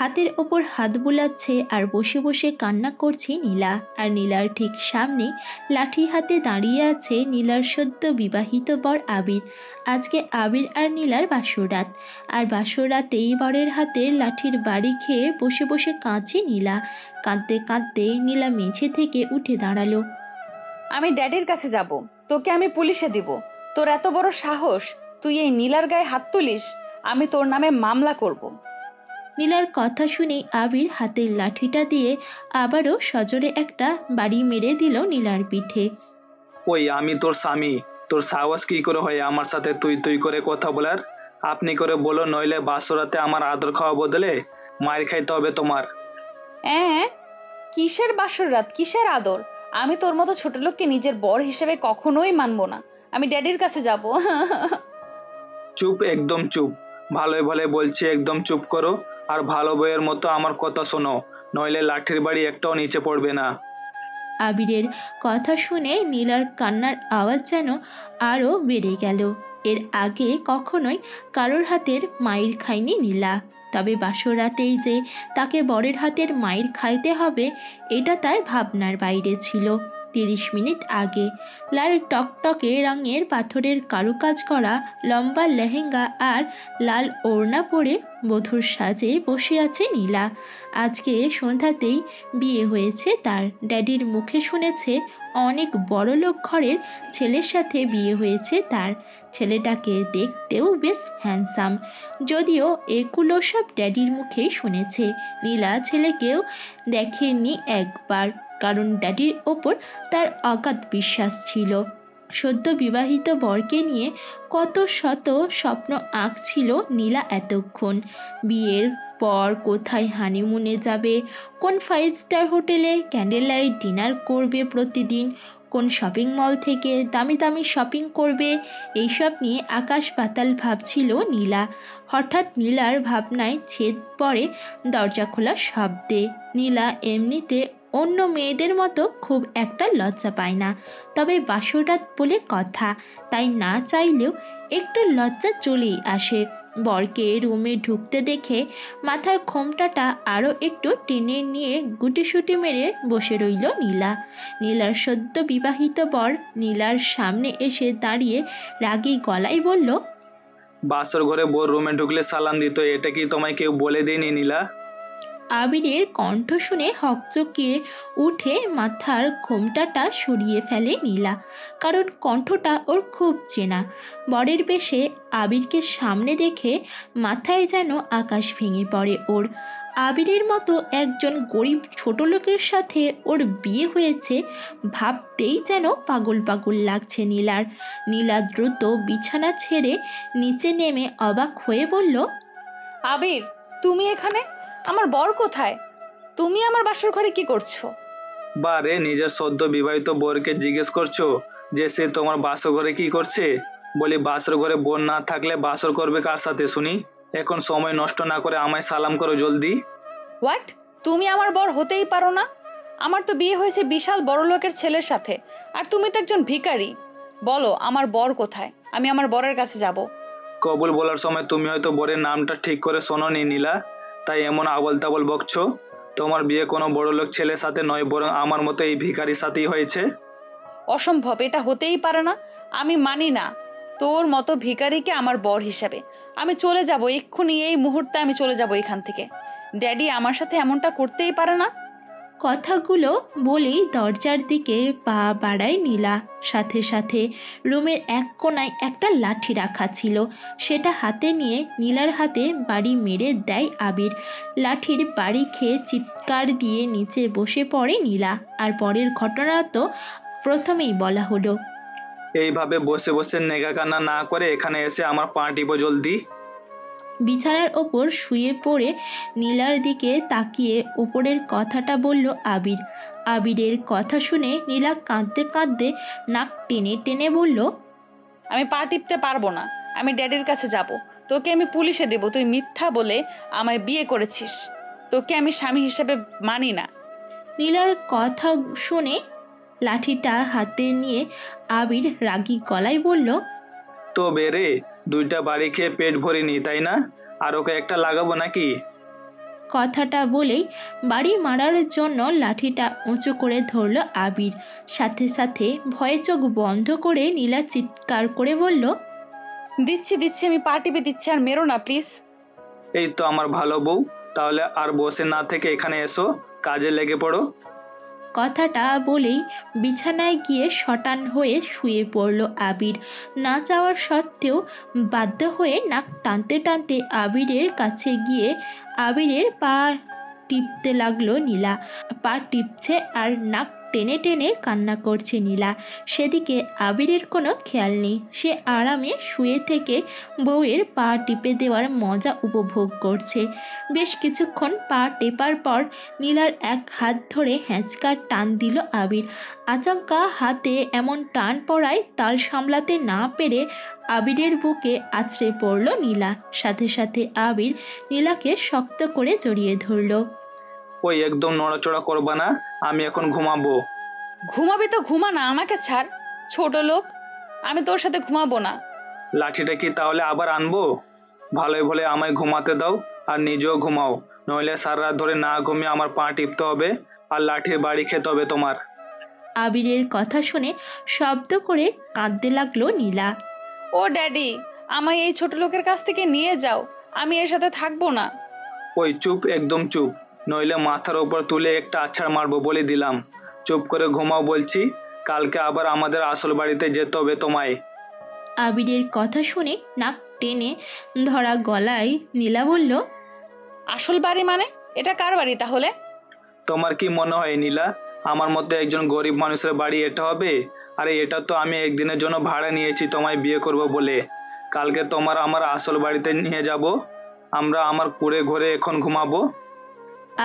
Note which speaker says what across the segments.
Speaker 1: হাতের ওপর হাত বুলাচ্ছে আর বসে বসে কান্না করছে নীলা। আর নীলার ঠিক সামনে লাঠি হাতে দাঁড়িয়ে আছে নীলার সদ্য বিবাহিত বর আবির। আজকে আবির আর নীলার বাসর রাত। আর বাসর রাতেই বরের হাতের লাঠির বাড়ি খেয়ে বসে বসে কাঁদছে নীলা। কাঁদতে কাঁদতে নীলা মেঝে থেকে উঠে দাঁড়ালো।
Speaker 2: আমি ড্যাডির কাছে যাব, তোকে আমি পুলিশে দিব। তোর এত বড় সাহস, তুই এই নীলার গায়ে হাত তুলিস? আমি তোর নামে মামলা করব।
Speaker 1: নীলার কথা শুনেই আবির হাতের লাঠিটা দিয়ে আবারও সজোরে একটা বাড়ি মেরে দিল নীলার পিঠে।
Speaker 3: ওই আমি তোর স্বামী, তোর সাহস কি করে হয় আমার সাথে তুই তুই করে কথা বলার? আপনি করে বলো, নইলে বাসরাতে আমার আদর খাওয়া বদলে মায়ের খাইতে হবে তোমার।
Speaker 2: হ্যাঁ, কিসের বাসর রাত, কিসের আদর? আমি তোর মতো ছোট লোককে নিজের বর হিসেবে কখনোই মানবো না। আমি ড্যাডির কাছে যাব।
Speaker 3: চুপ, একদম চুপ। ভালোই ভালোই বলছি, একদম চুপ করো। আর ভালো বইয়ের মতো আমার কথা শোনো, নইলে লাঠির বাড়ি একটাও নিচে পড়বে না।
Speaker 1: আবিরের কথা শুনে নীলার কান্নার আওয়াজ যেন আরও বেড়ে গেল। এর আগে কখনোই কারোর হাতের মাইর খায়নি নীলা, তবে বাসর রাতেই যে তাকে বরের হাতের মাইর খাইতে হবে এটা তার ভাবনার বাইরে ছিল। 30 মিনিট আগে লাল টকটকে রঙের পাথরের কারুকাজ করা লম্বা লেহেঙ্গা আর লাল ওড়না পরে বধূর সাজে বসে আছে নীলা। আজকে সন্ধ্যাতেই বিয়ে হয়েছে তার। ড্যাডির মুখে শুনেছে অনেক বড়লোক ঘরের ছেলের সাথে বিয়ে হয়েছে তার। ছেলেটাকে দেখতেও বেশ হ্যান্ডসাম, যদিও এগুলো সব ড্যাডির মুখেই শুনেছে। নীলা ছেলেকেও দেখেনি একবার, কারণ ড্যাডির ওপর তার অগাধ বিশ্বাস ছিল। সদ্য বিবাহিত বরকে নিয়ে কত শত স্বপ্ন আঁকছিল নীলা এতক্ষণ। বিয়ের পর কোথায় হানিমুনে যাবে, কোন 5 স্টার হোটেলে ক্যান্ডেল লাইট ডিনার করবে প্রতিদিন, কোন শপিং মল থেকে দামি দামি শপিং করবে, এইসব নিয়ে আকাশ পাতাল ভাবছিল নীলা। হঠাৎ নীলার ভাবনায় ছেদ পড়ে দরজা খোলার শব্দে। নীলা এমনিতে অন্য মেয়েদের মতো খুব একটা লজ্জা পায় না, তবে বাসরাত বলে কথা, তাই না চাইলেও একটু লজ্জা চলেই আসে। বরকে রুমে ঢুকতে দেখে মাথার ঘোমটাটা আরও একটু টেনে নিয়ে গুটিসুটি মেরে বসে রইল নীলা। নীলার সদ্য বিবাহিত বর নীলার সামনে এসে দাঁড়িয়ে রাগী গলায় বলল,
Speaker 3: বাসর ঘরে বোর রুমে ঢুকলে সালাম দিত, এটা কি তোমায় কেউ বলে দেয়নি নীলা?
Speaker 1: আবিরের কণ্ঠ শুনে হকচকিয়ে উঠে মাথার ঘোমটাটা সরিয়ে ফেলে নীলা, কারণ কণ্ঠটা ওর খুব চেনা। বরের বেশে আবিরকে সামনে দেখে মাথায় যেন আকাশ ভেঙে পড়ে ওর। আবিরের মতো একজন গরিব ছোট লোকের সাথে ওর বিয়ে হয়েছে ভাবতেই যেন পাগল পাগল লাগছে নীলার। নীলা দ্রুত বিছানা ছেড়ে নিচে নেমে অবাক হয়ে বলল,
Speaker 2: আবির, তুমি এখানে? আমার বর কোথায়? তুমি আমার বাসর ঘরে কি করছো?
Speaker 3: বা রে, নিজের সদ্য বিবাহিত বোরকে জিজ্ঞেস করছো যে সে তোমার বাসর ঘরে কি করছে? বলি, বাসর ঘরে বোন না থাকলে বাসর করবে কার সাথে শুনি? এখন সময় নষ্ট না করে আমায় সালাম করো জলদি।
Speaker 2: হোয়াট? তুমি আমার বর হতেই পারো না। আমার তো বিয়ে হয়েছে বিশাল বড় লোকের ছেলের সাথে, আর তুমি তো একজন ভিখারি। বলো, আমার বর কোথায়? আমি আমার বরের কাছে যাব।
Speaker 3: কবুল বলার সময় তুমি হয়তো বরের নামটা ঠিক করে শোনোনি নীলা, তাই এমন আবল তাবল বকছো। তোমার বিয়ে কোনো বড়লোক ছেলের সাথে নয়, বরং আমার মতো এই ভিখারির সাথেই হয়েছে।
Speaker 2: অসম্ভব, এটা হতেই পারে না। আমি মানি না তোর মতো ভিখারিকে আমার বর হিসাবে। আমি চলে যাব এক্ষুনি, এই মুহূর্তে আমি চলে যাব এখান থেকে। ড্যাডি আমার সাথে এমনটা করতেই পারে না।
Speaker 1: কথাগুলো বলেই দরজার দিকে পা বাড়ায় নীলা। সাথে সাথে রুমের এক কোণায় একটা লাঠি রাখা ছিল, সেটা হাতে নিয়ে নীলার হাতে বাড়ি মেরে দেয় আবির। লাঠির বাড়ি খেয়ে চিৎকার দিয়ে নিচে বসে পড়ে নীলা। আর পরের ঘটনা তো প্রথমেই বলা হলো।
Speaker 3: এইভাবে বসে বসে নেগা কান্না না করে এখানে এসে আমার পা টিপো জলদি।
Speaker 1: বিছানার ওপর শুয়ে পড়ে নীলার দিকে তাকিয়ে ওপরের কথাটা বলল আবির। আবিরের কথা শুনে নীলা কাঁদতে কাঁদতে নাক টেনে টেনে বলল,
Speaker 2: আমি পা টিপতে পারবো না। আমি ড্যাডির কাছে যাব। তোকে আমি পুলিশে দেব, তুই মিথ্যা বলে আমায় বিয়ে করেছিস। তোকে আমি স্বামী হিসেবে মানি না।
Speaker 1: নীলার কথা শুনে লাঠিটা হাতে নিয়ে আবির রাগী গলায় বলল,
Speaker 3: তো বেরে, দুইটা বাড়ি খেয়ে পেট ভরিনি তাই না? আর ওকে একটা লাগাবো নাকি?
Speaker 1: কথাটা বলেই বাড়ি মারার জন্য লাঠিটা উঁচু করে ধরল আবির। সাথে সাথে ভয়ে চোখ বন্ধ করে নীলা চিৎকার করে বলল,
Speaker 2: দিচ্ছি দিচ্ছি, আমি পা টিপে দিচ্ছি, আর মেরো না প্লিজ।
Speaker 3: এই তো আমার ভালো বউ, তাহলে আর বসে না থেকে এখানে এসো, কাজে লেগে পড়ো।
Speaker 1: কথাটা বলেই বিছানায় গিয়ে শটান হয়ে শুয়ে পড়ল আবির। না চাওয়ার সত্ত্বেও বাধ্য হয়ে নাক টানতে টানতে আবিরের কাছে গিয়ে আবিরের পা টিপতে লাগলো নীলা। পা টিপছে আর নাক টেনে টেনে কান্না করছে নীলা। সেদিকে আবিরের কোনো খেয়াল নেই। সে আরামে শুয়ে থেকে বউয়ের পা টিপে দেওয়ার মজা উপভোগ করছে। বেশ কিছুক্ষণ পা টেপার পর নীলার এক হাত ধরে হ্যাঁচকা টান দিল আবির। আচমকা হাতে এমন টান পড়ায় তাল সামলাতে না পেরে আবিরের বুকে আছড়ে পড়ল নীলা। সাথে সাথে আবির নীলাকে শক্ত করে জড়িয়ে ধরল।
Speaker 3: ওই একদম নড়াচড়া করবা না, আমি এখন ঘুমাবো।
Speaker 2: ঘুমাবি তো ঘুমা না, আমাকে ছাড় ছোট লোক, আমি তোর সাথে ঘুমাবো না।
Speaker 3: লাঠিটা কি তাহলে আবার আনবো? ভালোই ভালো আমায় ঘুমাতে দাও আর নিজেও ঘুমাও, নইলে সারা রাত ধরে না ঘুমিয়ে আমার পা টিপতে হবে আর লাঠির বাড়ি খেতে হবে তোমার।
Speaker 1: আবিরের কথা শুনে শব্দ করে কাঁদতে লাগলো নীলা।
Speaker 2: ও ড্যাডি, আমায় এই ছোট লোকের কাছ থেকে নিয়ে যাও, আমি এর সাথে থাকবো না।
Speaker 3: ওই চুপ, একদম চুপ, নইলে মাথার ওপর তুলে একটা আছাড় মারবো বলে দিলাম। চুপ করে ঘুমাও বলছি, কালকে আবার আমাদের আসল বাড়িতে যেতে হবে তোমায়।
Speaker 1: আবিরের কথা শুনে নাক টেনে ধরা গলায় নীলা বলল,
Speaker 2: আসল বাড়ি মানে? এটা কার বাড়ি তাহলে?
Speaker 3: তোমার কি মনে হয় নীলা, আমার মতো একজন গরিব মানুষের বাড়ি এটা হবে? আরে এটা তো আমি একদিনের জন্য ভাড়া নিয়েছি তোমায় বিয়ে করব বলে। কালকে তোমার আমার আসল বাড়িতে নিয়ে যাব, আমরা আমার কুঁড়ে ঘরে এখন ঘুমাবো।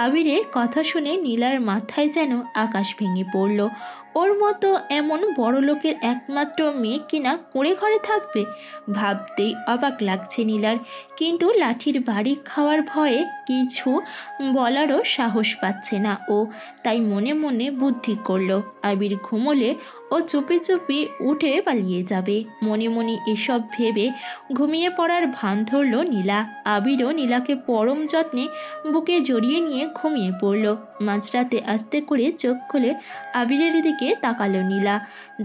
Speaker 1: আবিরের কথা শুনে নীলার মাথায় যেন আকাশ ভেঙে পড়ল। ওর মতো এমন বড় লোকের একমাত্র মেয়ে কিনা কুঁড়ে ঘরে থাকবে, ভাবতেই অবাক লাগছে নীলার। কিন্তু লাঠির বাড়ি খাওয়ার ভয়ে কিছু বলারও সাহস পাচ্ছে না ও। তাই মনে মনে বুদ্ধি করলো, আবির ঘুমোলে ও চুপি চুপি উঠে পালিয়ে যাবে। মনে মনে এসব ভেবে ঘুমিয়ে পড়ার ভান ধরল নীলা। আবিরও নীলাকে পরম যত্নে বুকে জড়িয়ে নিয়ে ঘুমিয়ে পড়ল। মাঝরাতে আস্তে করে চোখ খুলে আবিরের দিকে তাকালো নীলা।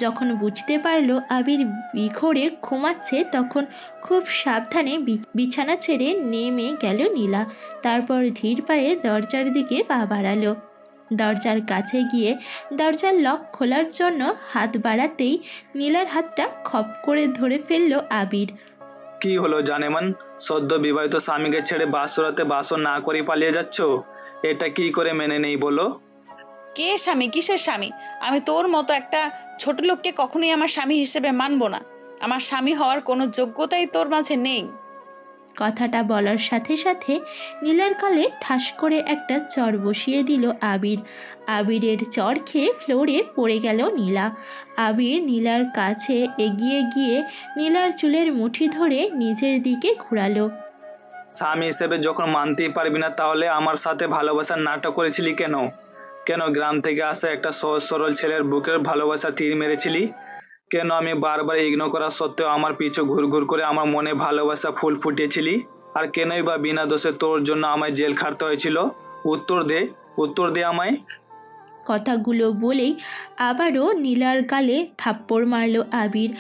Speaker 1: যখন বুঝতে পারলো আবির বিঘরে ঘুমাচ্ছে, তখন খুব সাবধানে বিছানা ছেড়ে নেমে গেল নীলা। তারপর ধীর পায়ে দরজার দিকে পা বাড়ালো। দরজার কাছে গিয়ে দরজার লক খোলার জন্য হাত বাড়াতেই নীলার হাতটা খপ করে ধরে ফেলল আবির।
Speaker 3: কি হলো জানেমান, সদ্য বিবাহিত স্বামীকে ছেড়ে বাসরাতে বাসর না করে পালিয়ে যাচ্ছ? এটা কি করে মেনে নেই বলো?
Speaker 2: কে স্বামী? কিসের স্বামী? আমি তোর মতো একটা ছোট লোককে কখনোই আমার স্বামী হিসেবে মানবো না। আমার স্বামী হওয়ার কোনো যোগ্যতাই তোর মাঝে নেই।
Speaker 1: কথাটা বলার সাথে সাথে নীলার গালে ঠাস করে একটা চড় বসিয়ে দিল আবির। আবিরের চড় খেয়ে ফ্লোরে পড়ে গেল নীলা। আবির নীলার কাছে এগিয়ে গিয়ে নীলার চুলের মুঠি ধরে নিজের দিকে ঘোরালো।
Speaker 3: স্বামী হিসেবে যখন মানতেই পারবি না, তাহলে আমার সাথে ভালোবাসার নাটক করেছিলি কেন? কেন গ্রাম থেকে আসা একটা সহজ সরল ছেলের বুকের ভালোবাসা তীর মেরেছিলি? কেন আমি বারবার ইগনোর করা সত্ত্বেও আমার পিছু ঘুরঘুর করে আমার মনে ভালোবাসা ফুল ফুটিয়েছিলি? আর কেনই বা বিনা দোষে তোর জন্য আমায় জেল খাটতে হয়েছিল? উত্তর দে, উত্তর দে আমায়।
Speaker 1: কথাগুলো বলেই আবারও নীলার গালে থাপ্পড় মারল আবির।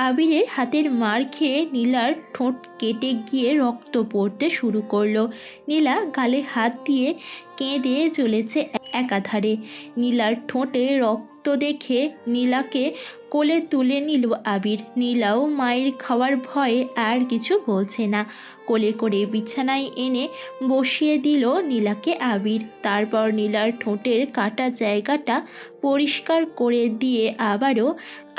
Speaker 1: আবিরের হাতের মার খেয়ে নীলার ঠোঁট কেটে গিয়ে রক্ত পড়তে শুরু করলো। নীলা গালে হাত দিয়ে কেঁদে চলেছে একাধারে। নীলার ঠোঁটে রক্ত দেখে নীলাকে কোলে তুলে নিল আবির। নীলাও মায়ের খাওয়ার ভয়ে আর কিছু বলছে না। কোলে করে বিছানায় এনে বসিয়ে দিল নীলাকে আবির। তারপর নীলার ঠোঁটের কাটা জায়গাটা পরিষ্কার করে দিয়ে আবারও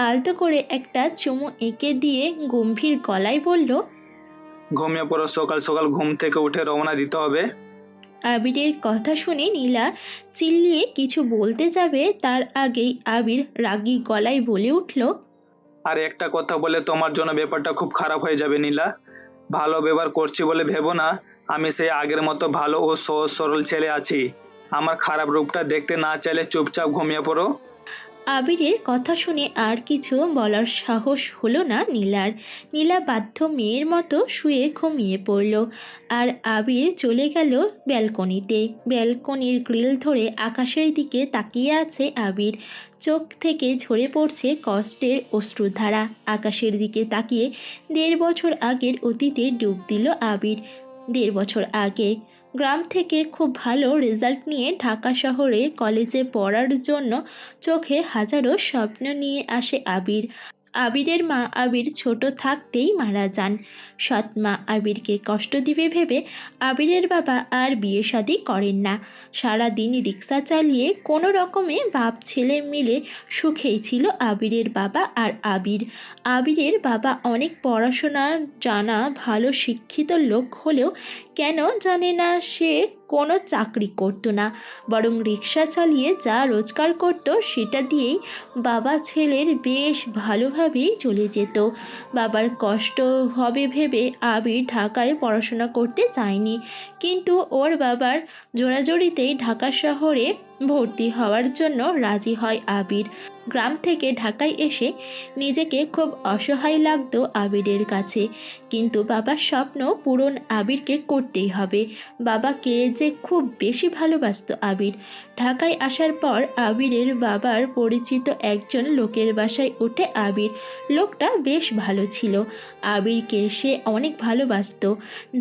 Speaker 1: আলতো করে একটা চুমু এঁকে দিয়ে গম্ভীর গলায় বলল,
Speaker 3: ঘুমিয়ে পড়ো, সকাল সকাল ঘুম থেকে উঠে রওনা দিতে হবে।
Speaker 1: আবিরের কথা শুনে নীলা চিল্লিয়ে কিছু বলতে যাবে, তার আগেই আবির রাগী গলায় বলে উঠল,
Speaker 3: আর একটা কথা বলে তোমার জন্য ব্যাপারটা খুব খারাপ হয়ে যাবে নীলা। ভালো ব্যবহার করছি বলে ভেবো না আমি সেই আগের মতো ভালো ও সহজ সরল ছেলে আছি। আমার খারাপ রূপটা দেখতে না চাইলে চুপচাপ ঘুমিয়ে পড়ো।
Speaker 1: আবিরের কথা শুনে আর কিছু বলার সাহস হলো না নীলার। নীলা বাধ্য মেয়ের মতো শুয়ে ঘুমিয়ে পড়ল। আর আবির চলে গেল ব্যালকনিতে। ব্যালকনির গ্রিল ধরে আকাশের দিকে তাকিয়ে আছে আবির। চোখ থেকে ঝরে পড়ছে কষ্টের অশ্রুধারা। আকাশের দিকে তাকিয়ে 1.5 বছর আগের অতীতে ডুব দিল আবির। 1.5 বছর আগে গ্রাম থেকে খুব ভালো রেজাল্ট নিয়ে ঢাকা শহরে কলেজে পড়ার জন্য চোখে হাজারো স্বপ্ন নিয়ে আসে আবির। আবিরের মা আবির ছোট থাকতেই মারা যান। সৎ মা আবিরকে কষ্ট দিবে ভেবে আবিরের বাবা আর বিয়ে শাদী করেন না। সারাদিন রিক্সা চালিয়ে কোনো রকমে বাপ ছেলে মিলে সুখেই ছিল আবিরের বাবা আর আবির। আবিরের বাবা অনেক পড়াশোনা জানা ভালো শিক্ষিত লোক হলেও কেন জানে না সে কোনো চাকরি করতো না, বরং রিক্সা চালিয়ে যা রোজগার করতো সেটা দিয়েই বাবা ছেলের বেশ ভালোভাবেই চলে যেত। বাবার কষ্ট হবে ভেবে আবির ঢাকায় পড়াশোনা করতে চায়নি, কিন্তু ওর বাবার জোরাজোরিতেই ঢাকা শহরে ভর্তি হওয়ার জন্য রাজি হয় আবির। গ্রাম থেকে ঢাকায় এসে নিজেকে খুব অসহায় লাগতো আবিরের কাছে, কিন্তু বাবার স্বপ্ন পূরণ আবিরকে করতেই হবে। বাবাকে যে খুব বেশি ভালোবাসতো আবির। ঢাকায় আসার পর আবিরের বাবার পরিচিত একজন লোকের বাসায় ওঠে আবির। লোকটা বেশ ভালো ছিল, আবিরকে সে অনেক ভালোবাসতো।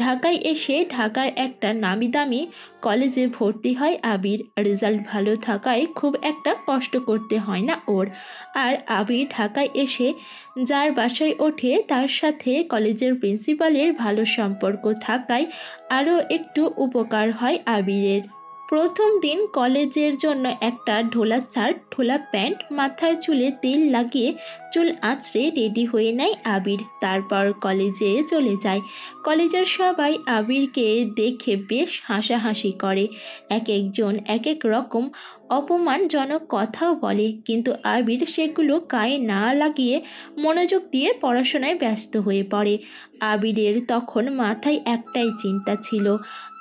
Speaker 1: ঢাকায় এসে ঢাকার একটা নামি দামি কলেজে ভর্তি হয় আবির। রেজাল্ট ভালো থাকায় খুব একটা কষ্ট করতে হয় না ওর। আর আবির ঢাকায় এসে যার বাসায় ওঠে তার সাথে কলেজের প্রিন্সিপালের ভালো সম্পর্ক থাকায় আরও একটু উপকার হয় আবিরের। প্রথম দিন কলেজের জন্য একটা ঢোলা শার্ট ঢোলা প্যান্ট মাথায় চুলে তেল লাগিয়ে চুল আঁচড়ে রেডি হয়ে নেয় আবির। তারপর কলেজে চলে যায়। কলেজের সবাই আবিরকে দেখে বেশ হাসাহাসি করে। এক একজন এক এক রকম অপমানজনক কথাও বলে, কিন্তু আবির সেগুলো গায়ে না লাগিয়ে মনোযোগ দিয়ে পড়াশোনায় ব্যস্ত হয়ে পড়ে। আবিরের তখন মাথায় একটাই চিন্তা ছিল,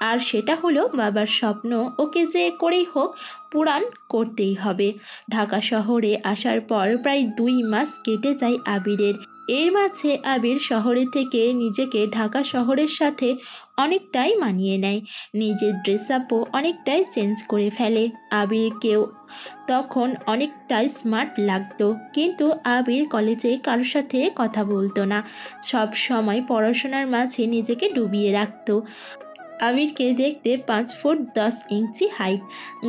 Speaker 1: আর সেটা হলো বাবার স্বপ্ন ওকে যে করেই হোক পূরণ করতেই হবে। ঢাকা শহরে আসার পর প্রায় 2 মাস কেটে যায় আবিরের। এর মাঝে আবির শহরে থেকে নিজেকে ঢাকা শহরের সাথে অনেকটাই মানিয়ে নেয়। নিজের ড্রেস আপও অনেকটাই চেঞ্জ করে ফেলে। আবিরকেও তখন অনেকটাই স্মার্ট লাগতো, কিন্তু আবির কলেজে কারোর সাথে কথা বলতো না, সব সময় পড়াশোনার মাঝে নিজেকে ডুবিয়ে রাখতো। আবিরকে দেখতে 5 ফুট 10 ইঞ্চি হাইট,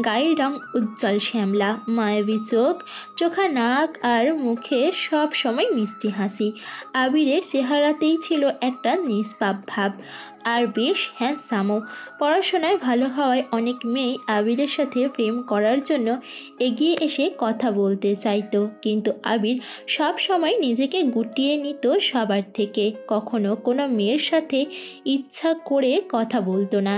Speaker 1: গায়ের রং উজ্জ্বল শ্যামলা, মায়াবী চোখ, চোখা নাক আর মুখে সব সময় মিষ্টি হাসি। আবিরের চেহারাতেই ছিল একটা নিষ্পাপ ভাব, আর বেশ হ্যান্ডসামও। পড়াশোনায় ভালো হওয়ায় অনেক মেয়েই আবিরের সাথে প্রেম করার জন্য এগিয়ে এসে কথা বলতে চাইতো, কিন্তু আবির সব সময় নিজেকে গুটিয়ে নিত সবার থেকে। কখনো কোনো মেয়ের সাথে ইচ্ছা করে কথা বলতো না।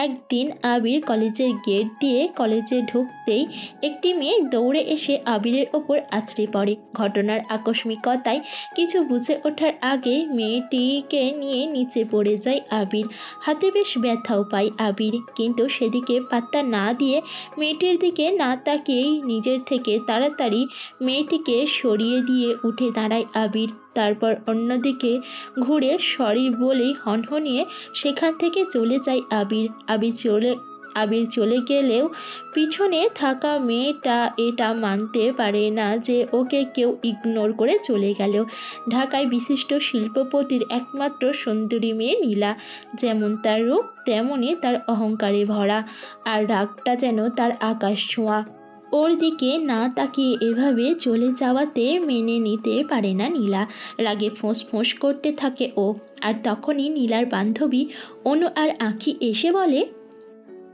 Speaker 1: একদিন আবির কলেজের গেট দিয়ে কলেজে ঢুকতেই একটি মেয়ে দৌড়ে এসে আবিরের ওপর আছড়ে পড়ে। ঘটনার আকস্মিকতায় কিছু বুঝে ওঠার আগে মেয়েটিকে নিয়ে নিচে পড়ে যায় আবির। হাতে বেশ ব্যথাও পায় আবির, কিন্তু সেদিকে পাত্তা না দিয়ে মেয়েটির দিকে না তাকিয়েই নিজের থেকে তাড়াতাড়ি মেয়েটিকে সরিয়ে দিয়ে উঠে দাঁড়ায় আবির। তারপর অন্যদিকে ঘুরে সরি বলেই হনহনিয়ে সেখান থেকে চলে যায় আবির। আবির চলে গেলেও পিছনে থাকা মেয়েটা এটা মানতে পারে না যে ওকে কেউ ইগনোর করে চলে গেল। ঢাকায় বিশিষ্ট শিল্পপতির একমাত্র সুন্দরী মেয়ে নীলা, যেমন তার রূপ তেমনই তার অহংকারে ভরা, আর রাগটা যেন তার আকাশ ছোঁয়া। ওর দিকে না তাকিয়ে এভাবে চলে যাওয়াতে মেনে নিতে পারে না নীলা। রাগে ফোঁস ফোঁস করতে থাকে ও। আর তখনই নীলার বান্ধবী অনু আর আঁখি এসে বলে,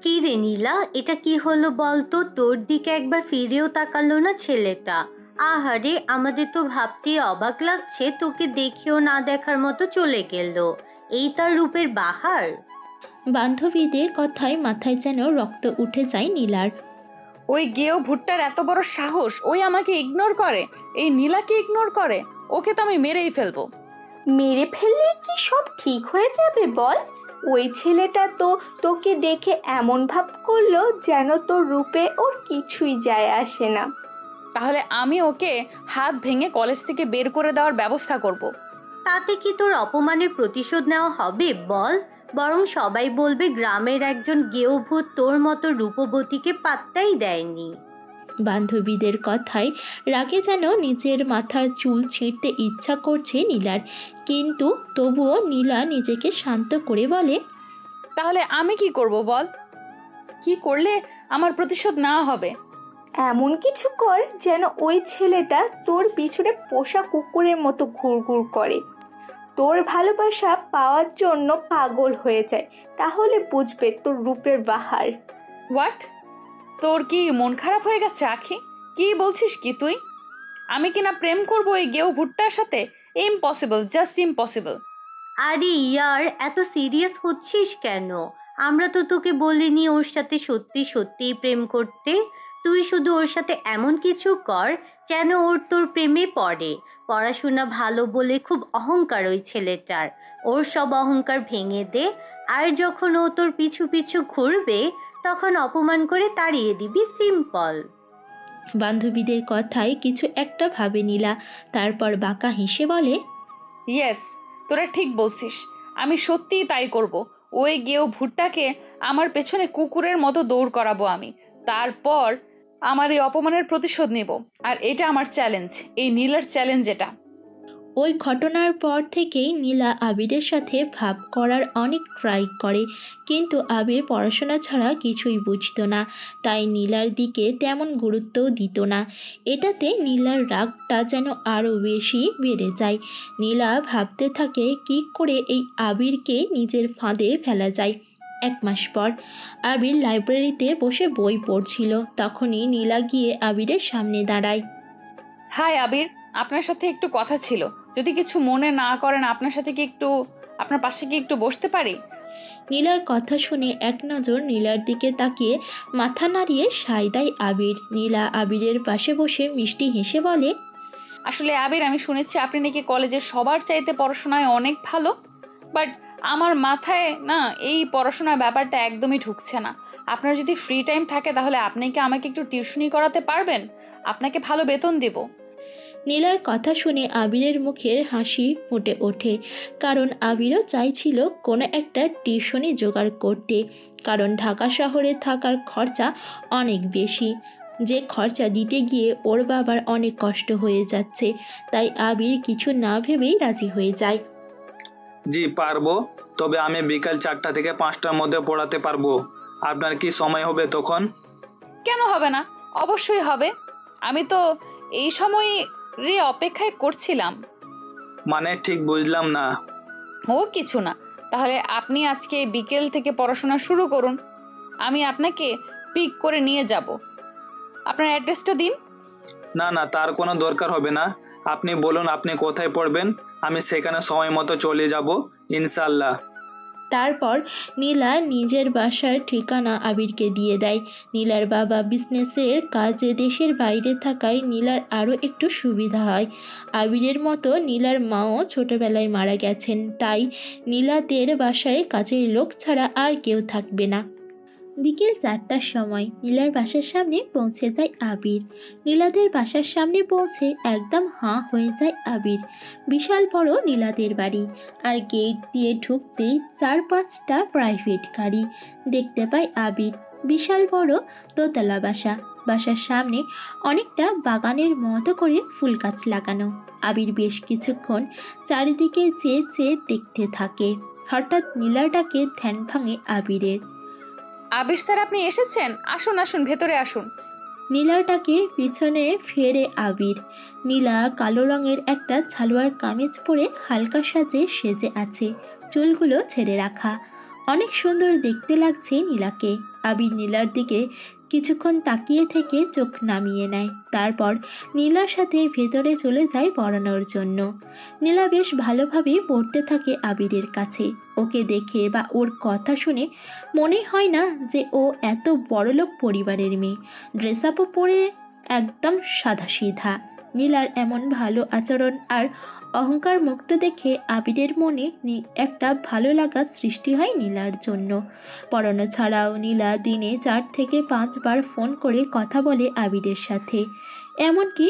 Speaker 4: কি রে নীলা, এটা কি হলো বলতো? তোর দিকে একবার ফিরেও তাকালো না ছেলেটা। আহারে, আমাদের তো ভাবতে অবাক লাগছে তোকে দেখেও না দেখার মতো চলে গেল। এই তার রূপের বাহার?
Speaker 1: বান্ধবীদের কথায় মাথায় যেন রক্ত উঠে যায় নীলার।
Speaker 2: ওই গেও ভুট্টার এত বড় সাহস, ওই আমাকে ইগনোর করে, এই নীলাকে ইগনোর করে। ওকে তো আমি মেরেই ফেলবো।
Speaker 5: মেরে ফেললে কি সব ঠিক হয়ে যাবে বল? ওই ছেলেটা তো তোকে দেখে এমন ভাব করলো যেন তোর রূপে ওর কিছুই যায় আসে না।
Speaker 2: তাহলে আমি ওকে হাত ভেঙে কলেজ থেকে বের করে দেওয়ার ব্যবস্থা করব।
Speaker 4: তাতে কি তোর অপমানের প্রতিশোধ নেওয়া হবে বল? বরং সবাই বলবে গ্রামের একজন গেঁয়ো তোর মতো রূপবতীকে পাত্তাই দেয়নি।
Speaker 1: বান্ধবীদের কথায় রাগে যেন নিজের মাথার চুল ছিঁড়তে ইচ্ছা করছে নীলার, কিন্তু তবুও নীলা নিজেকে শান্ত করে বলে,
Speaker 2: তাহলে আমি কি করব বল? কি করলে আমার প্রতিশোধ নেওয়া হবে?
Speaker 5: এমন কিছু কর যেন ওই ছেলেটা তোর পিছনে পোষা কুকুরের মতো ঘুরঘুর করে, তোর ভালোবাসা পাওয়ার জন্য পাগল হয়ে যায়। তাহলে বুঝবে তোর রূপের বাহার।
Speaker 2: হোয়াট? তোর কি মন খারাপ হয়ে গেছে আখি? কি বলছিস কি তুই? আমি কিনা প্রেম করবো এই গেও ভুট্টার সাথে? Impossible, just impossible.
Speaker 4: আরে ইয়ার, এত সিরিয়াস হচ্ছিস কেন? আমরা তো তোকে বলিনি ওর সাথে সত্যি সত্যিই প্রেম করতে। তুই শুধু ওর সাথে এমন কিছু কর যেন ওর তোর প্রেমে পড়ে। পড়াশোনা ভালো বলে খুব অহংকার ওই ছেলেটার। ওর সব অহংকার ভেঙে দে, আর যখন ও তোর পিছু পিছু ঘুরবে তখন অপমান করে তাড়িয়ে দিবি, সিম্পল।
Speaker 1: বান্ধবীদের কথায় কিছু একটা ভাবে নীলা, তারপর বাঁকা হেসে বলে,
Speaker 2: ইয়েস, তোরা ঠিক বলছিস। আমি সত্যিই তাই করব। ওই গেও ভুট্টাকে আমার পেছনে কুকুরের মতো দৌড় করাবো আমি। তারপর আমার এই অপমানের প্রতিশোধ নেব। আর এটা আমার চ্যালেঞ্জ, এই নীলার চ্যালেঞ্জ এটা।
Speaker 1: ওই ঘটনার পর থেকেই নীলা আবিরের সাথে ভাব করার অনেক ট্রাই করে, কিন্তু আবির পড়াশোনা ছাড়া কিছুই বুঝতো না, তাই নীলার দিকে তেমন গুরুত্বও দিত না। এটাতে নীলার রাগটা যেন আরও বেশি বেড়ে যায়। নীলা ভাবতে থাকে কী করে এই আবিরকে নিজের ফাঁদে ফেলা যায়। 1 মাস পর আবির লাইব্রেরিতে বসে বই পড়ছিল, তখনই নীলা গিয়ে আবিরের সামনে দাঁড়ায়।
Speaker 2: হাই আবির, আপনার সাথে একটু কথা ছিল। যদি কিছু মনে না করেন, আপনার পাশে কি একটু বসতে পারি?
Speaker 1: নীলার কথা শুনে এক নজর নীলার দিকে তাকিয়ে মাথা নাড়িয়ে সায় দেয় আবির। নীলা আবিরের পাশে বসে মিষ্টি হেসে বলে,
Speaker 2: আসলে আবির, আমি শুনেছি আপনি নাকি কলেজের সবার চাইতে পড়াশোনায় অনেক ভালো। বাট আমার মাথায় না এই পড়াশোনার ব্যাপারটা একদমই ঢুকছে না। আপনার যদি ফ্রি টাইম থাকে তাহলে আপনি কি আমাকে একটু টিউশনি করাতে পারবেন? আপনাকে ভালো বেতন দেব।
Speaker 1: নীলার কথা শুনে আবিরের মুখের হাসি ফুটে ওঠে, কারণ আবিরও চাইছিল কোনো একটা টিউশনি জোগাড় করতে, কারণ ঢাকা শহরে থাকার খরচা অনেক বেশি, যে খরচা দিতে গিয়ে ওর বাবার অনেক কষ্ট হয়ে যাচ্ছে। তাই আবির কিছু না ভেবেই রাজি হয়ে যায়।
Speaker 3: জি পারবো, তবে আমি বিকাল 4টা থেকে 5টার মধ্যে পড়াতে পারবো। আপনার কি সময় হবে তখন?
Speaker 2: কেন হবে না? অবশ্যই হবে। আমি তো এই সময়ই অপেক্ষায় করছিলাম।
Speaker 3: মানে ঠিক বুঝলাম না।
Speaker 2: ও কিছু না। তাহলে আপনি আজকে বিকেল থেকে পড়াশোনা শুরু করুন। আমি আপনাকে পিক করে নিয়ে যাব। আপনার অ্যাড্রেসটা দিন।
Speaker 3: না না, তার কোনো দরকার হবে না। আপনি বলুন আপনি কোথায় পড়বেন, আমি সেখানে সময় মতো চলে যাব ইনশাল্লাহ।
Speaker 1: তারপর নীলা নিজের বাসার ঠিকানা আবিরকে দিয়ে দেয়। নীলার বাবা বিজনেসের কাজে দেশের বাইরে থাকায় নীলার আরও একটু সুবিধা হয়। আবিরের মতো নীলার মাও ছোটবেলায় মারা গেছেন, তাই নীলাদের বাসায় কাজের লোক ছাড়া আর কেউ থাকবে না। বিকেল 4টার সময় নীলার বাসার সামনে পৌঁছে যায় আবির। নীলাদের বাসার সামনে পৌঁছে একদম হাঁ হয়ে যায় আবির। বিশাল বড় নীলাদের বাড়ি, আর গেট দিয়ে ঢুকতেই 4-5টা প্রাইভেট গাড়ি দেখতে পায় আবির। বিশাল বড় দোতলা বাসা, বাসার সামনে অনেকটা বাগানের মতো করে ফুল গাছ লাগানো। আবির বেশ কিছুক্ষণ চারিদিকে চেয়ে চেয়ে দেখতে থাকে। হঠাৎ নীলার ডাকে ধ্যান ভাঙে আবিরের।
Speaker 2: আবির স্যার, আপনি এসেছেন? আসুন আসুন, ভেতরে আসুন।
Speaker 1: নীলাটাকে পিছনে ফেরে আবির। নীলা কালো রঙের একটা সালোয়ার কামিজ পরে হালকা সাজে সেজে আছে, চুলগুলো ছেড়ে রাখা। অনেক সুন্দর দেখতে লাগছে নীলাকে। আবির নীলার দিকে কিছুক্ষণ তাকিয়ে থেকে চোখ নামিয়ে নেয়, তারপর নীলার সাথে ভেতরে চলে যায় পড়ানোর জন্য। নীলা বেশ ভালোভাবেই পড়তে থাকে আবিরের কাছে। ওকে দেখে বা ওর কথা শুনে মনে হয় না যে ও এত বড়লোক পরিবারের মেয়ে। ড্রেস আপও পরে একদম সাদাসিধা। নীলার এমন ভালো আচরণ আর অহংকার মুক্ত দেখে আবিরের মনে একটা ভালো লাগা সৃষ্টি হয় নীলার জন্য। পড়ানো ছাড়াও নীলা দিনে 4 থেকে 5 বার ফোন করে কথা বলে আবিরের সাথে। এমনকি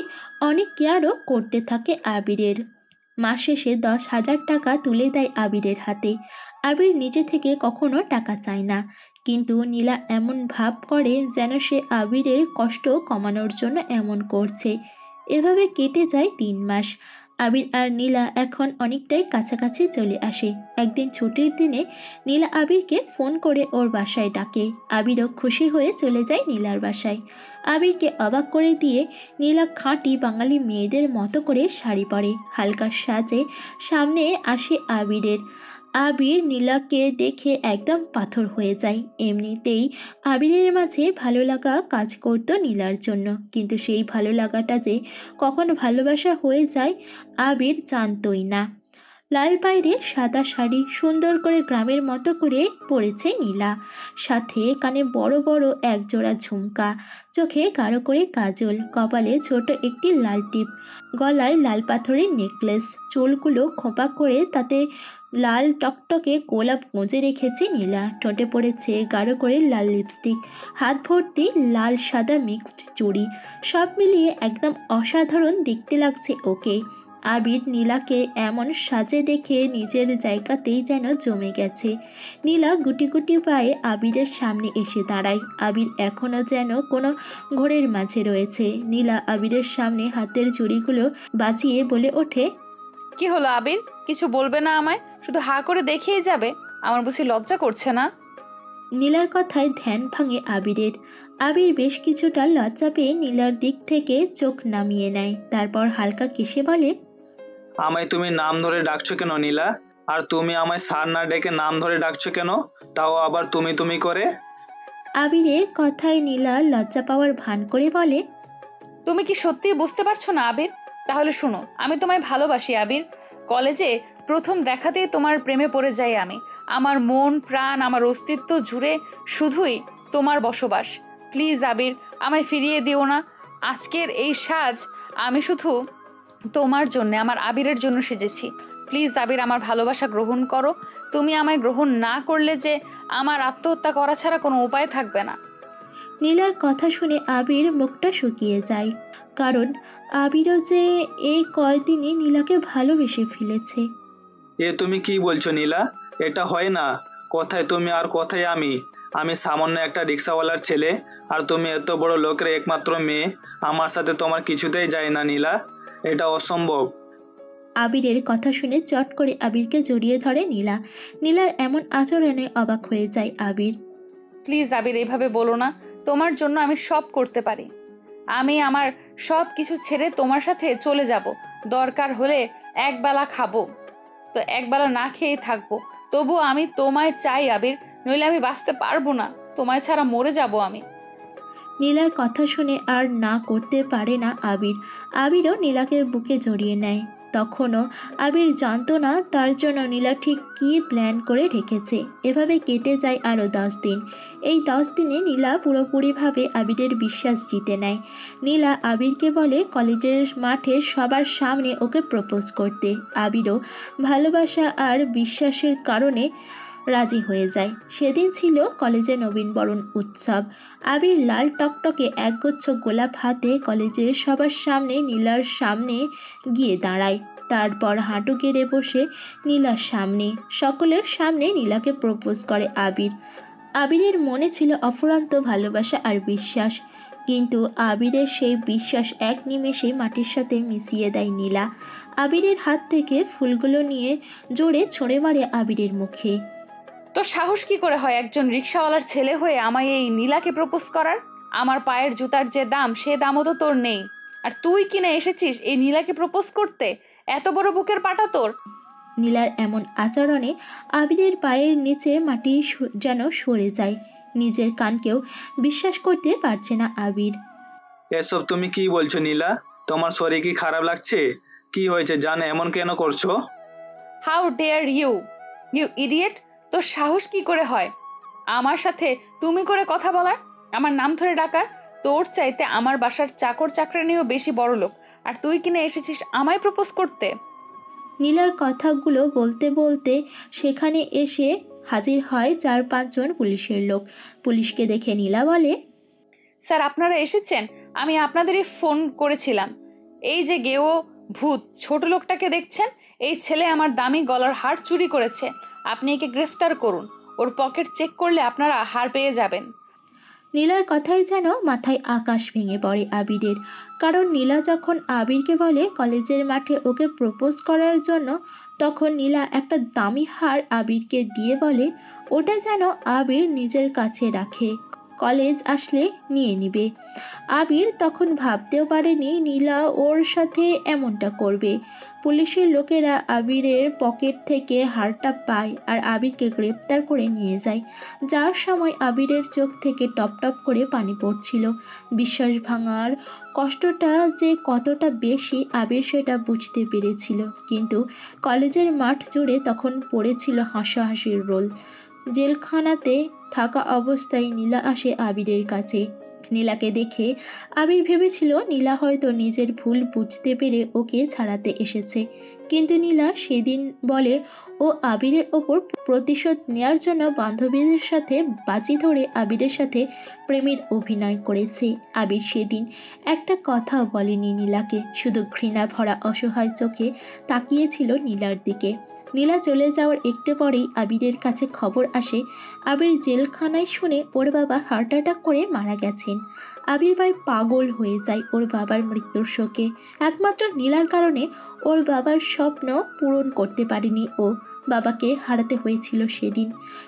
Speaker 1: অনেক কেয়ারও করতে থাকে আবিরের। মাস শেষে 10,000 টাকা তুলে দেয় আবিরের হাতে। আবির নিজে থেকে কখনো টাকা চায় না, কিন্তু নীলা এমন ভাব করে যেন সে আবিরের কষ্ট কমানোর জন্য এমন করছে। এভাবে কেটে যায় 3 মাস। আবির আর নীলা এখন অনেকটাই কাছাকাছি চলে আসে। একদিন ছুটির দিনে নীলা আবিরকে ফোন করে ওর বাসায় ডাকে। আবিরও খুশি হয়ে চলে যায় নীলার বাসায়। আবিরকে অবাক করে দিয়ে নীলা খাঁটি বাঙালি মেয়েদের মতো করে শাড়ি পরে, হালকা সাজে সামনে আসে আবিরের। আবির নীলাকে দেখে একদম পাথর হয়ে যায়। এমনিতেই আবিরের মাঝে ভালো লাগা কাজ করতো নীলার জন্য, কিন্তু সেই ভালো লাগাটা যে কখন ভালোবাসা হয়ে যায় আবির জানতই না। লাল বাইরে সাদা শাড়ি সুন্দর করে গ্রামের মতো করে পরেছে নীলা, সাথে কানে বড় বড় একজোড়া ঝুমকা, চোখে গাঢ় করে কাজল, কপালে ছোট একটি লাল টিপ, গলায় লাল পাথরের নেকলেস, চুলগুলো খোঁপা করে তাতে লাল টকটকে গোলাপ গুঁজে রেখেছে নীলা, ঠোঁটে পড়েছে গাঢ় করে লাল লিপস্টিক, হাত ভর্তি লাল সাদা মিক্সড চুড়ি। সব মিলিয়ে একদম অসাধারণ দেখতে লাগছে ওকে। আবির নীলাকে এমন সাজে দেখে নিজের জায়গাতেই যেন জমে গেছে। নীলা গুটি গুটি পায়ে আবিরের সামনে এসে দাঁড়ায়। আবির এখনও যেন কোনো ঘোরের মাঝে রয়েছে। নীলা আবিরের সামনে হাতের চুড়িগুলো বাজিয়ে বলে ওঠে,
Speaker 2: কি হলো আবির, কিছু বলবে না আমায়? শুধু হা করে দেখিয়ে যাবে? আমার বুঝি লজ্জা করছে না?
Speaker 1: নীলার কথায় ধ্যান ভাঙে আবিরের। আবির বেশ কিছুটা লজ্জা পেয়ে নীলার দিক থেকে চোখ নামিয়ে নেয়, তারপর হালকা কেশে বলে,
Speaker 3: আমায় তুমি নাম ধরে ডাকছো কেন নীলা? আর তুমি আমায় স্যার না ডেকে নাম ধরে ডাকছো কেন, তাও আবার তুমি তুমি করে?
Speaker 1: আবিরের কথায় নীলা লজ্জা পাওয়ার ভান করে বলে,
Speaker 2: তুমি কি সত্যি বুঝতে পারছো না আবির? তাহলে শোনো, আমি তোমায় ভালোবাসি আবির। কলেজে প্রথম দেখাতেই তোমার প্রেমে পড়ে যাই আমি। আমার মন প্রাণ আমার অস্তিত্ব জুড়ে শুধুই তোমার বসবাস। প্লিজ আবির, আমায় ফিরিয়ে দিও না। আজকের এই সাজ আমি শুধু তোমার জন্য, আমার আবিরের জন্য সেজেছি। প্লিজ আবির, আমার ভালোবাসা গ্রহণ করো। তুমি আমায় গ্রহণ না করলে যে আমার আত্মহত্যা করা ছাড়া কোনো উপায় থাকবে না।
Speaker 1: নীলার কথা শুনে আবির মুখটা শুকিয়ে যায়, কারণ আবিরও যে এই কয়দিনে নীলাকে ভালোবেসে ফেলেছে।
Speaker 3: এ তুমি কি বলছো নীলা? এটা হয় না। কথায় তুমি আর কথায় আমি। আমি সামান্য একটা রিক্সাওয়ালার ছেলে, আর তুমি এত বড় লোকের একমাত্র মেয়ে। আমার সাথে তোমার কিছুতেই যায় না নীলা, এটা অসম্ভব।
Speaker 1: আবিরের কথা শুনে চট করে আবিরকে জড়িয়ে ধরে নীলা। নীলার এমন আচরণে অবাক হয়ে যায় আবির।
Speaker 2: প্লিজ আবির, এইভাবে বলো না। তোমার জন্য আমি সব করতে পারি। আমি আমার সব কিছু ছেড়ে তোমার সাথে চলে যাব। দরকার হলে একবেলা খাবো, তো একবেলা না খেয়েই থাকবো। তবুও আমি তোমায় চাই আবির, নইলে আমি বাঁচতে পারবো না। তোমায় ছাড়া মরে যাব আমি।
Speaker 1: নীলার কথা শুনে আর না করতে পারে না আবির। আবিরও নীলাকে বুকে জড়িয়ে নেয়। তখনও আবির জানতো না তার জন্য নীলা ঠিক কী প্ল্যান করে রেখেছে। এভাবে কেটে যায় আরও 10 দিন। এই 10 দিনে নীলা পুরোপুরিভাবে আবিরের বিশ্বাস জিতে নেয়। নীলা আবিরকে বলে কলেজের মাঠে সবার সামনে ওকে প্রপোজ করতে। আবিরও ভালোবাসা আর বিশ্বাসের কারণে রাজি হয়ে যায়। সেদিন ছিল কলেজে নবীনবরণ উৎসব। আবির লাল টকটকে একগুচ্ছ গোলাপ হাতে কলেজের সবার সামনে নীলার সামনে গিয়ে দাঁড়ায়। তারপর হাঁটু গেড়ে বসে নীলার সামনে, সকলের সামনে নীলাকে প্রপোজ করে আবির। আবিরের মনে ছিল অফুরন্ত ভালোবাসা আর বিশ্বাস, কিন্তু আবিরের সেই বিশ্বাস এক নিমেষেই মাটির সাথে মিশিয়ে দেয় নীলা। আবিরের হাত থেকে ফুলগুলো নিয়ে জোরে ছুঁড়ে মারে আবিরের মুখে।
Speaker 2: তোর সাহস কি করে হয় একজন রিক্সাওয়ালার ছেলে হয়ে আমায় এই নীলাকে প্রপোজ করার? আমার পায়ের জুতার যে দাম, সে দামও তো তোর নেই। আর তুই কিনা এসেছিস এই নীলাকে প্রপোজ করতে? এত বড় বুকের পাটা তোর!
Speaker 1: নীলার এমন আচরণে আবিরের পায়ের নিচে মাটি যেন সরে যায়। নিজের কানকেও বিশ্বাস করতে পারছে না আবির।
Speaker 3: এসব তুমি কি বলছো নীলা? তোমার শরীর কি খারাপ লাগছে? কি হয়েছে জানে এমন কেন করছো?
Speaker 2: How dare you, you idiot! তোর সাহস কি করে হয় আমার সাথে তুমি করে কথা বলার, আমার নাম ধরে ডাকার? তোর চাইতে আমার বাসার চাকর চাকরানিও বেশি বড় লোক, আর তুই কিনা এসেছিস আমায় প্রপোজ করতে?
Speaker 1: নীলার কথাগুলো বলতে বলতে সেখানে এসে হাজির হয় 4-5 জন পুলিশের লোক। পুলিশকে দেখে নীলা বলে,
Speaker 2: স্যার, আপনারা এসেছেন? আমি আপনাদেরই ফোন করেছিলাম। এই যে গেও ভূত ছোট লোকটাকে দেখছেন, এই ছেলে আমার দামি গলার হার চুরি করেছে। আপনি একে গ্রেফতার করুন। ওর পকেট চেক করলে আপনারা হার পেয়ে যাবেন।
Speaker 1: নীলার কথাই যেন মাথায় আকাশ ভেঙে পড়ে আবিরের। কারণ নীলা যখন আবিরকে বলে কলেজের মাঠে ওকে প্রপোজ করার জন্য, তখন নীলা একটা দামি হার আবিরকে দিয়ে বলে ওটা যেন আবির নিজের কাছে রাখে, কলেজ আসলে নিয়ে নিবে। আবির তখন ভাবতেও পারেনি নীলা ওর সাথে এমনটা করবে। পুলিশের লোকেরা আবিরের পকেট থেকে হারটা পায় আর আবিরকে গ্রেপ্তার করে নিয়ে যায়। যার সময় আবিরের চোখ থেকে টপ টপ করে পানি পড়ছিল। বিশ্বাস ভাঙার কষ্টটা যে কতটা বেশি আবির সেটা বুঝতে পেরেছিল। কিন্তু কলেজের মাঠ জুড়ে তখন পড়েছিল হাসাহাসির রোল। জেলখানাতে থাকা অবস্থায় নীলা আসে আবিরের কাছে। নীলাকে দেখে আবির ভেবেছিল নীলা হয়তো নিজের ভুল বুঝতে পেরে ওকে ছাড়াতে এসেছে। কিন্তু নীলা সেদিন বলে ও আবিরের ওপর প্রতিশোধ নেয়ার জন্য বান্ধবীদের সাথে বাজি ধরে আবিরের সাথে প্রেমের অভিনয় করেছে। আবির সেদিন একটা কথাও বলেনি নীলাকে, শুধু ঘৃণা ভরা অসহায় চোখে তাকিয়েছিল নীলার দিকে। নীলা চলে যাওয়ার একটু পরেই আবিরের কাছে খবর আসে আবির জেলখানায়। শুনে ওর বাবা হার্ট অ্যাটাক করে মারা গেছেন। আবির ভাই পাগল হয়ে যায় ওর বাবার মৃত্যুর শোকে। একমাত্র নীলার কারণে ওর বাবার স্বপ্ন পূরণ করতে পারেনি ও। বাবাকে হারাতে হয়েছিল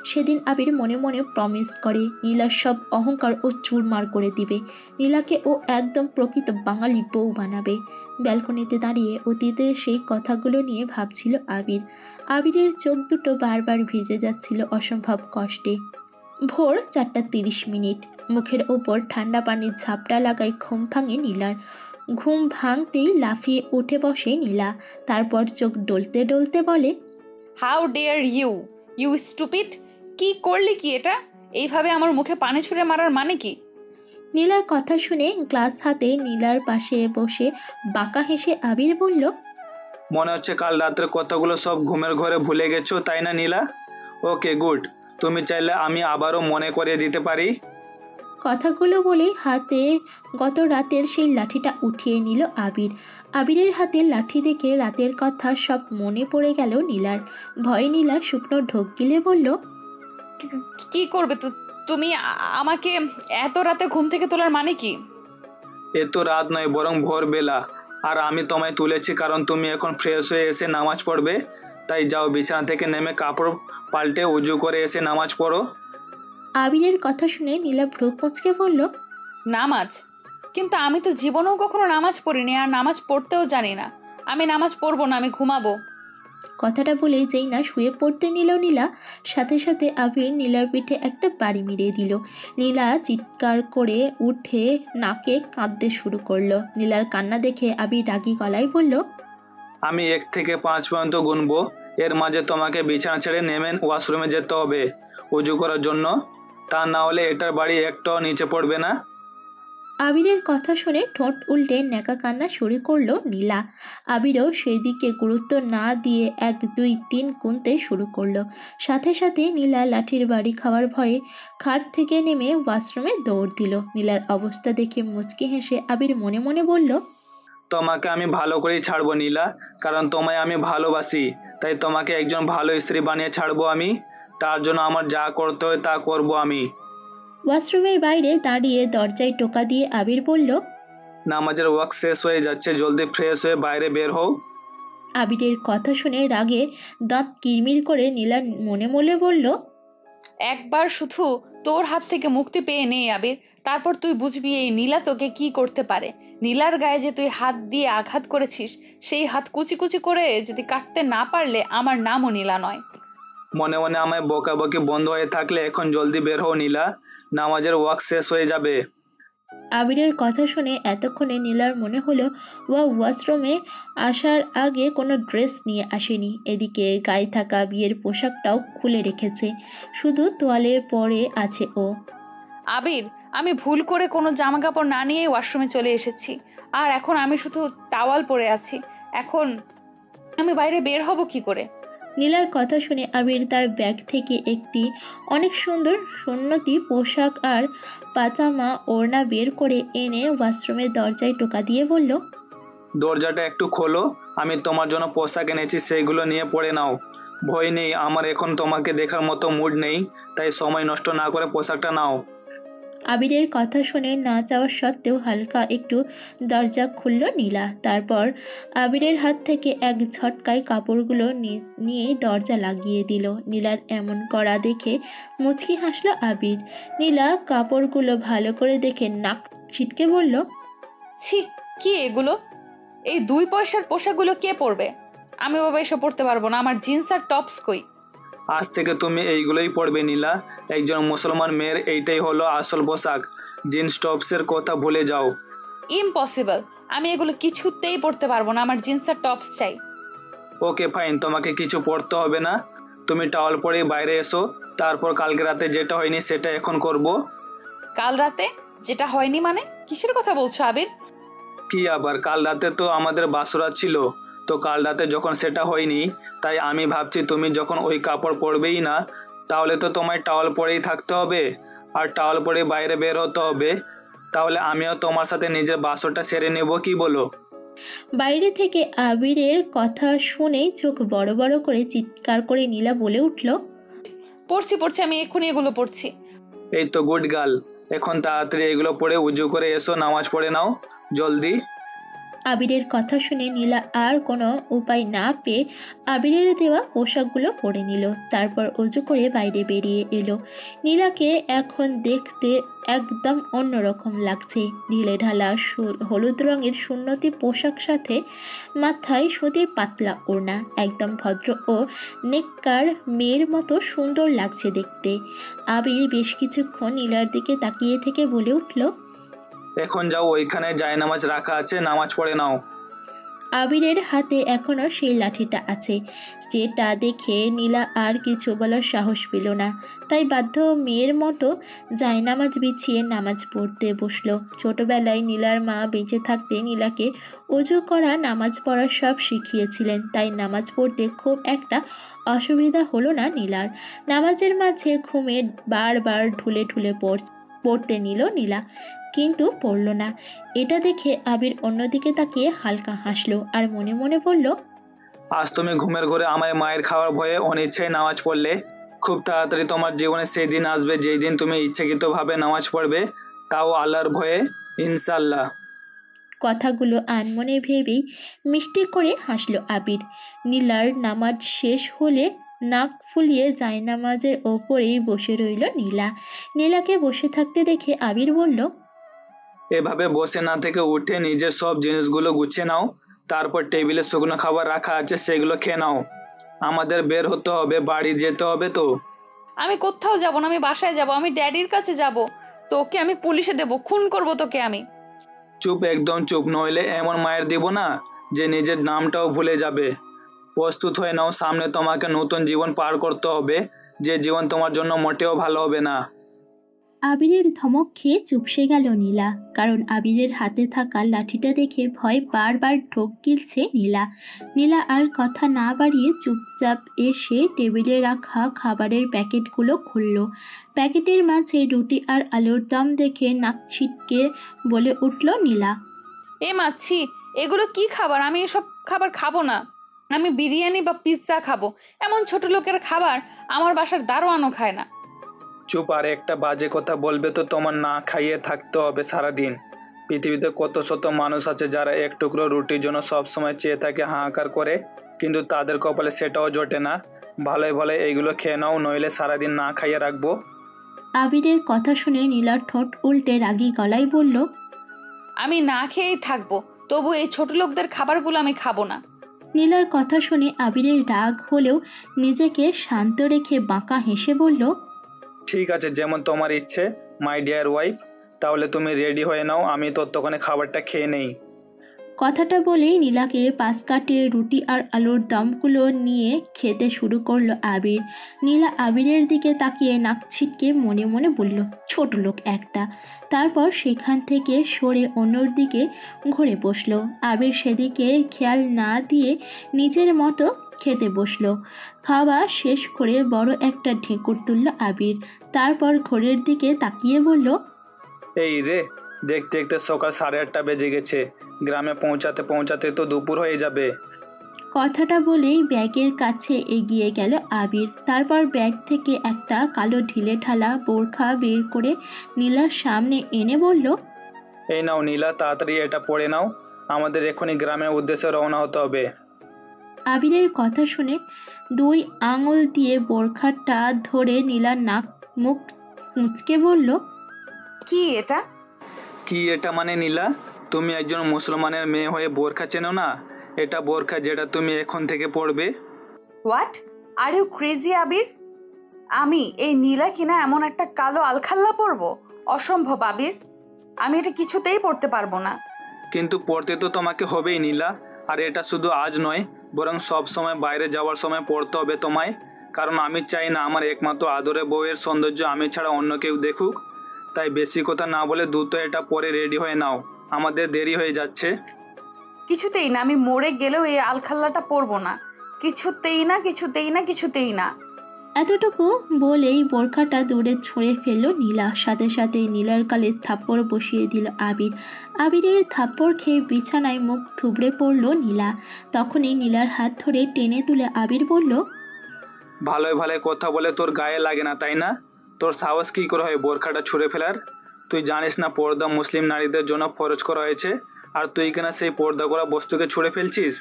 Speaker 1: সেদিন আবির মনে মনে প্রমিস করে নীলার সব অহংকার ও চুরমার করে দিবে। নীলাকে ও একদম প্রকৃত বাঙালি বউ বানাবে। ব্যালকনিতে দাঁড়িয়ে অতীতের সেই কথাগুলো নিয়ে ভাবছিল আবির। আবিরের চোখ দুটো বারবার ভিজে যাচ্ছিল অসম্ভব কষ্টে। ভোর 4:30। মুখের ওপর ঠান্ডা পানির ঝাপটা লাগায় ঘুম ভাঙে নীলার। ঘুম ভাঙতেই লাফিয়ে উঠে বসে নীলা। তারপর চোখ ডলতে ডলতে বলে,
Speaker 2: how dare you, you stupid! কি করলি কি এটা? এইভাবে আমার মুখে পানি ছুঁড়ে মারার মানে কি?
Speaker 1: নীলার কথা শুনে গ্লাস হাতে নীলার পাশে বসে বাঁকা হেসে আবির বলল,
Speaker 3: মনে হচ্ছে কাল রাতের কথাগুলো সব ঘুমের ঘরে ভুলে গেছো, তাই না নীলা? ওকে, গুড। তুমি চাইলে আমি আবারও মনে করিয়ে দিতে পারি।
Speaker 1: কথাগুলো বলে হাতে গত রাতের সেই লাঠিটা উঠিয়ে নিল আবির। আবিরের হাতে লাঠি দেখে রাতের কথা সব মনে পড়ে গেল নীলার। ভয়ে নীলা শুকনো ঢোক গিলে বলল,
Speaker 2: কি করবে তুমি আমাকে এত রাতে ঘুম থেকে তোলার মানে কি?
Speaker 3: এ তো রাত নয়, বরং ভোরবেলা। আর আমি তোমায় তুলেছি কারণ তুমি এখন ফ্রেশ হয়ে এসে নামাজ পড়বে। তাই যাও, বিছানা থেকে নেমে কাপড় পাল্টে উজু করে এসে নামাজ পড়ো।
Speaker 1: আবিরের কথা শুনে নীলা ভ্রু কুঁচকে বলল,
Speaker 2: নামাজ? কিন্তু আমি তো জীবনেও কখনো নামাজ পড়িনি, আর নামাজ পড়তেও জানি না। আমি নামাজ পড়বো না, আমি ঘুমাবো।
Speaker 1: কথাটা বলে যেই না শুয়ে পড়তে নিল নীলা, সাথে সাথে আবির নীলার পিঠে একটা বাড়ি মেরে দিল। নীলা চিৎকার করে উঠে নাকে কাঁদতে শুরু করলো। নীলার কান্না দেখে আবির রাগী গলায় বলল,
Speaker 3: আমি 1 থেকে 5 পর্যন্ত গুনবো। এর মাঝে তোমাকে বিছানা ছেড়ে নেমে ওয়াশরুমে যেতে হবে উজু করার জন্য। তা না হলে এটার বাড়ি একটাও নিচে পড়বে না।
Speaker 1: আবিরের কথা শুনে ঠোঁট উল্টে ন্যাকা কান্না শুরু করলো নীলা। আবিরও সেদিকে গুরুত্ব না দিয়ে 1, 2, 3 গুনতে শুরু করলো। সাথে সাথে নীলা লাঠির বাড়ি খাওয়ার ভয়ে খাট থেকে নেমে ওয়াশরুমে দৌড় দিল। নীলার অবস্থা দেখে মুচকি হেসে আবির মনে মনে বলল,
Speaker 3: তোমাকে আমি ভালো করেই ছাড়বো নীলা, কারণ তোমায় আমি ভালোবাসি। তাই তোমাকে একজন ভালো স্ত্রী বানিয়ে ছাড়বো আমি। তার জন্য আমার যা করতে হয় তা করবো আমি।
Speaker 1: ওয়াশরুমের বাইরে দাঁড়িয়ে দরজায় টোকা দিয়ে আবির বলল,
Speaker 3: নামাজের ওয়াক্ত শেষ হয়ে যাচ্ছে, জলদি ফ্রেশ হয়ে বাইরে বের হও।
Speaker 1: আবিরের কথা শুনে রাগে দাঁত কিরমির করে নীলা মনে মনে বলল,
Speaker 2: একবার শুধু তোর হাত থেকে মুক্তি পেয়ে নে আবির, তারপর তুই বুঝবি এই নীলা তোকে কি করতে পারে। নীলার গায়ে যে তুই হাত দিয়ে আঘাত করেছিস, সেই হাত কুচি কুচি করে যদি কাটতে না পারলে আমার নামও নীলা নয়।
Speaker 3: মনে মনে আমায় বকাবকি বন্ধ হয়ে থাকলে এখন জলদি বের হও নীলা, নামাজের ওয়াক্ত শেষ হয়ে যাবে।
Speaker 1: আবিরের কথা শুনে এতক্ষণে নীলার মনে হলো ওয়াশরুমে আসার আগে কোনো ড্রেস নিয়ে আসেনি। এদিকে গায়ে থাকা বিয়ের পোশাকটাও খুলে রেখেছে, শুধু তোয়ালে পরে আছে ও।
Speaker 2: আবির, আমি ভুল করে কোনো জামা কাপড় না নিয়েই ওয়াশরুমে চলে এসেছি, আর এখন আমি শুধু টাওয়াল পরে আছি। এখন আমি বাইরে বের হব কি করে?
Speaker 1: নীলার কথা শুনে আবির তার ব্যাগ থেকে একটি অনেক সুন্দর সুন্নতি পোশাক আর পাজামা ওড়না বের করে এনে ওয়াশরুমের দরজায় টোকা দিয়ে বলল,
Speaker 3: দরজাটা একটু খোলো, আমি তোমার জন্য পোশাক এনেছি, সেইগুলো নিয়ে পরে নাও। ভয় নেই, আমার এখন তোমাকে দেখার মতো মুড নেই, তাই সময় নষ্ট না করে পোশাকটা নাও।
Speaker 1: আবিরের কথা শুনে না চাওয়া সত্ত্বেও হালকা একটু দরজা খুলল নীলা। তারপর আবিরের হাত থেকে এক ঝটকায় কাপড়গুলো নিয়ে দরজা লাগিয়ে দিল। নীলার এমন করা দেখে মুচকি হাসলো আবির। নীলা কাপড়গুলো ভালো করে দেখে নাক ছিটকে বলল,
Speaker 2: ছি, কি এগুলো? এই 2 পয়সার পোশাকগুলো কে পরবে? আমি বাবা এসব পরতে পারবো না। আমার জিন্স আর টপস কই?
Speaker 3: আজ থেকে তুমি এইগুলোই পরবে নীলা, একজন মুসলমান মেয়ের এইটাই হলো আসল পোশাক। জিন্স টপসের কথা ভুলে যাও।
Speaker 2: ইম্পসিবল, আমি এগুলো কিছুতেই পরতে পারবো না। আমার জিন্স আর টপস চাই।
Speaker 3: ওকে ফাইন, তোমাকে কিছু পড়তে হবে না, তুমি টাওয়াল পরেই বাইরে এসো। তারপর কালকে রাতে যেটা হয়নি সেটা এখন করব।
Speaker 2: কাল রাতে যেটা হয়নি মানে কিসের কথা বলছো আবির?
Speaker 3: কি আবার, কাল রাতে তো আমাদের বাসরাত ছিল, তো কাল রাতে যখন সেটা হয়নি, তাই আমি ভাবছি তুমি যখন ওই কাপড় পরবেই না, তাহলে তো তোমায় টাওয়াল পরেই থাকতে হবে, আর টাওয়াল পরে বাইরে বের হতে হবে। তাহলে আমিও তোমার সাথে নিজের বাসরটা সেরে নেব, কি বলো?
Speaker 1: বাইরে থেকে আবিরের কথা শুনেই চোখ বড় বড় করে চিৎকার করে নীলা বলে উঠল,
Speaker 2: পড়ছি পড়ছি, আমি এক্ষুনি এগুলো পড়ছি।
Speaker 3: এই তো গুড গার্ল, এখন তাড়াতাড়ি এগুলো পরে উজু করে এসো, নামাজ পড়ে নাও জলদি।
Speaker 1: আবিরের কথা শুনে নীলা আর কোনো উপায় না পেয়ে আবিরের দেওয়া পোশাকগুলো পরে নিল। তারপর অজু করে বাইরে বেরিয়ে এলো। নীলাকে এখন দেখতে একদম অন্যরকম লাগছে। ঢিলে ঢালা হলুদ রঙের সুন্নতি পোশাক সাথে মাথায় সুতির পাতলা ওড়না, একদম ভদ্র ও নেককার মেয়ের মতো সুন্দর লাগছে দেখতে। আবির বেশ কিছুক্ষণ নীলার দিকে তাকিয়ে থেকে বলে উঠল,
Speaker 3: এখন যাও, ওইখানে জায়নামাজ রাখা আছে, নামাজ পড়ে নাও।
Speaker 1: আবিরের হাতে এখনো সেই লাঠিটা আছে, যেটা দেখে নীলা আর কিছু বলার সাহস পেল না। তাই বাধ্য মেয়ের মতো জায়নামাজ বিছিয়ে নামাজ পড়তে বসলো। ছোটবেলায় নীলার মা বেঁচে থাকতে নীলাকে অজু করা, নামাজ পড়া সব শিখিয়েছিলেন, তাই নামাজ পড়তে খুব একটা অসুবিধা হলো না নীলার। নামাজের মাঝে ঘুমে বারবার ঢুলে ঢুলে পড়তে নিল নীলা, কিন্তু পড়ল না। এটা দেখে আবির অন্যদিকে তাকিয়ে হালকা হাসলো আর মনে মনে বলল,
Speaker 3: আজ তুমি ঘুমের ঘরে আমায় মায়ের খাওয়ার ভয়ে অনিচ্ছায় নামাজ পড়লে। খুব তাড়াতাড়ি তোমার জীবনে সেই দিন আসবে যেই দিন তুমি ইচ্ছাকৃতভাবে নামাজ পড়বে, তাও আল্লাহর ভয়ে, ইনশাল্লাহ।
Speaker 1: কথাগুলো আনমনে ভেবেই মিষ্টি করে হাসলো আবির। নীলার নামাজ শেষ হলে নাক ফুলিয়ে জায়নামাজের ওপরেই বসে রইল নীলা। নীলাকে বসে থাকতে দেখে আবির বলল,
Speaker 3: এভাবে বসে না থেকে উঠে নিজের সব জিনিসগুলো গুছিয়ে নাও, তারপর টেবিলে শুকনো খাবার রাখা আছে সেগুলো খেয়ে নাও। আমাদের বের হতে হবে, বাড়ি যেতে হবে তো।
Speaker 2: আমি কোথাও যাব না, আমি বাসায় যাব, আমি ড্যাডির কাছে যাব। তোকে আমি পুলিশে দেব, খুন করব তোকে আমি।
Speaker 3: চুপ, একদম চুপ, নইলে এমন মায়ের দিব না যে নিজের নামটাও ভুলে যাবে। প্রস্তুত হয়ে নাও, সামনে তোমাকে নতুন জীবন পার করতে হবে, যে জীবন তোমার জন্য মোটেও ভালো হবে না।
Speaker 1: আবিরের ধমক খেয়ে চুপসে গেল নীলা, কারণ আবিরের হাতে থাকা লাঠিটা দেখে ভয় বারবার ঢোক গিলছে নীলা। নীলা আর কথা না বাড়িয়ে চুপচাপ এসে টেবিলে রাখা খাবারের প্যাকেটগুলো খুলল। প্যাকেটের মাঝে রুটি আর আলুর দম দেখে নাক ছিটকে বলে উঠল নীলা,
Speaker 2: এ মাছি, এগুলো কি খাবার? আমি এসব খাবার খাবো না। আমি বিরিয়ানি বা পিৎজা খাবো। এমন ছোট লোকের খাবার আমার বাসার দারোয়ানও খায় না।
Speaker 3: চুপ, আর একটা বাজে কথা বলবে তো তোমার না খাইয়ে থাকতে হবে সারাদিন। পৃথিবীতে কত শত মানুষ আছে যারা এক টুকরো রুটির জন্য সবসময় চেয়ে থাকে, হাহাকার করে, কিন্তু তাদের কপালে সেটাও জোটে না। ভালোই ভালো এইগুলো খেয়ে নাও, নইলে সারাদিন না খাইয়ে রাখবো।
Speaker 1: আবিরের কথা শুনে নীলার ঠোঁট উল্টে রাগী গলায় বলল,
Speaker 2: আমি না খেয়েই থাকবো, তবু এই ছোট লোকদের খাবারগুলো আমি খাবো না।
Speaker 1: নীলার কথা শুনে আবিরের রাগ হলেও নিজেকে শান্ত রেখে বাঁকা হেসে বলল,
Speaker 3: ঠিক আছে, যেমন তোমার ইচ্ছে মাই ডিয়ার ওয়াইফ। তাহলে তুমি রেডি হয়ে নাও, আমি ততক্ষণে খাবারটা খেয়ে নেই।
Speaker 1: কথাটা বলেই নীলাকে পাশ কাটিয়ে রুটি আর আলুর দমগুলো নিয়ে খেতে শুরু করলো আবির। নীলা আবিরের দিকে তাকিয়ে নাক ছিটকে মনে মনে বলল, ছোট লোক একটা। তারপর সেখান থেকে সরে অন্যর দিকে ঘুরে বসলো। আবির সেদিকে খেয়াল না দিয়ে নিজের মতো খেতে বসলো। খাওয়া শেষ করে বড় একটা ঢেঁকুর তুলল আবির। তারপর ঘড়ির দিকে তাকিয়ে বলল,
Speaker 3: এই রে, দেখতে দেখতে সকাল 8:30 বেজে গেছে। গ্রামে পৌঁছাতে পৌঁছাতে তো দুপুর হয়ে যাবে।
Speaker 1: কথাটা বলেই ব্যাগের কাছে এগিয়ে গেল আবির। তারপর ব্যাগ থেকে একটা কালো ঢিলেঢালা বোরখা বের করে নীলার সামনে এনে বলল,
Speaker 3: এই নাও নীলা, তাড়াতাড়ি এটা পড়ে নাও। আমাদের এখনই গ্রামের উদ্দেশ্যে রওনা হতে হবে।
Speaker 1: আবিরের কথা শুনে 2 আঙুল দিয়ে বোরখাটা ধরে নীলার নাক মুখ মুচকে বলল,
Speaker 2: কি এটা?
Speaker 3: কি এটা মানে নীলা? তুমি একজন মুসলমানের মেয়ে হয়ে বোরখা চেনো না? এটা বোরখা যেটা তুমি এখন থেকে পড়বে।
Speaker 2: হোয়াট আর ইউ ক্রেজি আবির? আমি এই নীলা কিনা এমন একটা কালো আলখাল্লা পরবো? অসম্ভব আবির, আমি এটা কিছুতেই পড়তে পারবো না।
Speaker 3: কিন্তু পড়তে তো তোমাকে হবেই নীলা। আর এটা শুধু আজ নয়, বরং সব সময় বাইরে যাওয়ার সময় পড়তে হবে তোমায়। কারণ আমি চাই না আমার একমাত্র আদরের বউয়ের সৌন্দর্য আমি ছাড়া অন্য কেউ দেখুক। তাই বেশি কথা না বলে দ্রুত এটা পরে রেডি হয়ে নাও, আমাদের দেরি হয়ে যাচ্ছে।
Speaker 2: কিছুতেই না, আমি মরে গেলেও এই আলখাল্লাটা পরবো না। কিছুতেই না, কিছুতেই না, কিছুতেই না।
Speaker 1: এতটুকু বলেই বোরখাটা দূরে ছুঁড়ে ফেলল নীলা। সাথে সাথে নীলার গালে থাপ্পড় বসিয়ে দিল আবির। আবিরের থাপ্পড় খেয়ে বিছানায় মুখ থুবড়ে পড়ল নীলা। তখনই নীলার হাত ধরে টেনে তুলে আবির বলল,
Speaker 3: ভালোই ভালোই কথা বলে তোর গায়ে লাগে না তাই না? তোর সাহস কী করে হয় বোরখাটা ছুঁড়ে ফেলার? তুই জানিস না পর্দা মুসলিম নারীদের জন্য ফরজ করা হয়েছে, আর তুই কিনা সেই পর্দা করা বস্তুকে ছুঁড়ে ফেলছিস?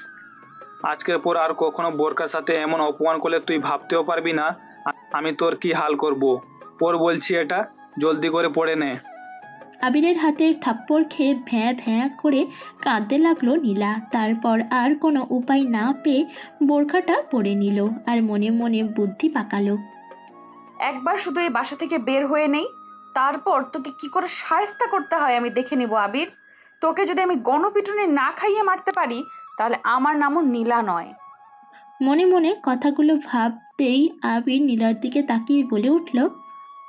Speaker 3: আজকের পর আর কখনো বোরকার সাথে এমন অপমান করলে তুই ভাবতেও পারবি না আমি তোর কি হাল করব। পর বলছি এটা, জলদি করে পড়ে নে।
Speaker 1: আবিরের হাতের থাপ্পড় খেয়ে ভ্যাঁ ভ্যাঁ করে কাঁদতে লাগলো নীলা। তারপর আর কোনো উপায় না পেয়ে বোরখাটা পরে নিল আর মনে মনে বুদ্ধি পাকালো।
Speaker 2: একবার শুধু এই বাসা থেকে বের হয়ে নেই, তারপর তোকে কি করে শায়েস্তা করতে হয় আমি দেখে নিব আবির। তোকে যদি আমি গণপিটুনি না খাইয়ে মারতে পারি, তাহলে আমার নামও নীলা নয়।
Speaker 1: মনে মনে কথাগুলো ভাবতেই আবির নীলার দিকে তাকিয়ে বলে উঠল,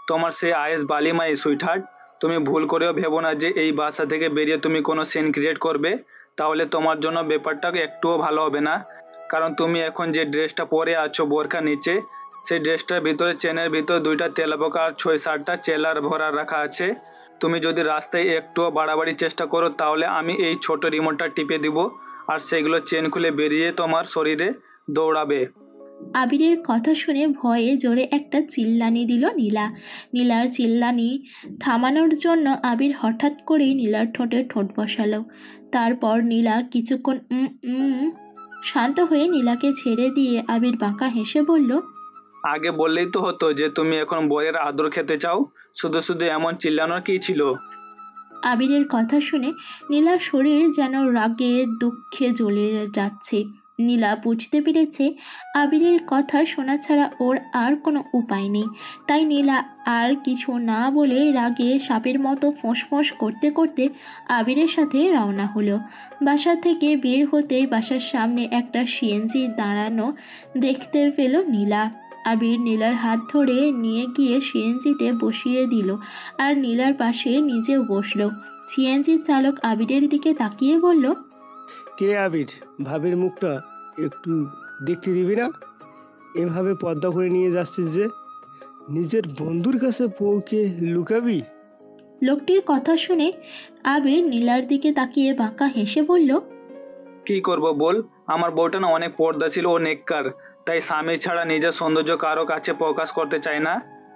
Speaker 3: তোমার সে আয়েস বালিমাই সুইটহার্ট, তুমি ভুল করেও ভেবো না যে এই বাসা থেকে বেরিয়ে তুমি কোনো সিন ক্রিয়েট করবে। তাহলে তোমার জন্য ব্যাপারটা একটুও ভালো হবে না। কারণ তুমি এখন যে ড্রেসটা পরে আছো বোরখা নিচে, সেই ড্রেসটার ভিতরে চেনের ভিতরে 2টা তেলাপোকা আর 6-7টা চেলার ভরা রাখা আছে। তুমি যদি রাস্তায় একটুও বাড়াবাড়ি চেষ্টা করো তাহলে আমি এই ছোট রিমোটটা টিপে দিব, আর সেগুলো চেন খুলে বেরিয়ে তোমার শরীরে দৌড়াবে।
Speaker 1: আবিরের কথা শুনে ভয়ে জোরে একটা চিল্লানি দিল নীলা। নীলার চিল্লানি থামানোর জন্য আবির হঠাৎ করেই নীলার ঠোঁটে ঠোঁট বসালো। তারপর নীলা কিছুক্ষণ শান্ত হয়ে নীলাকে ছেড়ে দিয়ে আবির বাঁকা হেসে বলল,
Speaker 3: আগে বললেই তো হতো যে তুমি এখন বইয়ের আদর খেতে চাও। শুধু শুধু এমন চিল্লানোর কী ছিল?
Speaker 1: আবিরের কথা শুনে নীলার শরীর যেন রাগে দুঃখে জ্বলে যাচ্ছে। নীলা বুঝতে পেরেছে আবিরের কথা শোনা ছাড়া ওর আর কোনো উপায় নেই। তাই নীলা আর কিছু না বলে রাগে সাপের মতো ফোঁস করতে করতে আবিরের সাথে রওনা হলো। বাসা থেকে বের হতেই বাসার সামনে একটা সিএনজি দাঁড়ানো দেখতে পেল নীলা। আবির নীলার হাত ধরে নিয়ে গিয়ে সিএনজিতে বসিয়ে দিল আর নীলার পাশে নিজেও বসলো। সিএনজির চালক আবিরের দিকে তাকিয়ে বলল,
Speaker 6: কে আবির, ভাবির মুখটা একটু দেখতে দিবি না? এভাবে পর্দা করে নিয়ে যাচ্ছিস যে, নিজের বন্ধুর কাছে বউকে লুকাবি?
Speaker 1: লোকটির কথা শুনে আবির নীলার দিকে তাকিয়ে বাঁকা হেসে বলল,
Speaker 3: কি করব বল, আমার বউটা না অনেক পর্দাশীল ও নেককার, তাই স্বামী ছাড়া নিজের সৌন্দর্য কারো কাছে প্রকাশ করতে চায় না।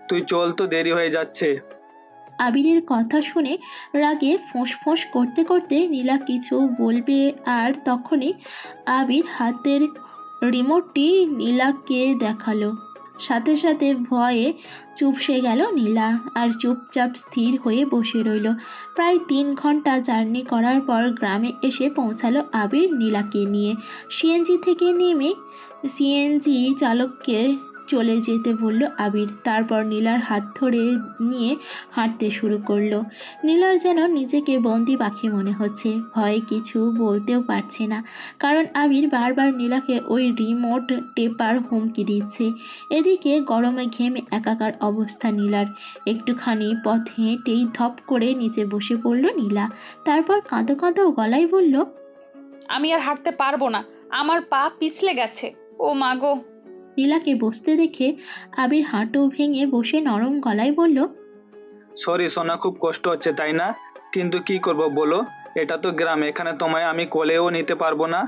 Speaker 3: তুই চল, তো দেরি হয়ে যাচ্ছে।
Speaker 1: আবিরের কথা শুনে রাগে ফোঁস করতে করতে নীলা কিছু বলবে আর তখনই আবির হাতের রিমোটটি নীলাকে দেখালো। সাথে সাথে ভয়ে চুপসে গেল নীলা আর চুপচাপ স্থির হয়ে বসে রইল। প্রায় 3 ঘন্টা জার্নি করার পর গ্রামে এসে পৌঁছালো আবির নীলাকে নিয়ে। সিএনজি থেকে নেমে সিএনজি চালককে চলে যেতে বলল আবির। তারপর নীলার হাত ধরে নিয়ে হাঁটতে শুরু করলো। নীলার যেন নিজেকে বন্দি পাখি মনে হচ্ছে, ভয়ে কিছু বলতেও পারছে না, কারণ আবির বারবার নীলাকে ওই রিমোট টেপার হুমকি দিচ্ছে। এদিকে গরমে ঘেমে একাকার অবস্থা নীলার। একটুখানি পথ হেঁটেই ধপ করে নিচে বসে পড়ল নীলা। তারপর কাঁদো কাঁদো গলায় বলল,
Speaker 2: আমি আর হাঁটতে পারবো না, আমার পা পিছলে গেছে। ও মা গো!
Speaker 1: নীলাকে বসতে দেখে আবির হাঁটু ভেঙে বসে নরম গলায় বলল,
Speaker 3: সরি সোনা, খুব কষ্ট হচ্ছে তাই না? কিন্তু কি করব বলো, এটা তো গ্রাম, এখানে তোমায় আমি কোলেও নিতে পারবো না,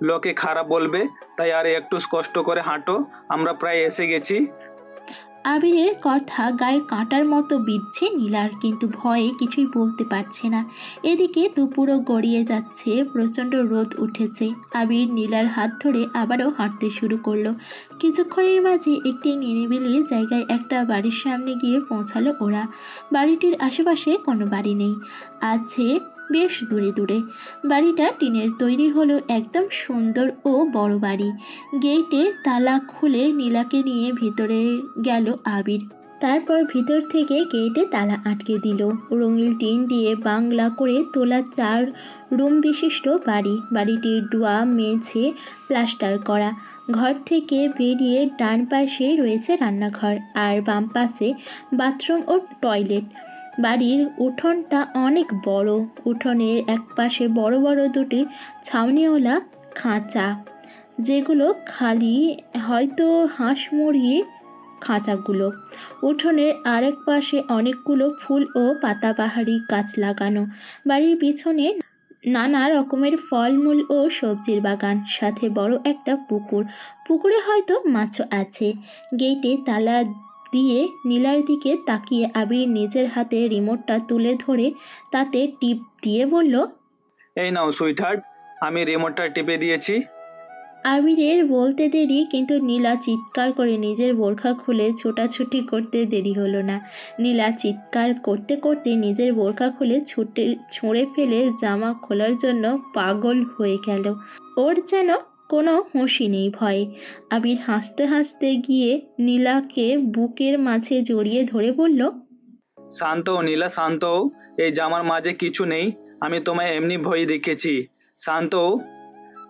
Speaker 3: লোকে খারাপ বলবে। তাই আর একটু কষ্ট করে হাঁটো, আমরা প্রায় এসে গেছি।
Speaker 1: আবিরের কথা গায়ে কাঁটার মতো বিঁধছে নীলার, কিন্তু ভয়ে কিছুই বলতে পারছে না। এদিকে দুপুরও গড়িয়ে যাচ্ছে, প্রচণ্ড রোদ উঠেছে। আবির নীলার হাত ধরে আবারও হাঁটতে শুরু করলো। কিছুক্ষণের মাঝে একটি নিরিবিলি জায়গায় একটা বাড়ির সামনে গিয়ে পৌঁছালো ওরা। বাড়িটির আশেপাশে কোনো বাড়ি নেই, আছে বেশ দূরে দূরে। বাড়িটা টিনের তৈরি, হলো একদম সুন্দর ও বড় বাড়ি। গেটে তালা খুলে নীলাকে নিয়ে ভিতরে গেল আবির। তারপর ভিতর থেকে গেটে তালা আটকে দিল। রঙিন টিন দিয়ে বাংলা করে তোলা 4 রুম বিশিষ্ট বাড়ি। বাড়িটির ডোয়া মেঝে প্লাস্টার করা। ঘর থেকে বেরিয়ে ডান পাশে রয়েছে রান্নাঘর, আর বাম পাশে বাথরুম ও টয়লেট। বাড়ির উঠোনটা অনেক বড়। উঠোনের একপাশে বড় বড় দুটি ছাউনিওয়ালা খাঁচা, যেগুলো খালি, হয়তো হাঁস মুরগি খাঁচাগুলো। উঠোনের আরেক পাশে অনেকগুলো ফুল ও পাতাবাহারি গাছ লাগানো। বাড়ির পিছনে নানা রকমের ফলমূল ও সবজির বাগান, সাথে বড় একটা পুকুর। পুকুরে হয়তো মাছও আছে। গেটে তালা দিয়ে নীলার দিকে তাকিয়ে আবির নিজের হাতে রিমোটটা তুলে ধরে তাতে টিপ দিয়ে বলল,
Speaker 3: এই নাও সুইটহার্ট, আমি রিমোটটা টিপে দিয়েছি।
Speaker 1: আবিরের বলতে দেরি, কিন্তু নীলা চিৎকার করে নিজের বোরখা খুলে ছোটাছুটি করতে দেরি হলো না। নীলা চিৎকার করতে করতে নিজের বোরখা খুলে ছুঁড়ে ফেলে জামা খোলার জন্য পাগল হয়ে গেল। ওর যেন কোনো হুঁশই নেই ভয়ে। আবির হাসতে হাসতে গিয়ে নীলাকে বুকের মাঝে জড়িয়ে ধরে বলল,
Speaker 3: শান্ত হও নীলা, শান্ত হও, এই জামার মাঝে কিছু নেই, আমি তোমায় এমনি ভয় দেখিয়েছি, শান্ত হও।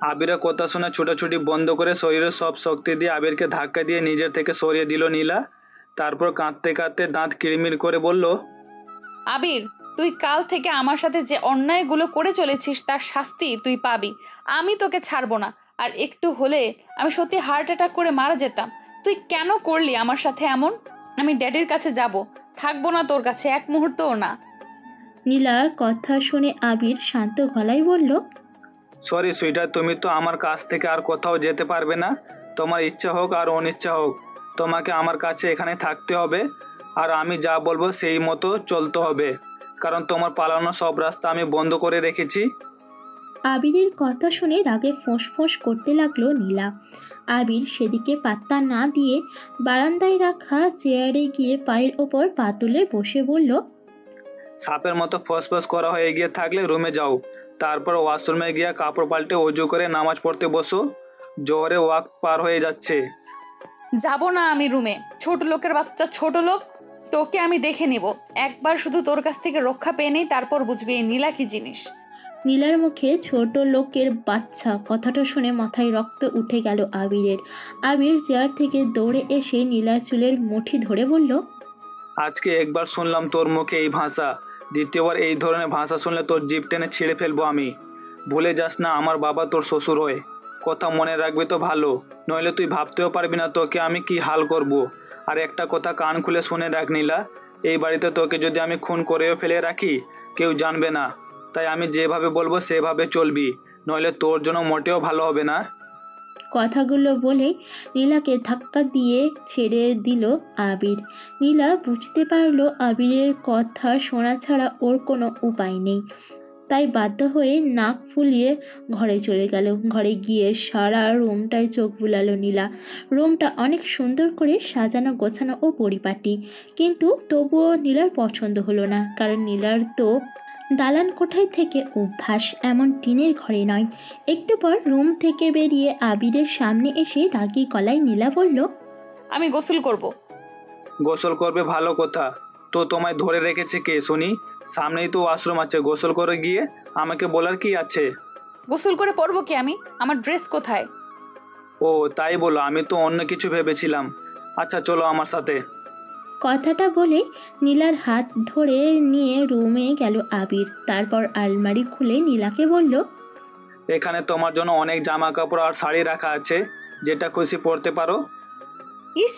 Speaker 3: আবিরের কথা শুনে ছুটাছুটি বন্ধ করে শরীরের সব শক্তি দিয়ে আবিরকে ধাক্কা দিয়ে নিজের থেকে সরিয়ে দিল নীলা। তারপর কাঁদতে কাঁদতে দাঁত কিড়মিড় করে বলল,
Speaker 2: আবির, তুই কাল থেকে আমার সাথে যে অন্যায়গুলো করে চলেছিস তার শাস্তি তুই পাবি। আমি তোকে ছাড়বো না। আর একটু হলে আমি সত্যি হার্ট অ্যাটাক করে মারা যেতাম। তুই কেন করলি আমার সাথে এমন? আমি ড্যাডির কাছে যাব, থাকবো না তোর কাছে এক মুহূর্তও না।
Speaker 1: নীলার কথা শুনে আবির শান্ত গলায় বলল,
Speaker 3: সরি সুইটার, তুমি তো আমার কাছ থেকে আর কোথাও যেতে পারবে না। তোমার ইচ্ছা হোক আর অনিচ্ছা হোক, তোমাকে আমার কাছে এখানে থাকতে হবে। আর আমি যা বলবো সেই মতো চলতে হবে, কারণ তোমার পালানো সব রাস্তা আমি বন্ধ করে রেখেছি।
Speaker 1: আবিরের কথা শুনে রাগে ফোঁস করতে লাগলো নীলা। আবির সেদিকে পাত্তা না দিয়ে বারান্দায় রাখা চেয়ারে গিয়ে পায়ের ওপর পা তুলে বসে বলল,
Speaker 3: সাপের মতো ফসফস করা হয়ে গিয়ে থাকলে রুমে যাও, তারপর ওয়াশরুমে গিয়ে কাপড় পাল্টে অজু করে নামাজ পড়তে বসো, জোরে ওয়াক্ত পার হয়ে যাচ্ছে।
Speaker 2: যাব না আমি রুমে, ছোট লোকের বাচ্চা ছোট লোক। তোকে আমি দেখে নিব, একবার শুধু তোর কাছ থেকে রক্ষা পেয়ে নেই, তারপর বুঝবি এই নীলা কি জিনিস।
Speaker 1: নীলার মুখে ছোট লোকের বাচ্চা কথাটা শুনে মাথায় রক্ত উঠে গেল আবিরের। আবির চেয়ার থেকে দৌড়ে এসে নীলার চুলের মুঠি ধরে বলল,
Speaker 3: আজকে একবার শুনলাম তোর মুখে এই ভাষা, দ্বিতীয়বার এই ধরনের ভাষা শুনলে তোর জিভ টেনে ছিঁড়ে ফেলবো আমি। ভুলে যাস না আমার বাবা তোর শ্বশুর হয়, কথা মনে রাখবি তো ভালো, নইলে তুই ভাবতেও পারবি না তোকে আমি কি হাল করব। আর একটা কথা কান খুলে শুনে রাখ নীলা, এই বাড়িতে তোকে যদি আমি খুন করেও ফেলে রাখি কেউ জানবে না, তাই আমি যেভাবে বলবো সেভাবে চলবি, নইলে তোর জন্য মোটেও ভালো হবে না।
Speaker 1: কথাগুলো বলে নীলাকে ধাক্কা দিয়ে ছেড়ে দিল আবির। নীলা বুঝতে পারলো আবিরের কথা শোনা ছাড়া ওর কোনো উপায় নেই। তাই বাধ্য হয়ে নাক ফুলিয়ে ঘরে চলে গেল। ঘরে গিয়ে সারা রুমটায় চোখ বুলালো নীলা। রুমটা অনেক সুন্দর করে সাজানো গোছানো ও পরিপাটি, কিন্তু তবুও নীলার পছন্দ হলো না, কারণ নীলার তো দালান কোঠায় থেকে অভ্যাস, এমন টিনের ঘরে নয়। একটু পর রুম থেকে বেরিয়ে আবিরের সামনে এসে রাগী গলায় নীলা বলল,
Speaker 2: আমি গোসল করব।
Speaker 3: গোসল করবে ভালো কথা, তো তোমায় ধরে রেখেছে কে শুনি? সামনেই তো ওয়াশরুম আছে, গোসল করে গিয়ে আমাকে বলার কি আছে?
Speaker 2: গোসল করে পরবো কি আমি? আমার ড্রেস কোথায়?
Speaker 3: ও তাই বলো, আমি তো অন্য কিছু ভেবেছিলাম। আচ্ছা চলো আমার সাথে।
Speaker 1: কথাটা বলে নীলার হাত ধরে নিয়ে রুমে গেল আবির। তারপর আলমারি খুলে নীলাকে বলল,
Speaker 3: এখানে তোমার জন্য অনেক জামা কাপড় আর শাড়ি রাখা আছে, যেটা খুশি পরতে পারো।
Speaker 2: ইস,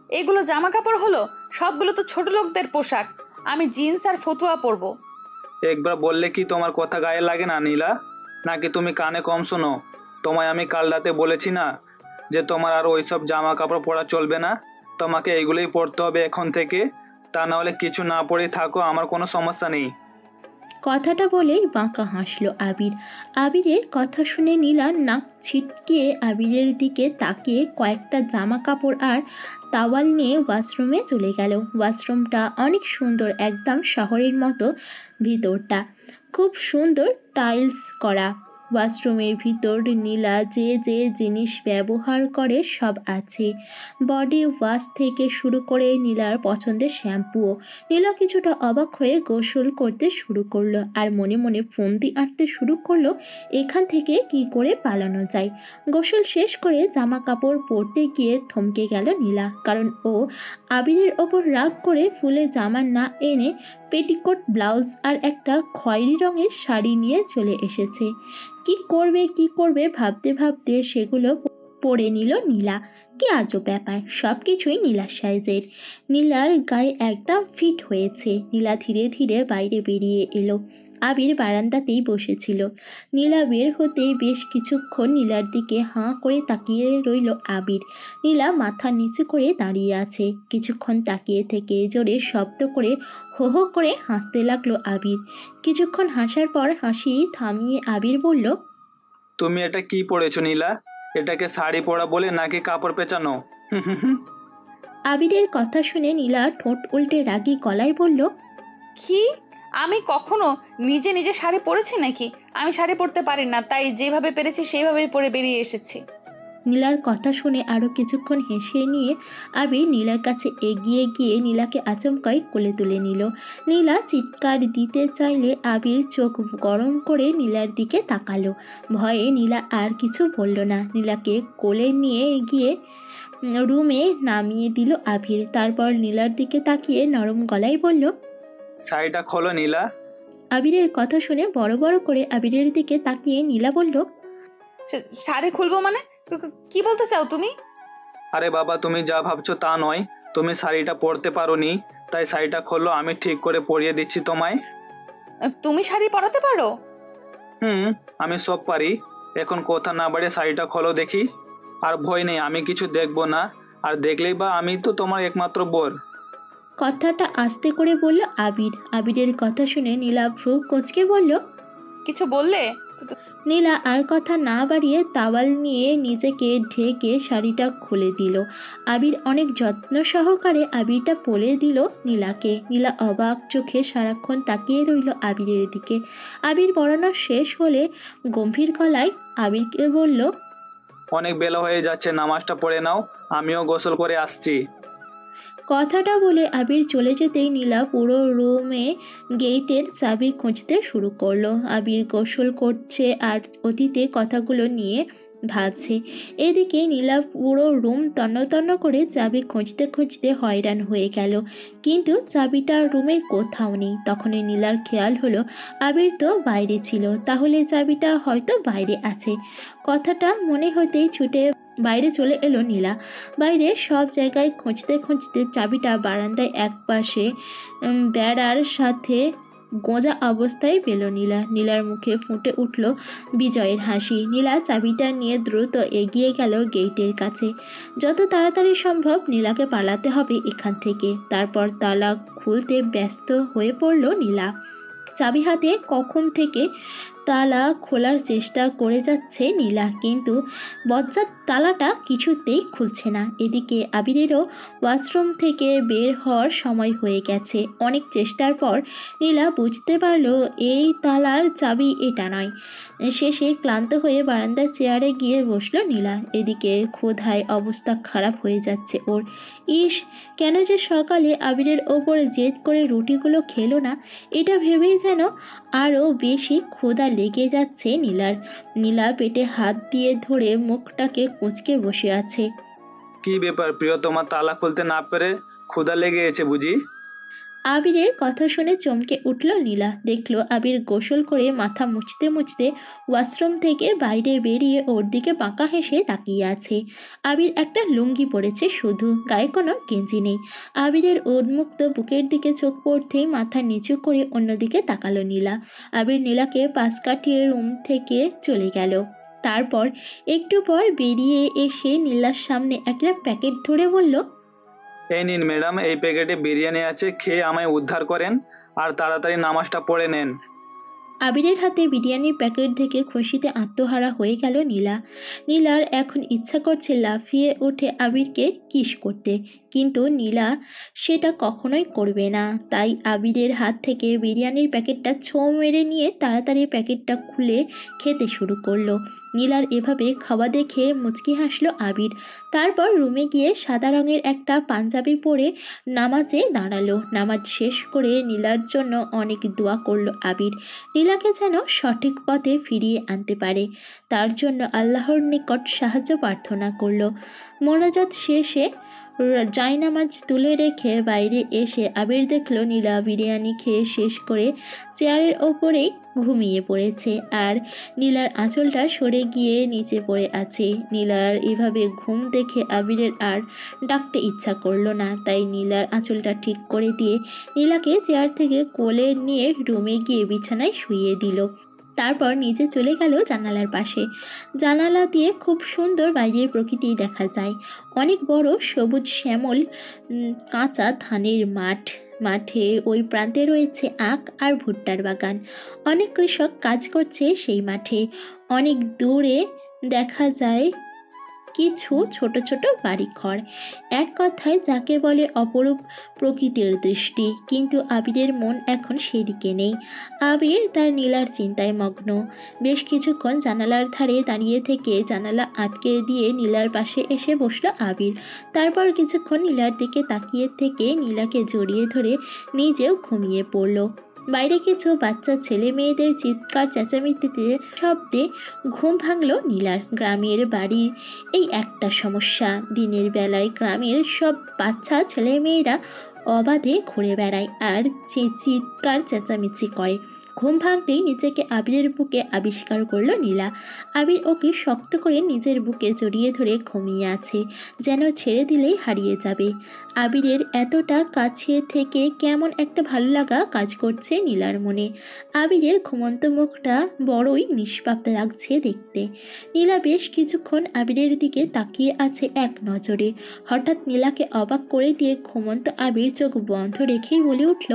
Speaker 2: এগুলো জামা কাপড় হলো? সবগুলো তো ছোট লোকদের পোশাক। আমি জিন্স আর ফতুয়া পরবো।
Speaker 3: একবার বললে কি তোমার কথা গায়ে লাগে না নীলা? নাকি তুমি কানে কম শোনো? তোমায় আমি কাল রাতে বলেছি না যে তোমার আর ওইসব জামা কাপড় পরা চলবে না? তোমাকে এগুলোই পরতে হবে এখন থেকে। তা না হলে কিছু না পরেই থাকো, আমার কোনো সমস্যা নেই।
Speaker 1: কথাটা বলেই বাঁকা হাসলো আবির। আবিরের কথা শুনে নীলার নাক ছিটকে আবিরের দিকে তাকিয়ে কয়েকটা জামা কাপড় আর তাওয়াল নিয়ে ওয়াশরুমে চলে গেল। ওয়াশরুমটা অনেক সুন্দর, একদম শহরের মতো ভিতরটা। খুব সুন্দর টাইলস করা। ওয়াশরুমের ভিতর নীলা যে যে জিনিস ব্যবহার করে সব আছে। বডি ওয়াশ থেকে শুরু করে নীলার পছন্দের শ্যাম্পুও। নীলা কিছুটা অবাক হয়ে গোসল করতে শুরু করলো আর মনে মনে ফন্দি আঁটতে শুরু করলো এখান থেকে কি করে পালানো যায়। গোসল শেষ করে জামা কাপড় পরতে গিয়ে থমকে গেল নীলা, কারণ ও আবিরের ওপর রাগ করে ফুলে জামা না এনে পেটিকোট ব্লাউজ আর একটা খয়েরি রঙের শাড়ি নিয়ে চলে এসেছে। কি করবে ভাবতে ভাবতে সেগুলো পরে নিল নীলা। কি আজব ব্যাপার, সব কিছুই নীলার সাইজের। নীলার গায়ে একদম ফিট হয়েছে। নীলা ধীরে ধীরে বাইরে বেরিয়ে এলো। আবির বারান্দাতেই বসেছিল। নীলা বের হতেই বেশ কিছুক্ষণ নীলার দিকে হাঁ করে তাকিয়ে রইল আবির। নীলা মাথা নিচু করে দাঁড়িয়ে আছে। কিছুক্ষণ তাকিয়ে থেকে জোরে শব্দ করে হো হো করে হাসতে লাগলো আবির। কিছুক্ষণ হাসার পর হাসি থামিয়ে আবির বলল,
Speaker 3: তুমি এটা কি পরেছো নীলা? এটাকে শাড়ি পরা বলে নাকি কাপড় পেঁচানো?
Speaker 1: আবিরের কথা শুনে নীলা ঠোঁট উল্টে রাগী গলায় বলল,
Speaker 2: কি? আমি কখনো নিজে নিজে শাড়ি পরেছি নাকি? আমি শাড়ি পরতে পারি না, তাই যেভাবে পেরেছি সেইভাবেই পরে বেরিয়ে এসেছি।
Speaker 1: নীলার কথা শুনে আরও কিছুক্ষণ হেসে নিয়ে আবির নীলার কাছে এগিয়ে গিয়ে নীলাকে আচমকাই কোলে তুলে নিল। নীলা চিৎকার দিতে চাইলে আবির চোখ গরম করে নীলার দিকে তাকালো। ভয়ে নীলা আর কিছু বলল না। নীলাকে কোলে নিয়ে গিয়ে রুমে নামিয়ে দিল আবির। তারপর নীলার দিকে তাকিয়ে নরম গলায় বলল,
Speaker 3: শাড়িটা খোলো নীলা।
Speaker 1: আবিরের কথা শুনে বড় বড় করে আবিরের দিকে তাকিয়ে নীলা বলল,
Speaker 2: শাড়ি খুলবো মানে? কি বলতে চাও তুমি?
Speaker 3: আরে বাবা, তুমি যা ভাবছো তা নয়। তুমি শাড়িটা পরতে পারোনি, তাই শাড়িটা খোলো, আমি ঠিক করে পরিয়ে দিচ্ছি তোমায়।
Speaker 2: তুমি শাড়ি পরাতে পারো?
Speaker 3: আমি সব পারি। এখন কথা না বাড়িয়ে শাড়িটা খোলো দেখি। আর ভয় নেই, আমি কিছু দেখবো না। আর দেখলেই বা, আমি তো তোমার একমাত্র বর।
Speaker 1: কথাটা আস্তে করে বলল আবির। আবিরের কথা শুনে নীলা ভ্রু কুঁচকে বলল,
Speaker 2: কিছু বললে?
Speaker 1: নীলা আর কথা না বাড়িয়ে তাওয়াল নিয়ে নিজেকে ঢেকে শাড়িটা খুলে দিল। আবির অনেক যত্ন সহকারে আবিরটা পরে দিল নীলাকে। নীলা অবাক চোখে সারাক্ষণ তাকিয়ে রইল আবিরের দিকে। আবির পরানো শেষ হলে গম্ভীর গলায় আবিরকে বলল,
Speaker 3: অনেক বেলা হয়ে যাচ্ছে, নামাজটা পড়ে নাও, আমিও গোসল করে আসছি।
Speaker 1: কথাটা বলে আবির চলে যেতেই নীলা পুরো রুমে গেটের চাবি খুঁজতে শুরু করলো। আবির গোসল করছে আর অতীতে কথাগুলো নিয়ে ভাবছে। এদিকে নীলা পুরো রুম তন্ন তন্ন করে চাবি খুঁজতে খুঁজতে হয়রান হয়ে গেল, কিন্তু চাবিটা রুমের কোথাও নেই। তখনই নীলার খেয়াল হলো আবির তো বাইরে ছিল, তাহলে চাবিটা হয়তো বাইরে আছে। কথাটা মনে হতেই ছুটে বাইরে চলে এলো নীলা। বাইরে সব জায়গায় খুঁজতে খুঁজতে চাবিটা বারান্দায় একপাশে বেড়ার সাথে গোঁজা অবস্থায় পেল নীলা। নীলার মুখে ফুটে উঠল বিজয়ের হাসি। নীলা চাবিটা নিয়ে দ্রুত এগিয়ে গেল গেটের কাছে। যত তাড়াতাড়ি সম্ভব নীলাকে পালাতে হবে এখান থেকে। তারপর তালা খুলতে ব্যস্ত হয়ে পড়ল নীলা। চাবি হাতে কখন থেকে তালা খোলার চেষ্টা করে যাচ্ছে নীলা, কিন্তু বজ্জাত তালাটা কিছুতেই খুলছে না। এদিকে আবিরেরও ওয়াশরুম থেকে বের হওয়ার সময় হয়ে গেছে। অনেক চেষ্টার পর নীলা বুঝতে পারলো এই তালার চাবি এটা নয়। শেষে ক্লান্ত হয়ে বারান্দার চেয়ারে গিয়ে বসলো নীলা। এদিকে ক্ষুধায় অবস্থা খারাপ হয়ে যাচ্ছে ওর। ইস, কেন যে সকালে আবিরের ওপরে জেদ করে রুটিগুলো খেলো না, এটা ভেবেই যেন আরও বেশি ক্ষুধা লেগে যাচ্ছে নীলার। নীলা পেটে হাত দিয়ে ধরে মুখটাকে কুঁচকে বসে আছে।
Speaker 3: কি ব্যাপার প্রিয়, তোমার তালা খুলতে না পেরে ক্ষুধা লেগে গেছে বুঝি?
Speaker 1: আবিরের কথা শুনে চমকে উঠল নীলা। দেখলো আবির গোসল করে মাথা মুছতে মুছতে ওয়াশরুম থেকে বাইরে বেরিয়ে ওর দিকে বাঁকা হেসে তাকিয়ে আছে। আবির একটা লুঙ্গি পরেছে, শুধু গায়ে কোনো গেঞ্জি নেই। আবিরের উন্মুক্ত বুকের দিকে চোখ পড়তেই মাথা নিচু করে অন্যদিকে তাকালো নীলা। আবির নীলাকে পাশ কাটিয়ে রুম থেকে চলে গেল। তারপর একটু পর বেরিয়ে এসে নীলার সামনে একটা প্যাকেট ধরে বলল,
Speaker 3: এই নিন ম্যাডাম, এই প্যাকেটে বিরিয়ানি আছে, খেয়ে আমায় উদ্ধার করেন আর তাড়াতাড়ি নামাজটা পড়ে নেন।
Speaker 1: আবিরের হাতে বিরিয়ানির প্যাকেট দেখে খুশিতে আত্মহারা হয়ে গেল নীলা। নীলার এখন ইচ্ছা করছে লাফিয়ে উঠে আবিরকে কিস করতে, কিন্তু নীলা সেটা কখনোই করবে না। তাই আবিরের হাত থেকে বিরিয়ানির প্যাকেটটা ছোঁ মেরে নিয়ে তাড়াতাড়ি প্যাকেটটা খুলে খেতে শুরু করলো। নীলার এভাবে খাওয়া দেখে মুচকি হাসলো আবির। তারপর রুমে গিয়ে সাদা রঙের একটা পাঞ্জাবি পরে নামাজে দাঁড়ালো। নামাজ শেষ করে নীলার জন্য অনেক দোয়া করলো আবির, নীলাকে যেন সঠিক পথে ফিরিয়ে আনতে পারে। তার জন্য আল্লাহর নিকট সাহায্য প্রার্থনা করলো। মোনাজাত শেষে জায়নামাজ তুলে রেখে বাইরে এসে আবির দেখলো নীলা বিরিয়ানি খেয়ে শেষ করে চেয়ারের ওপরেই ঘুমিয়ে পড়েছে, আর নীলার আঁচলটা সরে গিয়ে নিচে পড়ে আছে। নীলার এভাবে ঘুম দেখে আবিরের আর ডাকতে ইচ্ছা করলো না, তাই নীলার আঁচলটা ঠিক করে দিয়ে নীলাকে চেয়ার থেকে কোলে নিয়ে রুমে গিয়ে বিছানায় শুইয়ে দিল। তারপর নিজে চলে গেল জানালার পাশে। জানালা দিয়ে খুব সুন্দর বাইরের প্রকৃতি দেখা যায়। অনেক বড় সবুজ শ্যামল কাঁচা ধানের মাঠ। মাঠে ওই প্রান্তে রয়েছে আখ আর ভুট্টার বাগান। অনেক কৃষক কাজ করছে সেই মাঠে। অনেক দূরে দেখা যায় কিছু ছোট ছোট বাড়িঘর। এক কথায় যাকে বলে অপরূপ প্রকৃতির দৃষ্টি। কিন্তু আবিরের মন এখন সেদিকে নেই। আবির তার নীলার চিন্তায় মগ্ন। বেশ কিছুক্ষণ জানালার ধারে দাঁড়িয়ে থেকে জানালা আটকে দিয়ে নীলার পাশে এসে বসলো আবির। তারপর কিছুক্ষণ নীলার দিকে তাকিয়ে থেকে নীলাকে জড়িয়ে ধরে নিজেও ঘুমিয়ে পড়ল। বাইরে কিছু বাচ্চা ছেলে মেয়েদের চিৎকার চেঁচামেচিতে শব্দে ঘুম ভাঙল নীলার। গ্রামের বাড়ির এই একটা সমস্যা, দিনের বেলায় গ্রামের সব বাচ্চা ছেলেমেয়েরা অবাধে ঘুরে বেড়ায় আর চিৎকার চেঁচামেচি করে। ঘুম ভাঙতেই নিজেকে আবিরের বুকে আবিষ্কার করলো নীলা। আবির ওকে শক্ত করে নিজের বুকে জড়িয়ে ধরে ঘুমিয়ে আছে, যেন ছেড়ে দিলেই হারিয়ে যাবে। আবিরের এতটা কাছে থেকে কেমন একটা ভালো লাগা কাজ করছে নীলার মনে। আবিরের ঘুমন্ত মুখটা বড়ই নিষ্পাপ লাগছে দেখতে। নীলা বেশ কিছুক্ষণ আবিরের দিকে তাকিয়ে আছে এক নজরে। হঠাৎ নীলাকে অবাক করে দিয়ে ঘুমন্ত আবির চোখ বন্ধ রেখেই বলে উঠল,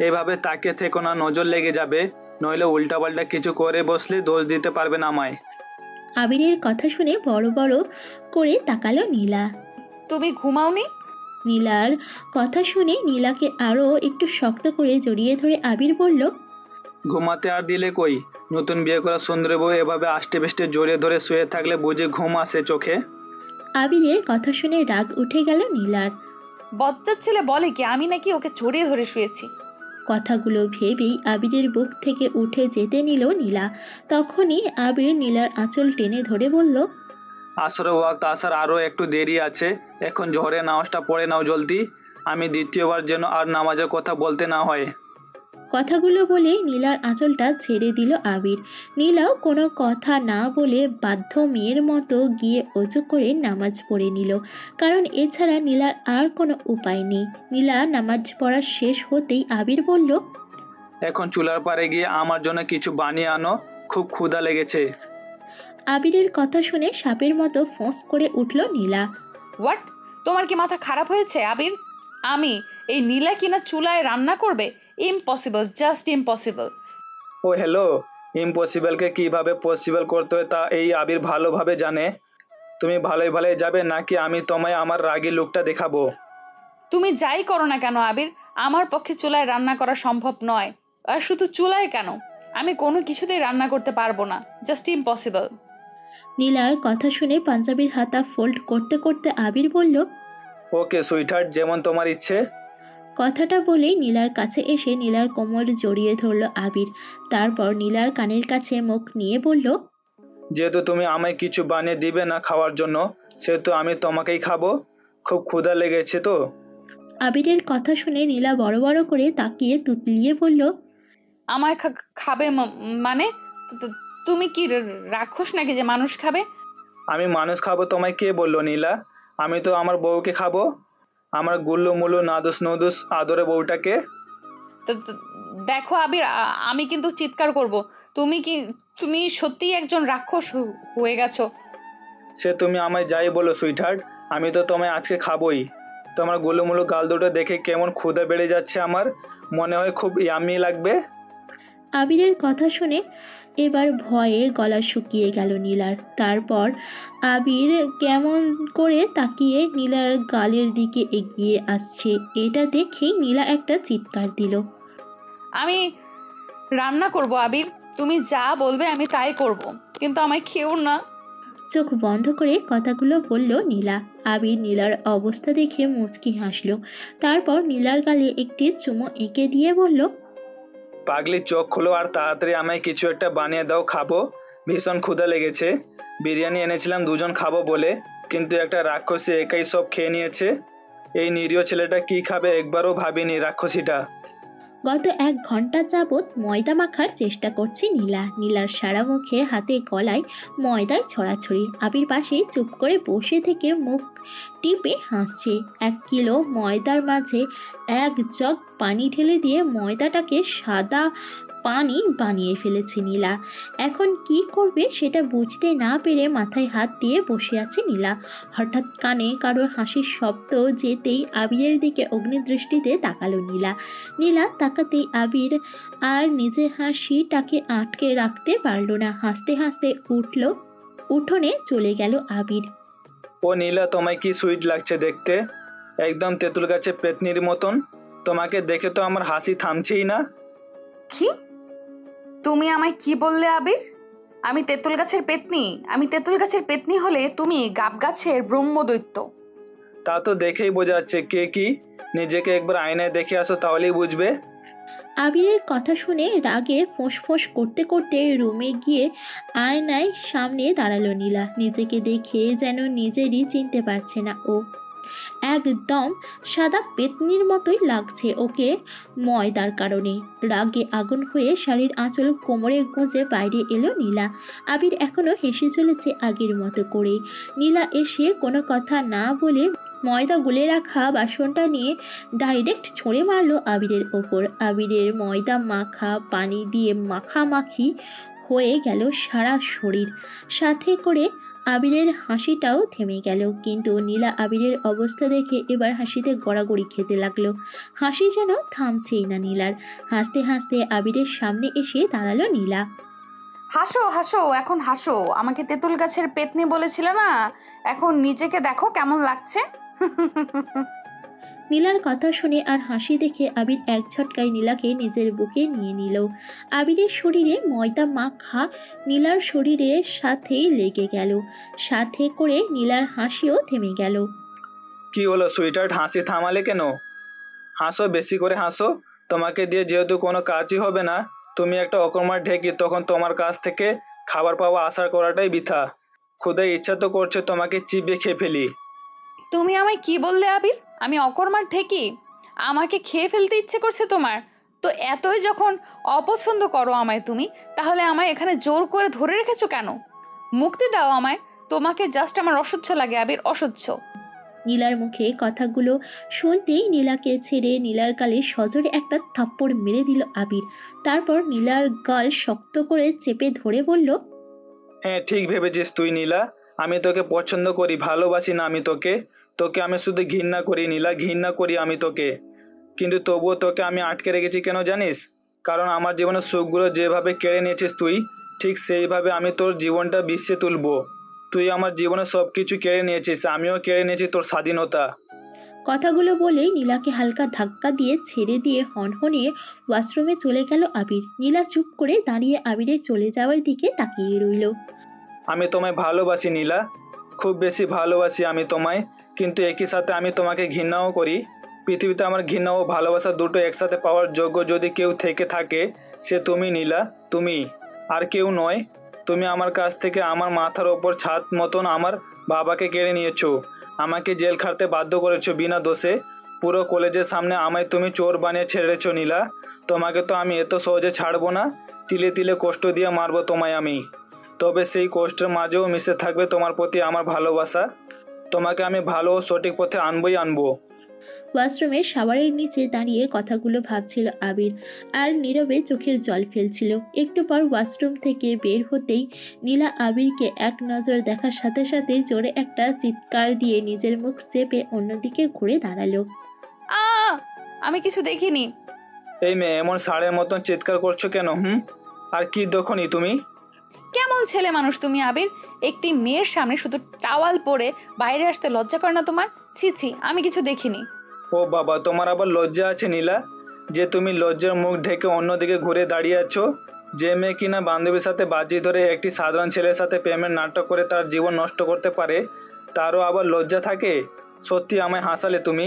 Speaker 3: এভাবে তাকিয়ে থেকো না, নজর লেগে যাবে, নইলে উল্টাপাল্টা কিছু করে বসলে দোষ দিতে পারবে না আমায়।
Speaker 1: আবিরের কথা শুনে বড় বড় করে তাকালো নীলা।
Speaker 2: তুমি ঘুমাওনি?
Speaker 1: নীলার কথা শুনে নীলাকে আরও একটু শক্ত করে জড়িয়ে ধরে আবির বলল,
Speaker 3: ঘুমাতে আর দিলে কই? নতুন বিয়ে করা সুন্দরী বউ এভাবে আষ্টে পিষ্টে জড়িয়ে ধরে শুয়ে থাকলে বুঝি ঘুম আসে চোখে?
Speaker 1: আবিরের কথা শুনে রাগ উঠে গেল নীলার।
Speaker 2: বজ্জাত ছেলে বলে কি আমি নাকি ওকে জড়িয়ে ধরে শুয়েছি?
Speaker 1: কথাগুলো ভেবেই আবিরের বুক থেকে উঠে যেতে নিল নীলা। তখনই আবির নীলার আঁচল টেনে ধরে বলল,
Speaker 3: আসর ওয়াক্ত আসার আরও একটু দেরি আছে, এখন ঝড়ে নামাজটা পড়ে নাও জলদি, আমি দ্বিতীয়বার যেন আর নামাজের কথা বলতে না হয়।
Speaker 1: কথাগুলো বলে নীলার আঁচলটা ছেড়ে দিল আবির। নীলাও কোনো কথা না বলে বাধ্য মেয়ের মতো গিয়ে অজু করে নামাজ পড়ে নিল, কারণ এছাড়া নীলার আর কোনো উপায় নেই। নীলা নামাজ পড়া শেষ হতেই আবির বলল,
Speaker 3: এখন চুলার পাড়ে গিয়ে আমার জন্য কিছু বানিয়ে আনো, খুব ক্ষুধা লেগেছে।
Speaker 1: আবিরের কথা শুনে সাপের মতো ফোঁস করে উঠল নীলা।
Speaker 2: হোয়াট? তোমার কি মাথা খারাপ হয়েছে আবির? আমি এই নীলা কিনা চুলায় রান্না করবে? Impossible, just impossible.
Speaker 3: ও হ্যালো, ইম্পসিবলকে কিভাবে পসিবল করতে হয় তা এই আবির ভালোভাবে জানে। তুমি ভালোই ভালোই যাবে নাকি আমি তোমায় আমার রাগী লুকটা দেখাবো?
Speaker 2: তুমি যাই করো না কেন আবির, আমার পক্ষে চুলায় রান্না করা সম্ভব নয়। আর শুধু চুলায় কেন, আমি কোনো কিছুতেই রান্না করতে পারবো না, জাস্ট ইম্পসিবল।
Speaker 1: নীলার কথা শুনে পাঞ্জাবির হাতা ফোল্ড করতে করতে আবির বলল,
Speaker 3: ওকে সুইটহার্ট, যেমন তোমার ইচ্ছে।
Speaker 1: কথাটা বলেই নীলার কাছে এসে নীলার কোমর জড়িয়ে ধরল আবির। তারপর নীলার কানের কাছে মুখ নিয়ে বলল,
Speaker 3: যেহেতু তুমি আমায় কিছু বানিয়ে দিবে না খাওয়ার জন্য, সেহেতু আমি তোমাকেই খাবো। খুব ক্ষুধা লেগেছে তো।
Speaker 1: আবিরের কথা শুনে নীলা বড় বড় করে তাকিয়ে তুতলিয়ে বলল,
Speaker 2: আমায় খাবে মানে তুমি কি রাক্ষস নাকি যে মানুষ খাবে?
Speaker 3: আমি মানুষ খাবো তোমায় কে বললো নীলা? আমি তো আমার বউকে খাবো, আমার গুল্লু মুল্লু নাদুস নুদুস আদরে বউটাকে।
Speaker 2: তো দেখো আবির, আমি কিন্তু চিৎকার করব। তুমি সত্যিই একজন রাক্ষস হয়ে গেছো।
Speaker 3: সে তুমি আমায় যাই বলো সুইটহার্ট, আমি তো তোমায় আজকে খাবোই। তোমার গুল্লু মুল্লু গাল দুটো দেখে কেমন ক্ষুধা বেড়ে যাচ্ছে, আমার মনে হয় খুব ইয়াম্মি লাগবে।
Speaker 1: আবিরের কথা শুনে এবার ভয়ে গলা শুকিয়ে গেল নীলার। তারপর আবির কেমন করে তাকিয়ে নীলার গালের দিকে এগিয়ে আসছে, এটা দেখেই নীলা একটা চিৎকার দিল।
Speaker 2: আমি রান্না করব আবির, তুমি যা বলবে আমি তাই করব, কিন্তু আমায় খেও না।
Speaker 1: চোখ বন্ধ করে কথাগুলো বলল নীলা। আবির নীলার অবস্থা দেখে মুচকি হাসল। তারপর নীলার গালে একটি চুমো এঁকে দিয়ে বলল,
Speaker 3: পাগলি চোখ খোলো আর তাড়াতাড়ি আমায় কিছু একটা বানিয়ে দাও, খাবো, ভীষণ ক্ষুধা লেগেছে। বিরিয়ানি এনেছিলাম দুজন খাবো বলে, কিন্তু একটা রাক্ষসী একাই সব খেয়ে নিয়েছে। এই নিরীহ ছেলেটা কি খাবে একবারও ভাবিনি রাক্ষসীটা।
Speaker 1: গত 1 ঘন্টা যাবৎ ময়দা মাখার চেষ্টা করছে নীলা। নীলার সারা মুখে হাতে গলায় ময়দায় ছড়াছড়ি। আবির পাশে চুপ করে বসে থেকে মুখ টিপে হাসছে। 1 কিলো ময়দার মাঝে 1 জগ পানি ঢেলে দিয়ে ময়দাটাকে সাদা পানি বানিয়ে ফেলেছে নীলা। এখন কি করবে সেটা বুঝতে না পেরে মাথায় হাত দিয়ে বসে আছে নীলা। হঠাৎ কানে কারো হাসির শব্দ যেতেই আবিরের দিকে অগ্নিদৃষ্টিতে তাকালো নীলা। নীলা তাকাতেই আবির আর নিজের হাসিটাকে আটকে রাখতে পারল না। হাসতে হাসতে উঠোনে চলে গেল আবির।
Speaker 3: ও নীলা, তোমায় কি সুইট লাগছে দেখতে, একদম তেঁতুল গাছের পেতনির মতন। তোমাকে দেখে তো আমার হাসি থামছেই না।
Speaker 2: কি? তুমি আমায় কি বললে আবির? আমি তেঁতুল গাছের পেতনি? আমি তেঁতুল গাছের পেতনি হলে তুমি গাব গাছের ব্রহ্মদৈত্য।
Speaker 3: তা তো দেখেই বোঝা যাচ্ছে। কে কি? নিজেকে একবার আয়নায় দেখে আসো, তাহলেই বুঝবে।
Speaker 1: আবিরের কথা শুনে রাগে ফোঁস করতে করতে রুমে গিয়ে আয়নায় সামনে দাঁড়ালো নীলা। নিজেকে দেখে যেন নিজেরই চিনতে পারছে না ও। একদম সাদা পেতনির মতোই লাগছে ওকে ময়দার কারণে। রাগে আগুন হয়ে শাড়ির আঁচল কোমরে গুঁজে বাইরে এলো নীলা। আবির এখনো হেসে চলেছে আগের মতো করে। নীলা এসে কোনো কথা না বলে ময়দা গুলে রাখা বাসনটা নিয়ে ডাইরেক্ট ছুঁড়ে মারলো আবিরের ওপর। আবিরের ময়দা মাখা পানি দিয়ে মাখামাখি হয়ে গেল সারা শরীর, সাথে করে আবিরের হাসিটাও থেমে গেল। কিন্তু নীলা আবিরের অবস্থা দেখে এবার হাসিতে গড়াগড়ি খেতে লাগলো। হাসি যেন থামছেই না নীলার। হাসতে হাসতে আবিরের সামনে এসে দাঁড়ালো নীলা।
Speaker 2: হাসো হাসো, এখন হাসো। আমাকে তেঁতুল গাছের পেতনি বলেছিলে না? এখন নিজেকে দেখো কেমন লাগছে।
Speaker 1: নীলার কথা শুনে আর হাসি দেখে আবির এক ঝটকায় নীলাকে নিজের বুকে নিয়ে নিল। আবিরের শরীরে ময়দা মাখা নীলার শরীরের সাথেই লেগে গেল, সাথে করে নীলার হাসিও থেমে গেল।
Speaker 3: কি হলো সুইটহার্ট, হাসি থামালে কেন? হাসো, বেশি করে হাসো। তোমাকে দিয়ে যেহেতু কোনো কাজই হবে না, তুমি একটা অকর্মার ঢেকি, তখন তোমার কাছ থেকে খাবার পাওয়া আশা করাটাই বৃথা। ক্ষুধায় ইচ্ছা তো করছে তোমাকে চিবিয়ে খেয়ে ফেলি।
Speaker 2: তুমি আমায় কি বললে আবির? আমি অকর্মার ঢেকি? আমাকে খেয়ে ফেলতে ইচ্ছে করছে তোমার? তো এতই যখন অপছন্দ করো আমায় তুমি, তাহলে আমায় এখানে জোর করে ধরে রেখেছো কেন? মুক্তি দাও আমায়। তোমাকে জাস্ট আমার অসহ্য লাগে আবির, অসহ্য।
Speaker 1: নীলার মুখে কথাগুলো শুনতেই নীলাকে ছেড়ে নীলার গালে সজোরে একটা থাপ্পড় মেরে দিল আবির। তারপর নীলার গাল শক্ত করে চেপে ধরে বলল,
Speaker 3: হ্যাঁ, ঠিক ভেবেছিস তুই নীলা। আমি তোকে পছন্দ করি, ভালোবাসি না আমি তোকে। তোকে আমি শুধু ঘৃণা করি নীলা, ঘৃণা করি আমি তোকে। কিন্তু তবুও তোকে আমি আটকে রেখেছি কেন জানিস? কারণ আমার জীবনের সুখগুলো যেভাবে কেড়ে নিয়েছিস তুই, ঠিক সেইভাবে আমি তোর জীবনটা বিশ্বে তুলবো। তুই আমার জীবনের সব কিছু কেড়ে নিয়েছিস, আমিও কেড়ে নিয়েছি তোর স্বাধীনতা।
Speaker 1: কথাগুলো বলেই নীলাকে হালকা ধাক্কা দিয়ে ছেড়ে দিয়ে হনহনিয়ে ওয়াশরুমে চলে গেল আবির। নীলা চুপ করে দাঁড়িয়ে আবিরের চলে যাওয়ার দিকে তাকিয়ে রইল।
Speaker 3: আমি তোমায় ভালোবাসি নীলা, খুব বেশি ভালোবাসি আমি তোমায়। কিন্তু একই সাথে আমি তোমাকে ঘৃণাও করি। পৃথিবীতে আমার ঘৃণা ও ভালোবাসা দুটো একসাথে পাওয়ার যোগ্য যদি কেউ থেকে থাকে, সে তুমি নীলা, তুমি, আর কেউ নয়। তুমি আমার কাছ থেকে আমার মাথার ওপর ছাদ মতন আমার বাবাকে কেড়ে নিয়েছো, আমাকে জেল খাটতে বাধ্য করেছো বিনা দোষে। পুরো কলেজের সামনে আমায় তুমি চোর বানিয়ে ছেড়েছো নীলা। তোমাকে তো আমি এত সহজে ছাড়বো না, তিলে তিলে কষ্ট দিয়ে মারবো তোমায় আমি। তবে সেই কষ্টের মাঝেও মিশে থাকবে তোমার প্রতি আমার ভালোবাসা। তোমাকে আমি ভালো ও সঠিক পথে আনবো।
Speaker 1: ওয়াশরুমে শাওয়ারের নিচে দাঁড়িয়ে কথাগুলো ভাবছিল আবির আর নীরবে চোখের জল ফেলছিল। একটু পর ওয়াশরুম থেকে বের হতেই নীলা আবিরকে এক নজর দেখার সাথে সাথে জোরে একটা চিৎকার দিয়ে নিজের মুখ চেপে অন্যদিকে ঘুরে দাঁড়ালো।
Speaker 2: আ আমি কিছু দেখিনি।
Speaker 3: এই মেয়ে এমন ষাঁড়ের মতন চিৎকার করছো কেন? আর কি দেখনি তুমি?
Speaker 2: কেমন ছেলে মানুষ তুমি আবির? একটি মেয়ের সামনে শুধু টাওয়াল পরে বাইরে আসতে লজ্জা করে না তোমার? ছি ছি, আমি কিছু দেখিনি।
Speaker 3: ও বাবা, তোমার আবার লজ্জা আছে নীলা, যে তুমি লজ্জার মুখ ঢেকে অন্যদিকে ঘুরে দাঁড়িয়ে আছো? যে মেয়ে কিনা বান্ধবীর সাথে বাজি ধরে একটি সাধারণ ছেলের সাথে প্রেমের নাটক করে তার জীবন নষ্ট করতে পারে, তারও আবার লজ্জা থাকে? সত্যি আমায় হাসালে তুমি।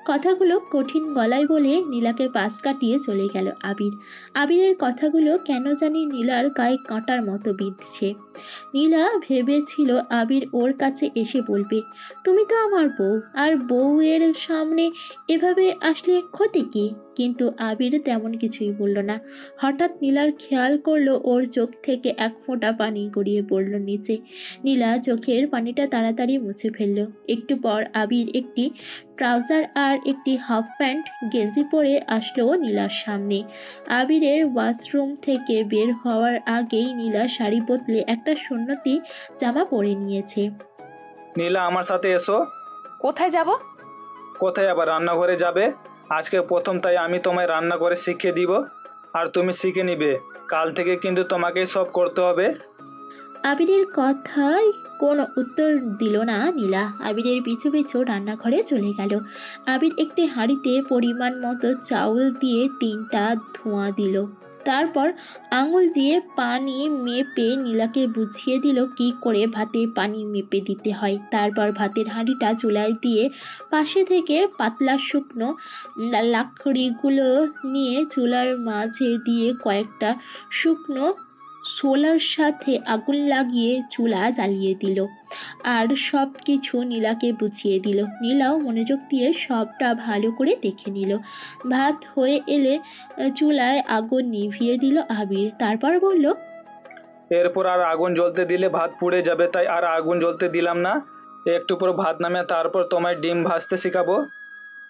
Speaker 1: কথাগুলো কঠিন গলায় বলে নীলাকে পাশ কাটিয়ে চলে গেল আবির। আবিরের কথাগুলো কেন জানি নীলার গায়ে কাঁটার মতো বিঁধছে। নীলা ভেবেছিল আবির ওর কাছে এসে বলবে, তুমি তো আমার বউ, আর বউয়ের সামনে এভাবে আসলে ক্ষতি কি? কিন্তু আবির তেমন কিছুই বলল না। হঠাৎ নীলার খেয়াল করলো ওর চোখ থেকে এক ফোঁটা পানি গড়িয়ে পড়ল নিচে। নীলা চোখের পানিটা তাড়াতাড়ি মুছে ফেলল। একটু পর আবির একটি ট্রাউজার আর একটি হাফ প্যান্ট গেঞ্জি পরে আসলো নীলার সামনে। আবিরের ওয়াশরুম থেকে বের হওয়ার আগেই নীলা শাড়ি বদলে একটা সুন্নতি জামা পরে নিয়েছে।
Speaker 3: নীলা আমার সাথে এসো।
Speaker 2: কোথায় যাব?
Speaker 3: কোথায় আবার? রান্নাঘরে যাবে। আজকে প্রথম, তাই আমি তোমায় রান্না করে শিখিয়ে দিব, আর তুমি শিখে নিবে। কাল থেকে কিন্তু তোমাকেই সব করতে হবে।
Speaker 1: আবিরের কথায় কোনো উত্তর দিল না নীলা। আবিরের পিছু পিছু রান্নাঘরে চলে গেল। আবির একটি হাঁড়িতে পরিমাণ মতো চাউল দিয়ে 3টা ধোঁয়া দিল। তারপর আঙুল দিয়ে পানি মেপে নীলাকে বুঝিয়ে দিল কি করে ভাতে পানি মেপে দিতে হয়। তারপর ভাতের হাঁড়িটা চুলায় দিয়ে পাশে থেকে পাতলা শুকনো লাকড়িগুলো নিয়ে চুলার মাঝে দিয়ে কয়েকটা শুকনো শোলার সাথে আগুন লাগিয়ে চুলা জ্বালিয়ে দিল আর সব কিছু নীলাকে বুঝিয়ে দিল। নীলাও মনোযোগ দিয়ে সবটা ভালো করে দেখে নিল। ভাত হয়ে এলে চুলায় আগুন নিভিয়ে দিল আবির। তারপর বলল,
Speaker 3: এরপর আর আগুন জ্বলতে দিলে ভাত পুড়ে যাবে, তাই আর আগুন জ্বলতে দিলাম না। একটু পর ভাত নামে তারপর তোমায় ডিম ভাজতে শেখাবো।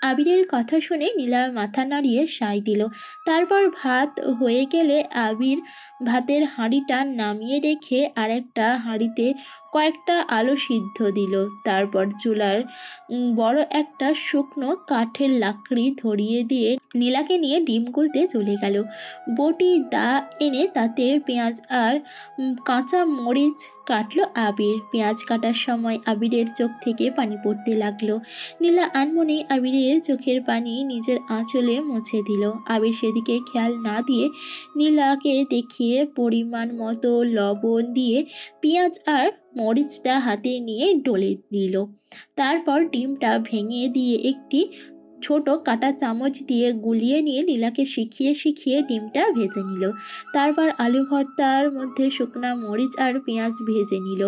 Speaker 1: আবিরের কথা শুনে নীলা মাথা নাড়িয়ে সায় দিল। তারপর ভাত হয়ে গেলে আবির ভাতের হাঁড়িটা নামিয়ে রেখে আরেকটা হাঁড়িতে কয়েকটা আলু সিদ্ধ দিল। তারপর চুলার বড় একটা শুকনো কাঠের লাকড়ি ধরিয়ে দিয়ে নীলাকে নিয়ে ডিম গুলতে চলে গেল। বটি দা এনে তাতে পেঁয়াজ আর কাঁচা মরিচ কাটলো আবির। পেঁয়াজ কাটার সময় আবিরের চোখ থেকে পানি পড়তে লাগলো। নীলা আনমনেই আবিরের চোখের পানি নিজের আঁচলে মুছে দিল। আবির সেদিকে খেয়াল না দিয়ে নীলাকে দেখিয়ে পরিমাণ মতো লবণ দিয়ে পেঁয়াজ আর মরিচটা হাতে নিয়ে ডলে দিল। তারপর ডিমটা ভেঙে দিয়ে একটি ছোট কাঁটা চামচ দিয়ে গুলিয়ে নিয়ে নীলাকে শিখিয়ে শিখিয়ে ডিমটা ভেজে নিল। তারপর আলু ভর্তার মধ্যে শুকনা মরিচ আর পেঁয়াজ ভেজে নিল।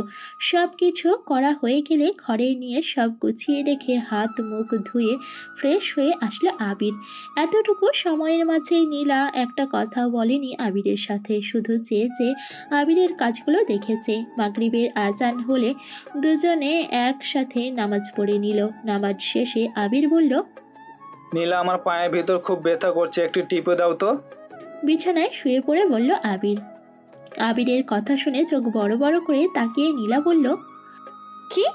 Speaker 1: সব কিছু করা হয়ে গেলে ঘরে নিয়ে সব গুছিয়ে রেখে হাত মুখ ধুয়ে ফ্রেশ হয়ে আসলো আবির। এতটুকু সময়ের মাঝে নীলা একটা কথা বলেনি আবিরের সাথে, শুধু যে আবিরের কাজগুলো দেখেছে। মাগরিবের আজান হলে দুজনে একসাথে নামাজ পড়ে নিল। নামাজ শেষে আবির বলল,
Speaker 3: নীলা আমার পায়ের ভিতর খুব ব্যথা করছে, একটু টিপে দাও তো।
Speaker 1: বিছানায় শুয়ে পড়ে বলল আবির। আবিরের কথা শুনে চোখ বড় বড় করে তাকিয়ে নীলা বলল,
Speaker 2: কি?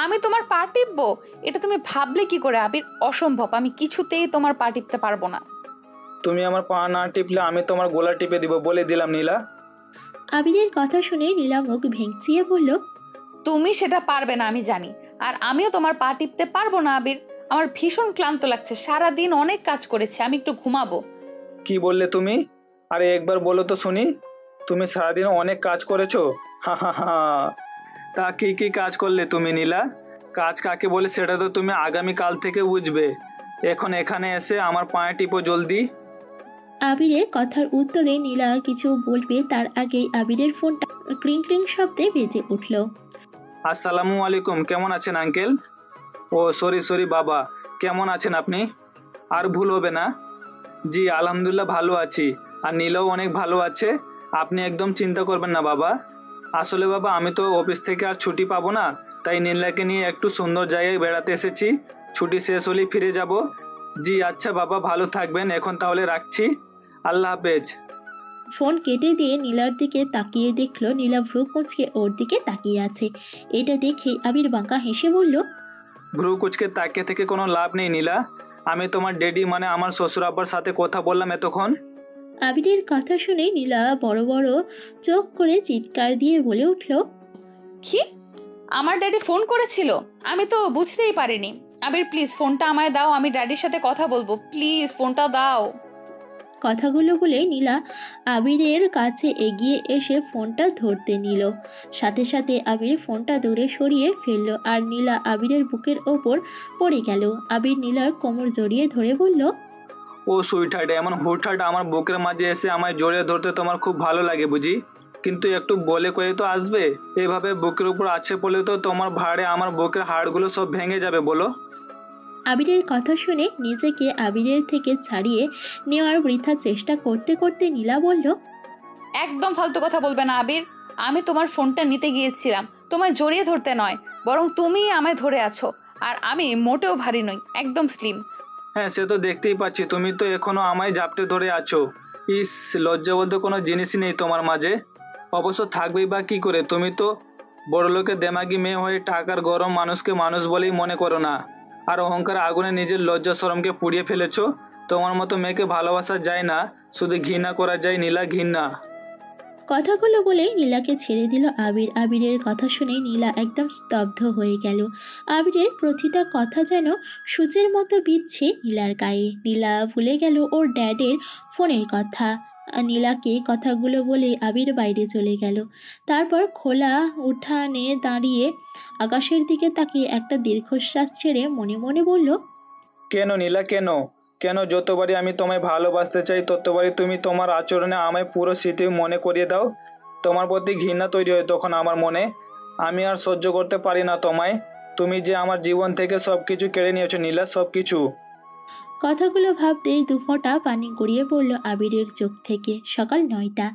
Speaker 2: আমি তোমার পা টিপবো? এটা তুমি ভাবলে কি করে আবির? অসম্ভব, আমি কিছুতেই তোমার পা টিপতে পারবো না।
Speaker 3: তুমি আমার পা না টিপলে আমি তোমার গোলা টিপে দিব, বলে দিলাম নীলা।
Speaker 1: আবিরের কথা শুনে নীলা মুখ ভেঙচিয়ে বলল,
Speaker 2: তুমি সেটা পারবে না আমি জানি, আর আমিও তোমার পা টিপতে পারবো না আবির। আমার ভীষণ ক্লান্ত লাগছে, সারাদিন অনেক কাজ করেছি, আমি একটু ঘুমাবো।
Speaker 3: কি বললে তুমি? আরে একবার বলো তো শুনি। তুমি সারাদিন অনেক কাজ করেছো? হা হা হা। তা কি কি কাজ করলে তুমি নীলা? কাজ কাকে বলে সেটা তো তুমি আগামীকাল থেকে বুঝবে। এখন এখানে এসে আমার পায়ে টিপো জলদি।
Speaker 1: আবিরের কথার উত্তরে নীলা কিছু বলবে তার আগেই আবিরের ফোনটা ক্রিং ক্রিং শব্দে বেজে উঠল।
Speaker 3: আসসালামু আলাইকুম, কেমন আছেন আঙ্কেল? ও সরি বাবা, কেমন আছেন আপনি? আর ভুল হবে না? জি আলহামদুলিল্লাহ ভালো আছি। আর নীলাও অনেক ভালো আছে। আপনি একদম চিন্তা করবেন না বাবা। আসলে বাবা আমি তো অফিস থেকে আর ছুটি পাবো না, তাই নীলাকে নিয়ে একটু সুন্দর জায়গায় বেড়াতে এসেছি। ছুটি শেষ হলেই ফিরে যাব। জি আচ্ছা বাবা, ভালো থাকবেন। এখন তাহলে রাখছি। আল্লাহ হাফেজ।
Speaker 1: ফোন কেটে দিয়ে নীলার দিকে তাকিয়ে দেখলো নীলা ভ্রু কুঁচকে ওর দিকে তাকিয়ে আছে। এটা দেখে আবির বাঁকা হেসে বলল,
Speaker 3: ভ্রু কুচকে তাকিয়ে থেকে কোনো লাভ নেই নীলা। আমি তোমার ড্যাডি মানে আমার শ্বশুর আব্বার সাথে কথা বললাম এতক্ষণ।
Speaker 1: আবিরের কথা শুনে নীলা বড় বড় চোখ করে চিৎকার দিয়ে বলে উঠল,
Speaker 2: কি? আমার ড্যাডি ফোন করেছিল? আমি তো বুঝতেই পারিনি। আবির প্লিজ ফোনটা আমায় দাও, আমি ড্যাডির সাথে কথা বলবো, প্লিজ ফোনটা দাও।
Speaker 1: কথাগুলো বলে নীলা আবিরের কাছে এগিয়ে এসে ফোনটা ধরতে নিল। সাথে সাথে আবির ফোনটা দূরে সরিয়ে ফেললো আর নীলা আবিরের বুকের ওপর পড়ে গেল। আবির নীলার কোমর জড়িয়ে ধরে বলল,
Speaker 3: ও সুইটহার্ট, এমন হুটহাট আমার বুকের মাঝে এসে আমায় জড়িয়ে ধরতে তোমার খুব ভালো লাগে বুঝি? কিন্তু একটু বলে কয়ে তো আসবে। এভাবে বুকের উপর আছে বলে তো তোমার ভাড়ে আমার বুকের হাড়গুলো সব ভেঙে যাবে বলো।
Speaker 1: আবিরের কথা শুনে নিজেকে আবিরের থেকে ছাড়িয়ে নেওয়ার বৃথা চেষ্টা করতে করতে নীলা বলল,
Speaker 2: একদম ফালতু কথা বলবে না আবির। আমি তোমার ফোনটা নিতে গিয়েছিলাম, তোমায় জড়িয়ে ধরতে নয়, বরং তুমিই আমায় ধরে আছো। আর আমি মোটেও ভারী নই, একদম স্লিম।
Speaker 3: হ্যাঁ সে তো দেখতেই পাচ্ছি, তুমি তো এখনো আমায় জাপটে ধরে আছো। ইস, লজ্জা বলতে কোনো জিনিসই নেই তোমার মাঝে। অবশ্য থাকবেই বা কী করে, তুমি তো বড়লোকের দেমাগি মেয়ে হয়ে টাকার গরম মানুষকে মানুষ বলেই মনে করো না। আর অহংকার আগুনে নিজের লজ্জা শরমকে পুড়িয়ে ফেলেছো। তোমার মতো মেয়েকে ভালোবাসা যায় না, শুধু ঘৃণা করা যায় নীলা, ঘৃণা।
Speaker 1: কথাগুলো বলে নীলাকে ছেড়ে দিল আবির। আবিরের কথা শুনে নীলা একদম স্তব্ধ হয়ে গেল। আবিরের প্রতিটা কথা যেন সূচের মতো বিঁধছে নীলার গায়ে। নীলা ভুলে গেল ওর ড্যাডের ফোনের কথা। নীলাকে কথাগুলো বলে আবির বাইরে চলে গেল। তারপর খোলা উঠানে দাঁড়িয়ে আকাশের দিকে তাকিয়ে একটা দীর্ঘশ্বাস ছেড়ে মনে মনে বলল,
Speaker 3: কেন নীলা, কেন? কেন যতবারই আমি তোমায় ভালোবাসতে চাই ততবারই তুমি তোমার আচরণে আমায় পুরো স্মৃতি মনে করিয়ে দাও। তোমার প্রতি ঘৃণা তৈরি হয় তখন আমার মনে। আমি আর সহ্য করতে পারি না তোমায়। তুমি যে আমার জীবন থেকে সব কিছু কেড়ে নিয়েছো নীলা, সব কিছু।
Speaker 1: কথাগুলো ভাবতেই দুফোঁটা পানি গড়িয়ে পড়ল আবিরের চোখ থেকে। সকাল ৯টা।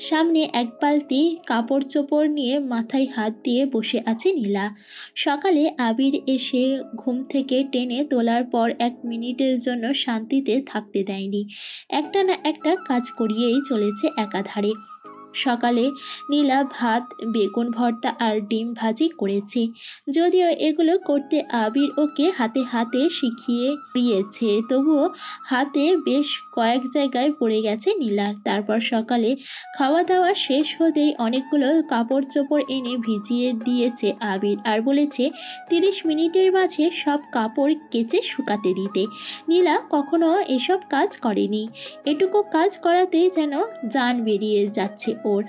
Speaker 1: সামনে এক বালতি কাপড় চোপড় নিয়ে মাথায় হাত দিয়ে বসে আছে নীলা। সকালে আবির এসে ঘুম থেকে টেনে তোলার পর ১ মিনিটের জন্য শান্তিতে থাকতে দেয়নি। একটা না একটা কাজ করিয়েই চলেছে একাধারে। সকালে নীলা ভাত, বেগুন ভর্তা আর ডিম ভাজি করেছে। যদিও এগুলো করতে আবির ওকে হাতে হাতে শিখিয়ে দিয়েছে, তবুও হাতে বেশ কয়েক জায়গায় পড়ে গেছে নীলার। তারপর সকালে খাওয়া দাওয়া শেষ হতেই অনেকগুলো কাপড় চোপড় এনে ভিজিয়ে দিয়েছে আবির আর বলেছে ৩০ মিনিটের মাঝে সব কাপড় কেচে শুকাতে দিতে। নীলা কখনো এসব কাজ করেনি। এটুকু কাজ করাতেই যেন জান বেরিয়ে যাচ্ছে ওর।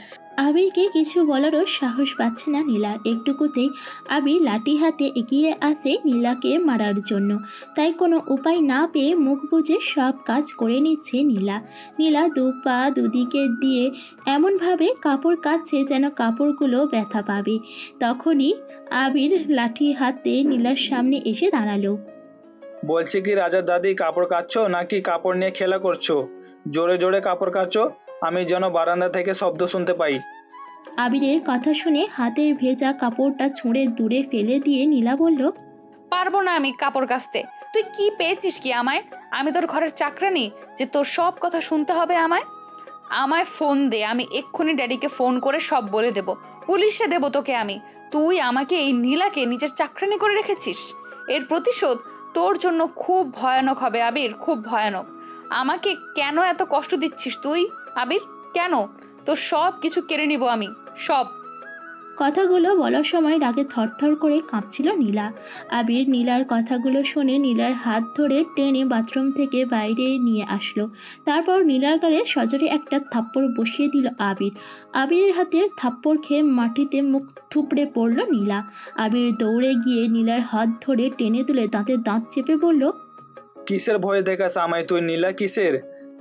Speaker 1: আবিরকে কিছু বলারও সাহস পাচ্ছে না নীলা। একটুকুতেই আবির লাঠি হাতে এগিয়ে আসে নীলাকে মারার জন্য। তাই কোনো উপায় না পেয়ে মুখ বুজে সব কাজ করে নিচ্ছে নীলা। নীলা দু পা দুদিকে দিয়ে এমনভাবে কাপড় কাচ্ছে যেন কাপড়গুলো ব্যথা পাবে। তখনই আবির লাঠি হাতে নীলার সামনে এসে দাঁড়ালো।
Speaker 3: বলছি কি রাজার দাদি, কাপড় কাচ্ছো নাকি কাপড় নিয়ে খেলা করছো? জোরে জোরে কাপড় কাচ্ছো, আমি যেন বারান্দা থেকে শব্দ শুনতে পাই।
Speaker 1: আবিরের কথা শুনে হাতের ভেজা কাপড়টা ছুঁড়ে দূরে ফেলে দিয়ে নীলা বলল,
Speaker 2: পারবো না আমি কাপড় কাচতে। তুই কি পেয়েছিস কি আমায়? আমি তোর ঘরের চাকরানি যে তোর সব কথা শুনতে হবে আমায়? আমায় ফোন দে, আমি এক্ষুনি ড্যাডিকে ফোন করে সব বলে দেব, পুলিশে দেব তোকে আমি। তুই আমাকে, এই নীলাকে নিজের চাকরানি করে রেখেছিস। এর প্রতিশোধ তোর জন্য খুব ভয়ানক হবে আবির, খুব ভয়ানক। আমাকে কেন এত কষ্ট দিচ্ছিস তুই আবির? কেন? তোর সব কিছু কেড়ে নিব আমি, সব।
Speaker 1: কথাগুলো বলার সময় রাগে থরথর করে কাঁপছিল নীলা। আবির নীলার কথাগুলো শুনে নীলার হাত ধরে টেনে বাথরুম থেকে বাইরে নিয়ে আসলো। তারপর নীলার গালে সজোরে একটা থাপ্পড় বসিয়ে দিল আবির। আবিরের হাতের থাপ্পড় খেয়ে মাটিতে মুখ থুবড়ে পড়ল নীলা। আবির দৌড়ে গিয়ে নীলার হাত ধরে টেনে তুলে দাঁতে দাঁত চেপে বলল,
Speaker 3: কিসের ভয় দেখাস আমায় তুই নীলা, কিসের?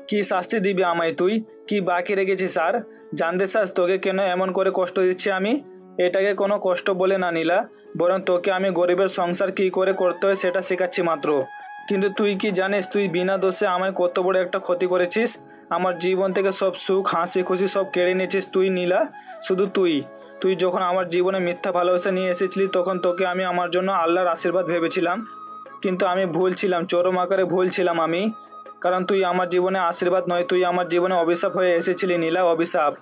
Speaker 3: কি শাস্তি দিবি আমায় তুই? কি বাকি রেখেছিস আর? জানতে চাস তোকে কেন এমন করে কষ্ট দিচ্ছি আমি? এটাকে কোনো কষ্ট বলে না নীলা, বরং তোকে আমি গরিবের সংসার কি করে করতে হয় সেটা শেখাচ্ছি মাত্র। কিন্তু তুই কি জানিস তুই বিনা দোষে আমায় কত বড় একটা ক্ষতি করেছিস? আমার জীবন থেকে সব সুখ হাসি খুশি সব কেড়ে নিয়েছিস তুই নীলা। শুধু তুই যখন আমার জীবনে মিথ্যা ভালোবাসা নিয়ে এসেছিলি তখন তোকে আমি আমার জন্য আল্লাহর আশীর্বাদ ভেবেছিলাম, কিন্তু আমি ভুল ছিলাম, চরম আকারে ভুল ছিলাম আমি। কারণ তুই আমার জীবনে আশীর্বাদ নয়, তুই আমার জীবনে অভিশাপ হয়ে এসেছিলি নীলা, অভিশাপ।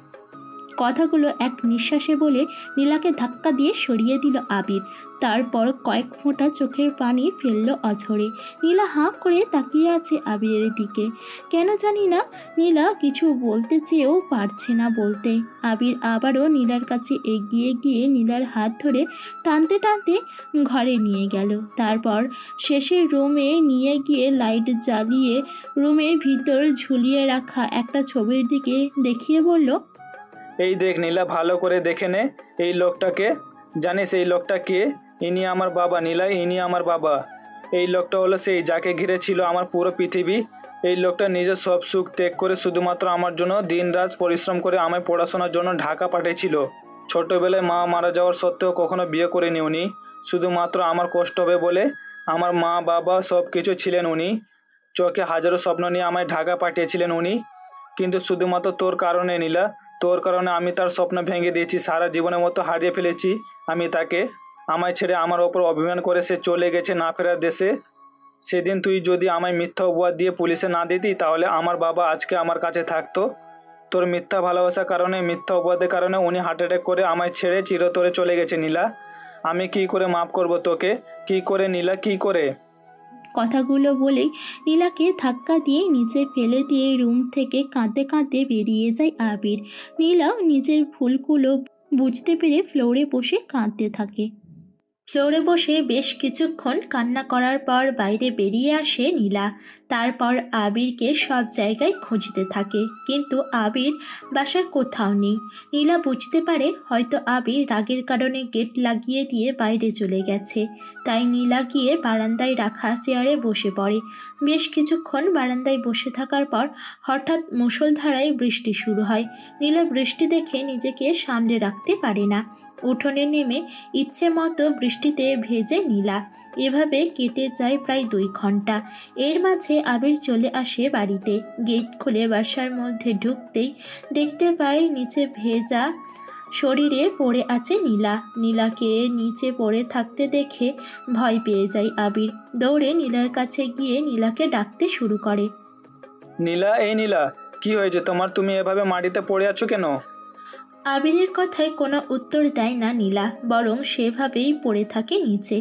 Speaker 1: কথাগুলো এক নিঃশ্বাসে বলে নীলাকে ধাক্কা দিয়ে সরিয়ে দিল আবির। তারপর কয়েক ফোঁটা চোখের পানি ফেললো অঝরে। নীলা হাঁ করে তাকিয়ে আছে আবিরের দিকে। কেন জানি না নীলা কিছু বলতে চেয়েও পারছে না বলতে। আবির আবারও নীলার কাছে এগিয়ে গিয়ে নীলার হাত ধরে টানতে টানতে ঘরে নিয়ে গেল। তারপর শেষের রুমে নিয়ে গিয়ে লাইট জ্বালিয়ে রুমের ভিতর ঝুলিয়ে রাখা একটা ছবির দিকে দেখিয়ে বলল,
Speaker 3: এই দেখ নীলা, ভালো করে দেখে নে এই লোকটাকে। জানিস এই লোকটা কে? ইনি আমার বাবা নীলা, ইনি আমার বাবা। এই লোকটা হলো সেই যাকে ঘিরে ছিল আমার পুরো পৃথিবী। এই লোকটা নিজের সব সুখ ত্যাগ করে শুধুমাত্র আমার জন্য দিনরাত পরিশ্রম করে আমায় পড়াশোনার জন্য ঢাকা পাঠিয়েছিল। ছোটোবেলায় মা মারা যাওয়ার সত্ত্বেও কখনো বিয়ে করেনি উনি, শুধুমাত্র আমার কষ্ট হবে বলে। আমার মা বাবা সব কিছু ছিলেন উনি, চোখে হাজারো স্বপ্ন নিয়ে আমায় ঢাকা পাঠিয়েছিলেন উনি। কিন্তু শুধুমাত্র তোর কারণে নীলা, তোর কারণে আমি তার স্বপ্ন ভেঙে দিয়েছি, সারা জীবনের মতো হারিয়ে ফেলেছি আমি তাকে। আমায় ছেড়ে আমার ওপর অভিমান করে সে চলে গেছে না ফেরার দেশে। সেদিন তুই যদি আমায় মিথ্যা অপবাদ দিয়ে পুলিশে না দিতি তাহলে আমার বাবা আজকে আমার কাছে থাকতো। তোর মিথ্যা ভালোবাসার কারণে, মিথ্যা অপবাদের কারণে উনি হার্ট অ্যাটাক করে আমায় ছেড়ে চিরতরে চলে গেছে নীলা। আমি কি করে মাফ করব তোকে? কি করে নীলা, কি করে?
Speaker 1: কথাগুলো বলেই নীলাকে ধাক্কা দিয়ে নিচে ফেলে দিয়ে রুম থেকে কাঁদতে কাঁদতে বেরিয়ে যায় আবির। নীলাও নিজের ভুলগুলো বুঝতে পেরে ফ্লোরে বসে কাঁদতে থাকে। ফ্লোরে বসে বেশ কিছুক্ষণ কান্না করার পর বাইরে বেরিয়ে আসে নীলা। তারপর আবিরকে সব জায়গায় খুঁজতে থাকে, কিন্তু আবির বাসার কোথাও নেই। নীলা বুঝতে পারে হয়তো আবির রাগের কারণে গেট লাগিয়ে দিয়ে বাইরে চলে গেছে। তাই নীলা গিয়ে বারান্দায় রাখা চেয়ারে বসে পড়ে। বেশ কিছুক্ষণ বারান্দায় বসে থাকার পর হঠাৎ মুষলধারায় বৃষ্টি শুরু হয়। নীলা বৃষ্টি দেখে নিজেকে সামলে রাখতে পারে না। উঠোনে নেমে ইচ্ছে মতো বৃষ্টিতে ভেজে নীলা। এভাবে কেটে যায় প্রায় 2 ঘন্টা। এর মাঝে আবির চলে আসে বাড়িতে। গেট খুলে বাসার মধ্যে ঢুকতেই দেখতে পায় নিচে ভেজা শরীরে পড়ে আছে নীলা। নীলাকে নিচে পড়ে থাকতে দেখে ভয় পেয়ে যায় আবির। দৌড়ে নীলার কাছে গিয়ে নীলাকে ডাকতে শুরু করে।
Speaker 3: নীলা, এই নীলা, কি হয়েছে তোমার? তুমি এভাবে মাটিতে পড়ে আছো কেন?
Speaker 1: আবিরের কথায় কোনো উত্তর দেয় না নীলা, বরং সেভাবেই পড়ে থাকে নিচে।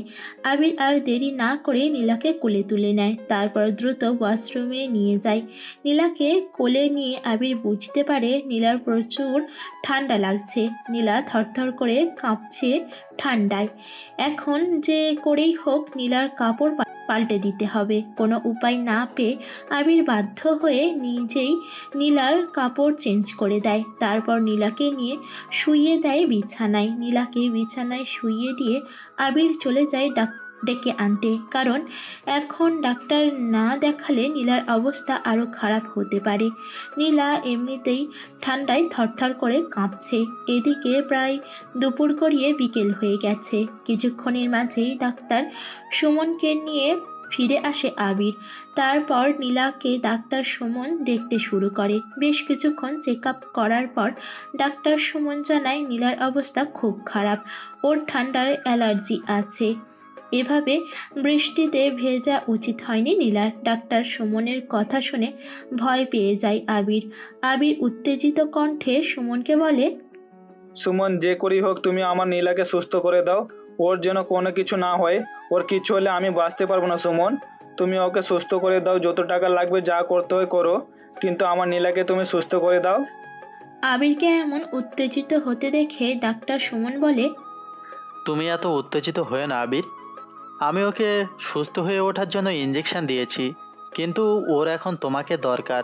Speaker 1: আবির আর দেরি না করে নীলাকে কোলে তুলে নেয়। তারপর দ্রুত ওয়াশরুমে নিয়ে যায়। নীলাকে কোলে নিয়ে আবির বুঝতে পারে নীলার প্রচুর ঠান্ডা লাগছে। নীলা থরথর করে কাঁপছে ঠান্ডায়। এখন যে করেই হোক নীলার কাপড় পাল্টে দিতে হবে। কোনো উপায় না পেয়ে আবির বাধ্য হয়ে নিজেই নীলার কাপড় চেঞ্জ করে দেয়। তারপর নীলাকে নিয়ে শুইয়ে দেয় বিছানায়। নীলাকে বিছানায় শুইয়ে দিয়ে আবির চলে যায় ডেকে আনতে, কারণ এখন ডাক্তার না দেখালে নীলার অবস্থা আরও খারাপ হতে পারে। নীলা এমনিতেই ঠান্ডায় থরথর করে কাঁপছে। এদিকে প্রায় দুপুর গড়িয়ে বিকেল হয়ে গেছে। কিছুক্ষণের মাঝেই ডাক্তার সুমনকে নিয়ে ফিরে আসে আবির। তারপর নীলাকে ডাক্তার সুমন দেখতে শুরু করে। বেশ কিছুক্ষণ চেক আপ করার পর ডাক্তার সুমন জানায় নীলার অবস্থা খুব খারাপ, ওর ঠান্ডার অ্যালার্জি আছে। এভাবে বৃষ্টিতে ভেজা উচিত হয়নি নীলার। ডাক্তার সুমনের কথা শুনে ভয় পেয়ে যায় আবির। আবির উত্তেজিত কণ্ঠে সুমনকে বলে,
Speaker 3: সুমন, যে করেই হোক তুমি আমার নীলাকে সুস্থ করে দাও। ওর যেন কোনো কিছু না হয়। ওর কিছু হলে আমি বাঁচতে পারবো না সুমন। তুমি ওকে সুস্থ করে দাও, যত টাকা লাগবে যা করতে হয় করো, কিন্তু আমার নীলাকে তুমি সুস্থ করে দাও।
Speaker 1: আবিরকে এমন উত্তেজিত হতে দেখে ডাক্তার সুমন বলে,
Speaker 7: তুমি এত উত্তেজিত হয়ে না আবির। আমি ওকে সুস্থ হয়ে ওঠার জন্য ইঞ্জেকশন দিয়েছি, কিন্তু ওর এখন তোমাকে দরকার।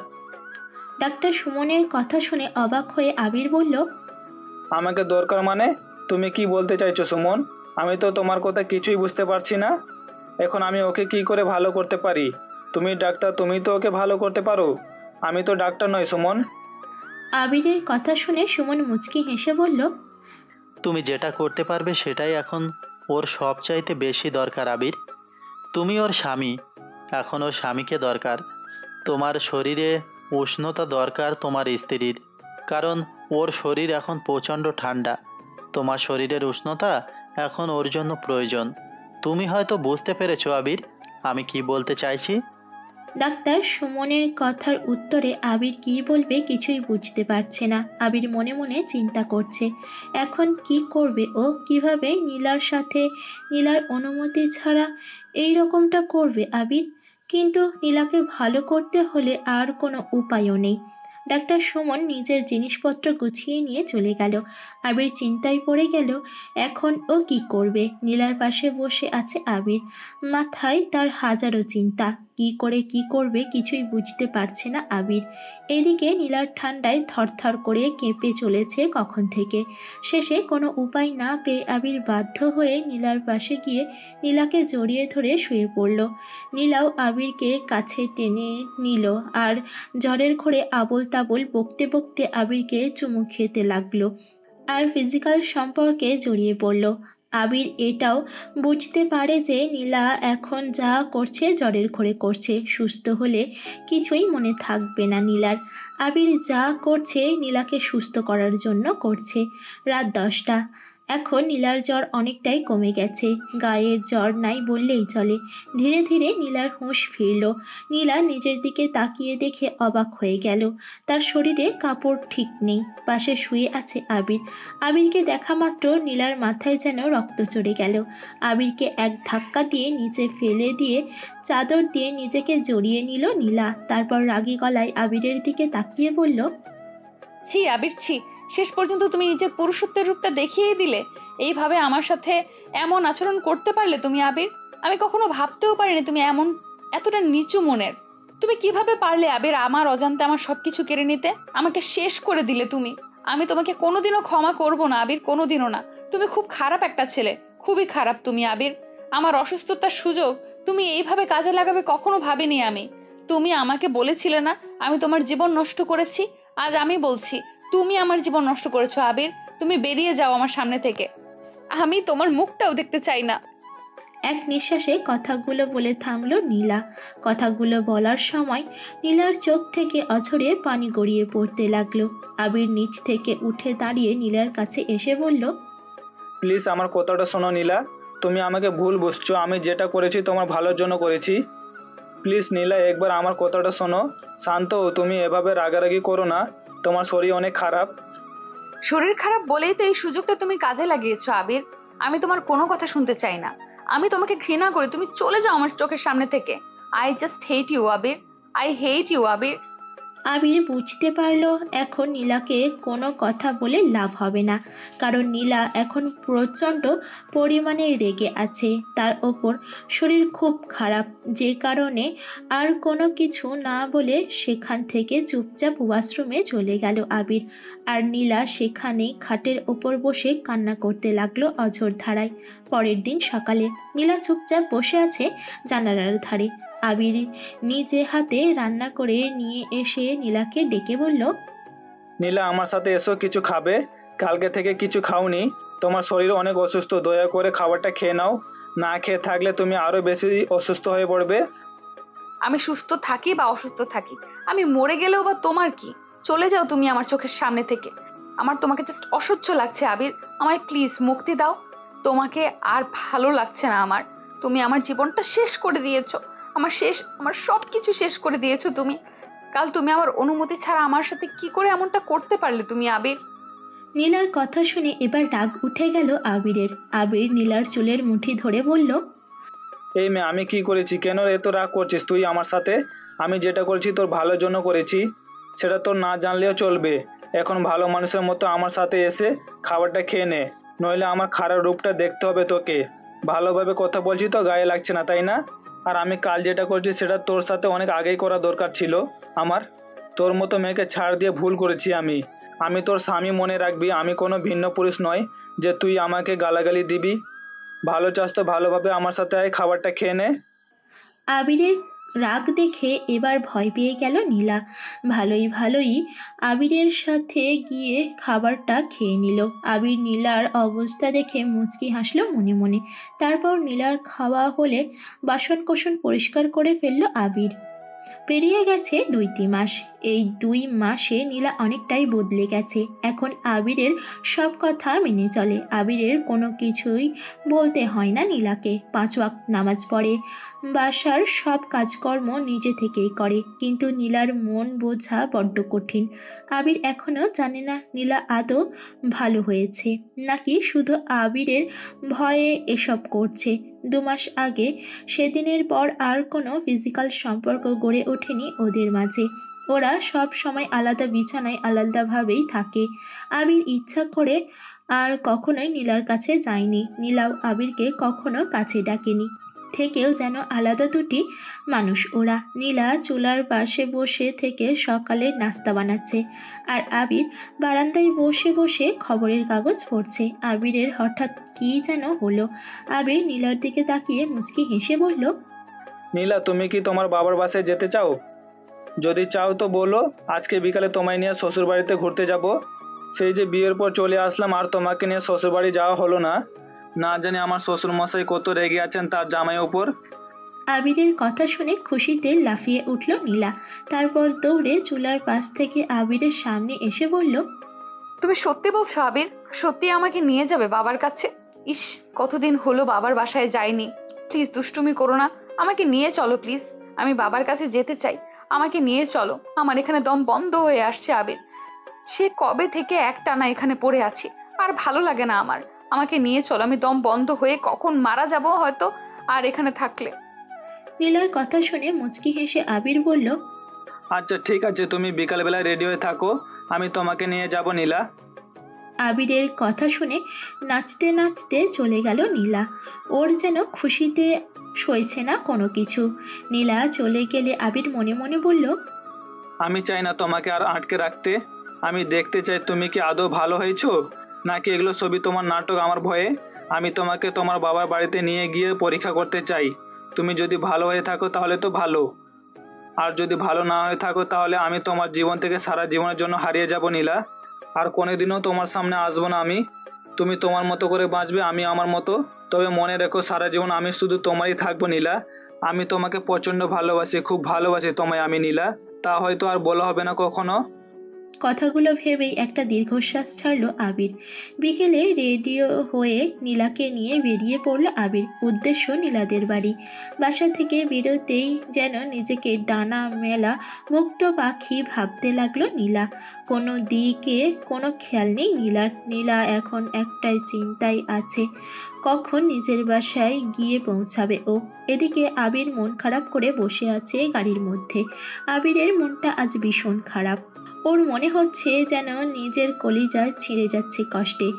Speaker 1: ডাক্তার সুমনের কথা শুনে অবাক হয়ে আবির বলল,
Speaker 3: আমাকে দরকার মানে? তুমি কি বলতে চাইছো সুমন? আমি তো তোমার কথা কিছুই বুঝতে পারছি না। এখন আমি ওকে কি করে ভালো করতে পারি? তুমি ডাক্তার, তুমি তো ওকে ভালো করতে পারো, আমি তো ডাক্তার নই সুমন।
Speaker 1: আবিরের কথা শুনে সুমন মুচকি হেসে বলল,
Speaker 7: তুমি যেটা করতে পারবে সেটাই এখন ওর সবচাইতে বেশি দরকার আবির। তুমি ওর স্বামী, এখন ওর স্বামীকে দরকার। তোমার শরীরে উষ্ণতা দরকার তোমার স্ত্রীর, কারণ ওর শরীর এখন প্রচণ্ড ঠান্ডা। তোমার শরীরের উষ্ণতা এখন ওর জন্য প্রয়োজন। তুমি হয়তো বুঝতে পেরেছো আবির, আমি কি বলতে চাইছি।
Speaker 1: ডাক্তার সুমনের কথার উত্তরে আবির কী বলবে কিছুই বুঝতে পারছে না। আবির মনে মনে চিন্তা করছে এখন কি করবে ও, কিভাবে নীলার সাথে নীলার অনুমতি ছাড়া এই রকমটা করবে আবির। কিন্তু নীলাকে ভালো করতে হলে আর কোনো উপায়ও নেই। ডাক্তার সুমন নিজের জিনিসপত্র গুছিয়ে নিয়ে চলে গেল। আবির চিন্তায় পড়ে গেল এখন ও কি করবে। নীলার পাশে বসে আছে আবির, মাথায় তার হাজারো চিন্তা। কি করবে কিছুই বুঝতে পারছে না আবির। এদিকে নীলার ঠান্ডায় থরথর করে কেঁপে চলেছে কখন থেকে। শেষে কোনো উপায় না পেয়ে আবির বাধ্য হয়ে নীলার পাশে গিয়ে নীলাকে জড়িয়ে ধরে শুয়ে পড়ল। নীলাও আবিরকে কাছে টেনে নিল আর জ্বরের ঘোরে আবোল তাবোল বকতে বকতে আবিরকে চুমু খেতে লাগলো আর ফিজিক্যাল সম্পর্কে জড়িয়ে পড়ল। আবির এটাও বুঝতে পারে যে নীলা এখন যা করছে জ্বরের ঘোরে করছে, সুস্থ হলে কিছুই মনে থাকবে না নীলার। আবির যা করছে নীলাকে সুস্থ করার জন্য করছে। রাত 10টা। এখন নীলার জ্বর অনেকটাই কমে গেছে, গায়ের জ্বর নাই বললেই চলে। ধীরে ধীরে নীলার হুঁশ ফিরল। নীলা নিজের দিকে তাকিয়ে দেখে অবাক হয়ে গেল, তার শরীরে কাপড় ঠিক নেই, পাশে শুয়ে আছে আবির। আবিরকে দেখা মাত্র নীলার মাথায় যেন রক্ত চড়ে গেল। আবিরকে এক ধাক্কা দিয়ে নিচে ফেলে দিয়ে চাদর দিয়ে নিজেকে জড়িয়ে নিল নীলা। তারপর রাগী গলায় আবিরের দিকে তাকিয়ে বলল,
Speaker 2: ছি আবির ছি, শেষ পর্যন্ত তুমি নিজের পুরুষত্বের রূপটা দেখিয়ে দিলে। এইভাবে আমার সাথে এমন আচরণ করতে পারলে তুমি আবির? আমি কখনো ভাবতেও পারিনি তুমি এতটা নিচু মনের। তুমি কিভাবে পারলে আবির আমার অজান্তে আমার সবকিছু কেড়ে নিতে? আমাকে শেষ করে দিলে তুমি। আমি তোমাকে কোনোদিনও ক্ষমা করব না আবির, কোনোদিনও না। তুমি খুব খারাপ একটা ছেলে, খুবই খারাপ তুমি আবির। আমার অসুস্থতার সুযোগ তুমি এইভাবে কাজে লাগাবে কখনো ভাবিনি আমি। তুমি আমাকে বলেছিলে না আমি তোমার জীবন নষ্ট করেছি? আজ আমি বলছি তুমি আমার জীবন নষ্ট করেছো আবির। তুমি বেরিয়ে যাও আমার সামনে থেকে, আমি তোমার মুখটাও দেখতে চাই না।
Speaker 1: এক নিঃশ্বাসে কথাগুলো বলে থামলো নীলা। কথাগুলো বলার সময় নীলার চোখ থেকে অঝরে পানি গড়িয়ে পড়তে লাগলো। আবির নিচ থেকে উঠে দাঁড়িয়ে নীলার কাছে এসে বলল,
Speaker 3: প্লিজ আমার কথাটা শোনো নীলা, তুমি আমাকে ভুল বুঝছো, আমি যেটা করেছি তোমার ভালোর জন্য করেছি। প্লিজ নীলা, একবার আমার কথাটা শোনো। শান্ত হও, তুমি এভাবে রাগারাগি করো না, তোমার শরীর অনেক খারাপ।
Speaker 2: শরীর খারাপ বলেই তো এই সুযোগটা তুমি কাজে লাগিয়েছো আবির। আমি তোমার কোনো কথা শুনতে চাই না, আমি তোমাকে ঘৃণা করি। তুমি চলে যাও আমার চোখের সামনে থেকে। I just hate you Abir, I hate you Abir.
Speaker 1: Abir বুঝতে পারল এখন নীলাকে কোনো কথা বলে লাভ হবে না, কারণ নীলা এখন প্রচণ্ড পরিমাণে রেগে আছে। তার ওপর শরীর খুব খারাপ, যে কারণে আর কোনো কিছু না বলে সেখান থেকে চুপচাপ ওয়াশরুমে চলে গেল আবির। আর নীলা সেখানে খাটের ওপর বসে কান্না করতে লাগলো অঝোর ধারায়। পরের দিন সকালে নীলা চুপচাপ বসে আছে জানালার ধারে। আবির নিজে হাতে রান্না করে নিয়ে এসে নীলাকে ডেকে বলল,
Speaker 3: নীলা, আমার সাথে এসো, কিছু খাবে? কালকে থেকে কিছু খাওনি, তোমার শরীর অনেক অসুস্থ, দয়া করে খাবারটা খেয়ে নাও। না খেয়ে থাকলে তুমি আরও বেশি অসুস্থ হয়ে পড়বে।
Speaker 2: আমি সুস্থ থাকি বা অসুস্থ থাকি, আমি মরে গেলেও বা তোমার কি? চলে যাও তুমি আমার চোখের সামনে থেকে। আমার তোমাকে জাস্ট অসহ্য লাগছে আবির, আমায় প্লিজ মুক্তি দাও। তোমাকে আর ভালো লাগছে না আমার। তুমি আমার জীবনটা শেষ করে দিয়েছো, আমার সব কিছু শেষ করে দিয়েছো তুমি। কাল তুমি আমার অনুমতি ছাড়া আমার সাথে কি করে এমনটা করতে পারলে তুমি আবির?
Speaker 1: নীলার কথা শুনে এবার রাগ উঠে গেল আবিরের। আবির নীলার চুলের মুঠি ধরে বলল,
Speaker 3: এই মেয়ে, আমি কি করেছি? কেন এত রাগ করছিস তুই আমার সাথে? আমি যেটা করেছি তোর ভালোর জন্য করেছি, সেটা তোর না জানলেও চলবে। এখন ভালো মানুষের মতো আমার সাথে এসে খাবারটা খেয়ে নে, নইলে আমার খারাপ রূপটা দেখতে হবে তোকে। ভালোভাবে কথা বলছি তো, গায়ে লাগছে না তাই না? আর আমি কাল যেটা করছি সেটা তোর সাথে অনেক আগেই করা দরকার ছিল আমার। তোর মতো মেয়েকে ছাড় দিয়ে ভুল করেছি আমি তোর স্বামী, মনে রাখবি। আমি কোনো ভিন্ন পুরুষ নয় যে তুই আমাকে গালাগালি দিবি। ভালো চাস তো ভালোভাবে আমার সাথে আয়, খাবারটা খেয়ে নে।
Speaker 1: আবিরের রাগ দেখে এবার ভয় পেয়ে গেল নীলা। ভালোই ভালোই আবিরের সাথে গিয়ে খাবারটা খেয়ে নিল। আবির নীলার অবস্থা দেখে মুচকি হাসল মনে মনে। তারপর নীলার খাওয়া হলে বাসনকোসন পরিষ্কার করে ফেলল আবির। পেরিয়ে গেছে 2-3 মাস। এই 2 মাসে নীলা অনেকটাই বদলে গেছে। এখন আবিরের সব কথা মেনে চলে। আবিরের কোনো কিছুই বলতে হয় না নীলাকে। 5 ওয়াক্ত নামাজ পড়ে, বাসার সব কাজকর্ম নিজে থেকেই করে। কিন্তু নীলার মন বোঝা বড্ড কঠিন। আবির এখনও জানে না নীলা আদৌ ভালো হয়েছে নাকি শুধু আবিরের ভয়ে এসব করছে। 2 মাস আগে সেদিনের পর আর কোনো ফিজিক্যাল সম্পর্ক গড়ে ওঠেনি ওদের মাঝে। ওরা সব সময় আলাদা বিছানায় আলাদাভাবেই থাকে। আবির ইচ্ছা করে আর কখনোই নীলার কাছে যায়নি। নীলাও আবিরকে কখনো কাছে ডাকেনি। থেকেও যেন আলাদা দুটি মানুষ ওরা। নীলা চুলার পাশে বসে থেকে সকালে নাস্তা বানাচ্ছে, আর আবির বারান্দায় বসে বসে খবরের কাগজ পড়ছে। আবিরের হঠাৎ কী যেন হলো। আবির নীলার দিকে তাকিয়ে মুচকি হেসে বলল,
Speaker 3: নীলা, তুমি কি তোমার বাবার বাসায় যেতে চাও? যদি চাও তো বলো, আজকে বিকালে তোমায় নিয়ে শ্বশুরবাড়িতে ঘুরতে যাব। সেই যে বিয়ের পর চলে আসলাম আর তোমাকে নিয়ে শ্বশুরবাড়ি যাওয়া হলো না। না জানি আমার শ্বশুরমশাই কত রেগে আছেন তার জামাই ওপর।
Speaker 1: আবিরের কথা শুনে খুশিতে লাফিয়ে উঠল নীলা। তারপর দৌড়ে চুলার পাশ থেকে আবিরের সামনে এসে বলল,
Speaker 2: তুমি সত্যি বলছো আবির? সত্যি আমাকে নিয়ে যাবে বাবার কাছে? ইস, কতদিন হলো বাবার বাসায় যাইনি। প্লিজ দুষ্টুমি করো না, আমাকে নিয়ে চলো প্লিজ। আমি বাবার কাছে যেতে চাই, আমাকে নিয়ে চলো। আমার এখানে দম বন্ধ হয়ে আসছে আবির। সে কবে থেকে একটানা এখানে পড়ে আছি, আর ভালো লাগে না আমার। আমাকে নিয়ে চলো, আমি দম বন্ধ হয়ে কখন মারা যাব হয়তো আর এখানে থাকলে।
Speaker 1: নীলার কথা শুনে মুচকি হেসে আবির বলল,
Speaker 3: আচ্ছা ঠিক আছে, তুমি বিকালবেলায় রেডি হয়ে থাকো, আমি তোমাকে নিয়ে যাব নীলা।
Speaker 1: আবিরের কথা শুনে নাচতে নাচতে চলে গেল নীলা। ওর যেন খুশিতে সইছে না কোনো কিছু। নীলা চলে গেলে আবির মনে মনে বলল,
Speaker 3: আমি চাই না তোমাকে আর আটকে রাখতে। আমি দেখতে চাই তুমি কি আদৌ ভালো হয়েছো, নাকি এগুলো সবই তোমার নাটক আমার ভয়ে। আমি তোমাকে তোমার বাবার বাড়িতে নিয়ে গিয়ে পরীক্ষা করতে চাই। তুমি যদি ভালো হয়ে থাকো তাহলে তো ভালো, আর যদি ভালো না হয়ে থাকো তাহলে আমি তোমার জীবন থেকে সারা জীবনের জন্য হারিয়ে যাব নীলা। আর কোনোদিনও তোমার সামনে আসবো না আমি। তুমি তোমার মতো করে বাঁচবে, আমি আমার মতো। তবে মনে রেখো, সারা জীবন আমি শুধু তোমারই থাকবো নীলা। আমি তোমাকে প্রচণ্ড ভালোবাসি, খুব ভালোবাসি তোমায় আমি নীলা। তা হয়তো আর বলা হবে না কখনো।
Speaker 1: কথাগুলো ভেবেই একটা দীর্ঘশ্বাস ছাড়ল আবির। বিকেলে রেডিও হয়ে নীলাকে নিয়ে বেরিয়ে পড়ল আবির। উদ্দেশ্য নীলাদের বাড়ি। বাসা থেকে বেরোতেই যেন নিজেকে ডানা মেলা মুক্ত পাখি ভাবতে লাগলো নীলা। কোনো দিকে কোনো খেয়াল নেই নীলার। নীলা এখন একটাই চিন্তায় আছে, কখন নিজের বাসায় গিয়ে পৌঁছাবে ও। এদিকে আবির মন খারাপ করে বসে আছে গাড়ির মধ্যে। আবিরের মনটা আজ ভীষণ খারাপ। ওর মনে হচ্ছে যেন নিজের কলিজা ছিঁড়ে যাচ্ছে কষ্টে।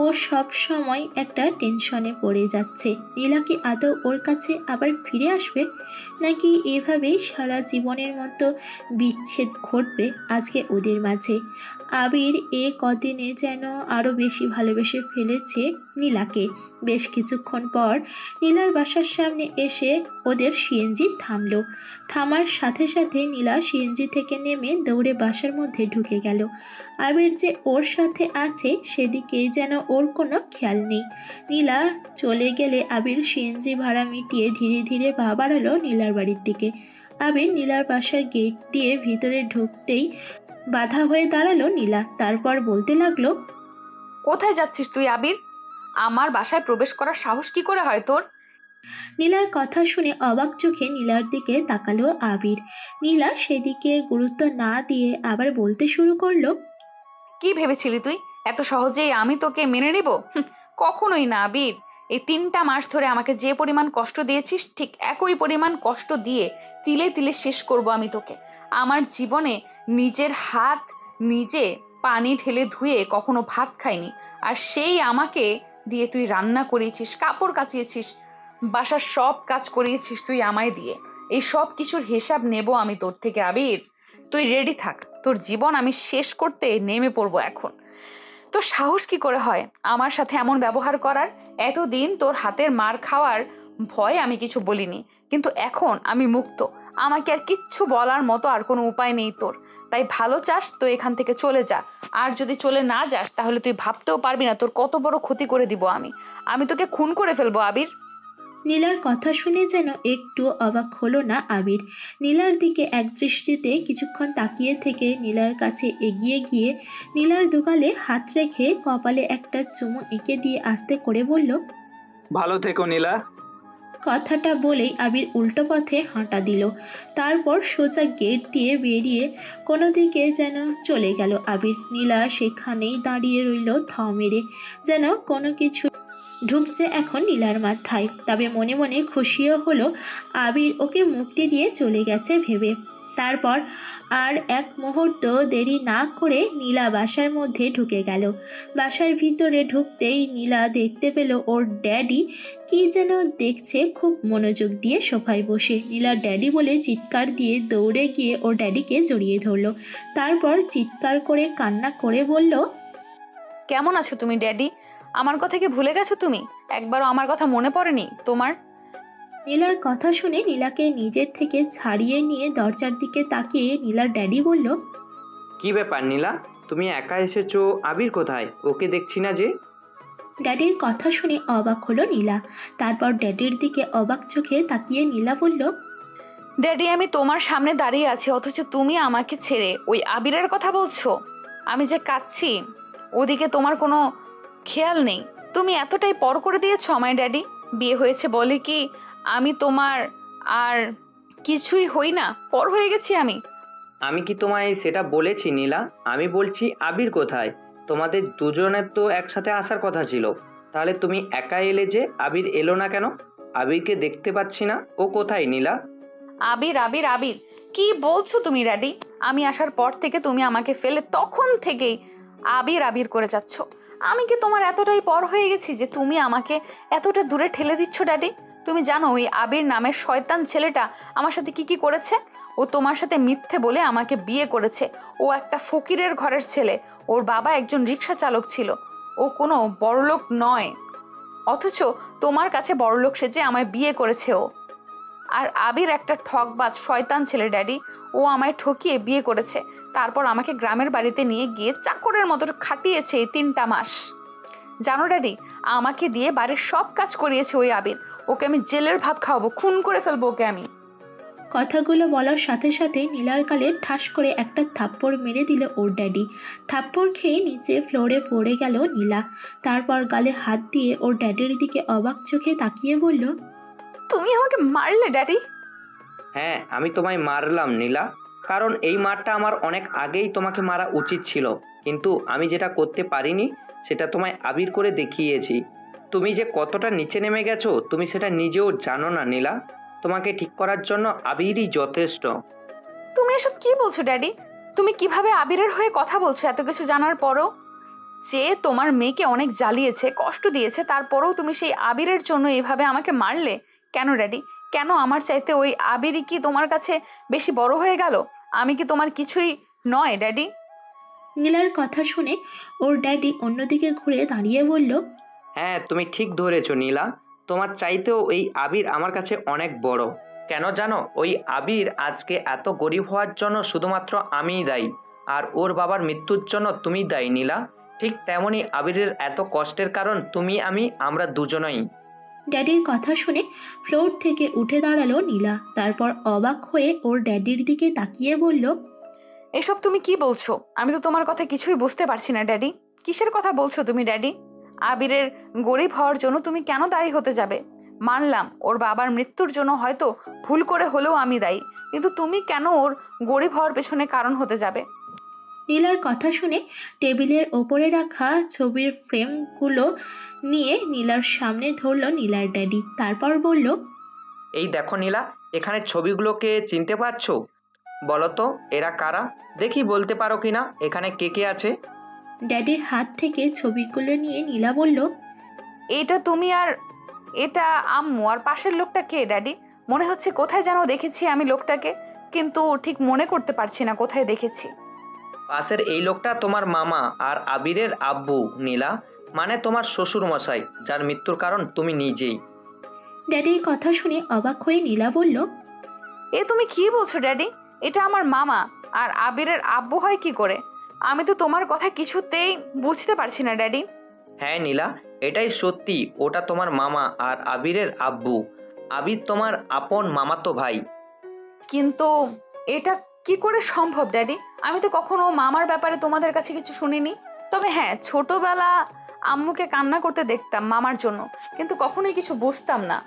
Speaker 1: ও সব সময় একটা টেনশনে পড়ে যাচ্ছে। নীলা কি আদৌ ওর কাছে আবার ফিরে আসবে, নাকি এভাবেই সারা জীবনের মতো বিচ্ছেদ ঘটবে আজকে ওদের মাঝে। আবির এ কদিনে যেন আরও বেশি ভালোবেসে ফেলেছে নীলাকে। বেশ কিছুক্ষণ পর নীলার বাসার সামনে এসে ওদের সিএনজি থামলো। থামার সাথে সাথে নীলা সিএনজি থেকে নেমে দৌড়ে বাসার মধ্যে ঢুকে গেল। আবির যে ওর সাথে আছে সেদিকে যেন ওর কোনো খেয়াল নেই। নীলা চলে গেলে আবির সিএনজি ভাড়া মিটিয়ে ধীরে ধীরে পা বাড়ালো নীলার বাড়ির দিকে। আবির নীলার বাসার গেট দিয়ে ভিতরে ঢুকতেই বাধা হয়ে দাঁড়ালো নীলা। তারপর বলতে লাগলো,
Speaker 2: কোথায় যাচ্ছিস তুই আবির? আমার বাসায় প্রবেশ করার সাহস কি করে হয় তোর?
Speaker 1: নীলার কথা শুনে অবাক চোখে নীলার দিকে তাকালো আবির। নীলা সেদিকে গুরুত্ব না দিয়ে আবার বলতে শুরু করলো,
Speaker 2: কি ভেবেছিলি তুই এত সহজেই আমি তোকে মেনে নেব? কখনোই না আবির। এই 3টা মাস ধরে আমাকে যে পরিমাণ কষ্ট দিয়েছিস, ঠিক একই পরিমাণ কষ্ট দিয়ে তিলে তিলে শেষ করব আমি তোকে। আমার জীবনে নিজের হাত নিজে পানি ঢেলে ধুয়ে কখনো ভাত খাইনি, আর সেই আমাকে দিয়ে তুই রান্না করিয়েছিস, কাপড় কাচিয়েছিস, বাসার সব কাজ করিয়েছিস তুই আমায় দিয়ে। এই সব কিছুর হিসাব নেব আমি তোর থেকে আবির। তুই রেডি থাক, তোর জীবন আমি শেষ করতে নেমে পড়বো এখন। তোর সাহস কি করে হয় আমার সাথে এমন ব্যবহার করার? এতদিন তোর হাতের মার খাওয়ার ভয় আমি কিছু বলিনি, কিন্তু এখন আমি মুক্ত। আমাকে আর কিচ্ছু বলার মতো আর কোনো উপায় নেই তোর। তাই ভালো চাস তো এখান থেকে চলে যা। আর যদি চলে না যাস তাহলে তুই ভাবতেও পারবি না তোর কত বড় ক্ষতি করে দিব আমি তোকে খুন করে ফেলবো আবির।
Speaker 1: নীলার কথা শুনে যেন একটু অবাক হলো না আবির। নীলার দিকে একদৃষ্টিতে কিছুক্ষণ তাকিয়ে থেকে নীলার কাছে এগিয়ে গিয়ে নীলার দুগালে হাত রেখে কপালে একটা চুমু এঁকে দিয়ে আস্তে করে বলল,
Speaker 3: ভালো থেকো নীলা।
Speaker 1: কথাটা বলেই আবির উল্টো পথে হাঁটা দিল। তারপর সোজা গেট দিয়ে বেরিয়ে কোনো দিকে যেন চলে গেল আবির। নীলা সেখানেই দাঁড়িয়ে রইল থ মেরে, যেন কোনো কিছু ঢুকছে এখন নীলার মাথায়। তবে মনে মনে খুশিও হলো আবির ওকে মুক্তি দিয়ে চলে গেছে ভেবে। তারপর আর এক মুহূর্ত দেরি না করে নীলা বাসার মধ্যে ঢুকে গেল। বাসার ভিতরে ঢুকতেই নীলা দেখতে পেল ওর ড্যাডি কি যেন দেখছে খুব মনোযোগ দিয়ে সোফায় বসে। নীলার ড্যাডি বলে চিৎকার দিয়ে দৌড়ে গিয়ে ওর ড্যাডিকে জড়িয়ে ধরলো। তারপর চিৎকার করে কান্না করে বলল,
Speaker 2: কেমন আছো তুমি ড্যাডি? আমার কথা কি ভুলে গেছো তুমি? একবারও আমার কথা মনে পড়েনি তোমার?
Speaker 1: নীলার কথা শুনে নীলাকে নিজের থেকে ছাড়িয়ে নিয়ে দরজার দিকে তাকিয়ে নীলার ড্যাডি বলল,
Speaker 8: কি ব্যাপার নীলা, তুমি একা এসেছো? আবির কোথায়? ওকে দেখছি না যে।
Speaker 1: ড্যাডির কথা শুনে অবাক হলো নীলা। তারপর ড্যাডির দিকে অবাক চোখে তাকিয়ে নীলা বলল,
Speaker 2: ড্যাডি আমি তোমার সামনে দাঁড়িয়ে আছি অথচ তুমি আমাকে ছেড়ে ওই আবিরের কথা বলছো। আমি যে কাঁদছি ওদিকে তোমার কোনো খেয়াল নেই। তুমি এতটাই পর করে দিয়েছো আমায় ড্যাডি। বিয়ে হয়েছে বলে কি আমি তোমার আর কিছুই হই না? পর হয়ে গেছি আমি।
Speaker 8: আমি কি তোমায় সেটা বলেছি নীলা? আমি বলছি আবির কোথায়? তোমাদের দুজনের তো একসাথে আসার কথা ছিল, তাহলে তুমি একা এলে যে? আবির এলো না কেন? আবিরকে দেখতে পাচ্ছি না, ও কোথায় নীলা?
Speaker 2: আবির আবির আবির কি বলছো তুমি ড্যাডি? আমি আসার পর থেকে তুমি আমাকে ফেলে তখন থেকেই আবির আবির করে যাচ্ছ। আমি কি তোমার এতটাই পর হয়ে গেছি যে তুমি আমাকে এতটা দূরে ঠেলে দিচ্ছ ড্যাডি? তুমি জানো ওই আবির নামের শয়তান ছেলেটা আমার সাথে কি কি করেছে? ও তোমার সাথে মিথ্যে বলে আমাকে বিয়ে করেছে। ও একটা ফকিরের ঘরের ছেলে। ওর বাবা একজন রিক্সা চালক ছিল। ও কোনো বড়লোক নয়, অথচ তোমার কাছে বড়লোক সেজে আমায় বিয়ে করেছে ও। আর আবির একটা ঠকবাজ শয়তান ছেলে ড্যাডি। ও আমায় ঠকিয়ে বিয়ে করেছে, তারপর আমাকে গ্রামের বাড়িতে নিয়ে গিয়ে চাকরের মতো খাটিয়েছে এই 3টা মাস। জানো ড্যাডি, আমাকে দিয়ে বাড়ির সব কাজ করিয়েছে ওই আবির। ওকে আমি জেলের ভাত খাওয়াবো, খুন করে ফেলবো ওকে আমি।
Speaker 1: কথাগুলো বলার সাথে সাথে নীলার গালে ঠাস করে একটা থাপ্পড় মেরে দিল ওর ড্যাডি। থাপ্পড় খেয়ে নিচে ফ্লোরে পড়ে গেল নীলা। তারপর গালে হাত দিয়ে ওর ড্যাডির দিকে অবাক চোখে তাকিয়ে বলল,
Speaker 2: তুমি আমাকে মারলে ড্যাডি?
Speaker 8: হ্যাঁ, আমি তোমায় মারলাম নীলা, কারণ এই মারটা আমার অনেক আগেই তোমাকে মারা উচিত ছিল, কিন্তু আমি যেটা করতে পারিনি সেটা তোমায় আবির করে দেখিয়েছি। তুমি যে কতটা নিচে নেমে গেছো তুমি সেটা নিজেও জানো না নীলা। তোমাকে ঠিক করার জন্য আবিরই যথেষ্ট।
Speaker 2: তুমি এসব কি বলছো ড্যাডি? তুমি কিভাবে আবিরের হয়ে কথা বলছো এত কিছু জানার পরও? যে তোমার মেয়েকে অনেক জ্বালিয়েছে, কষ্ট দিয়েছে, তারপরেও তুমি সেই আবিরের জন্য এইভাবে আমাকে মারলে কেন ড্যাডি? কেন? আমার চাইতে ওই আবিরই কি তোমার কাছে বেশি বড় হয়ে গেল? আমি কি তোমার কিছুই নয় ড্যাডি?
Speaker 1: নীলার কথা শুনে ওর ড্যাডি অন্যদিকে ঘুরে দাঁড়িয়ে বলল,
Speaker 8: হ্যাঁ, তুমি ঠিক ধরেছো নীলা, তোমার চাইতেও এই আবির আমার কাছে অনেক বড়। কেন জানো? ওই আবির আজকে এত গরিব হওয়ার জন্য শুধুমাত্র আমিই দায়ী, আর ওর বাবার মৃত্যুর জন্য তুমি দায়ী নীলা। ঠিক তেমনই আবিরের এত কষ্টের কারণ তুমি আমরা দুজনই।
Speaker 1: ড্যাডির কথা শুনে ফ্লোর থেকে উঠে দাঁড়ালো নীলা। তারপর অবাক হয়ে ওর ড্যাডির দিকে তাকিয়ে বলল,
Speaker 2: এসব তুমি কি বলছো? আমি তো তোমার কথা কিছুই বুঝতে পারছি না ড্যাডি। কিসের কথা বলছো তুমি ড্যাডি? আবিরের গরিব হওয়ার জন্য তুমি কেন দায়ী হতে যাবে? মানলাম ওর বাবার মৃত্যুর জন্য হয়তো ভুল করে হলেও আমি দায়ী, কিন্তু তুমি কেন ওর গরিব হওয়ার পেছনে কারণ হতে যাবে?
Speaker 1: নীলার কথা শুনে টেবিলের ওপরে রাখা ছবির ফ্রেমগুলো নিয়ে নীলার সামনে ধরলো নীলার ড্যাডি। তারপর বলল,
Speaker 8: এই দেখো নীলা, এখানে ছবিগুলোকে চিনতে পারছো? বলো তো এরা কারা? দেখি বলতে পারো কিনা এখানে কে কে আছে।
Speaker 1: ড্যাডির হাত থেকে ছবিগুলো নিয়ে নীলা বলল,
Speaker 2: এটা তুমি আর এটা আম্মু, আর পাশের লোকটা কে ড্যাডি? মনে হচ্ছে কোথায় যেন দেখেছি আমি লোকটাকে, কিন্তু ঠিক মনে করতে পারছি না কোথায় দেখেছি।
Speaker 8: পাশের এই লোকটা তোমার মামা আর আবিরের আব্বু নীলা, মানে তোমার শ্বশুর মশাই, যার মৃত্যুর কারণ তুমি নিজেই।
Speaker 1: ড্যাডির কথা শুনে অবাক হয়ে নীলা বলল,
Speaker 2: এ তুমি কি বলছো ড্যাডি? এটা আমার মামা, আর আবিরের আব্বু হয় কি করে? আমি তো তোমার কথা কিছুতেই বুঝতে পারছি না ড্যাডি।
Speaker 8: হ্যাঁ নীলা, এটাই সত্যি, ওটা তোমার মামা আর আবিরের আব্বু। আবির তোমার আপন মামাতো ভাই।
Speaker 2: কিন্তু এটা কি করে সম্ভব ড্যাডি? আমি তো কখনো মামার ব্যাপারে তোমাদের কাছে কিছু শুনিনি। তবে হ্যাঁ, ছোটবেলা আম্মুকে কান্না করতে দেখতাম মামার জন্য, কিন্তু কখনোই কিছু বুঝতাম না।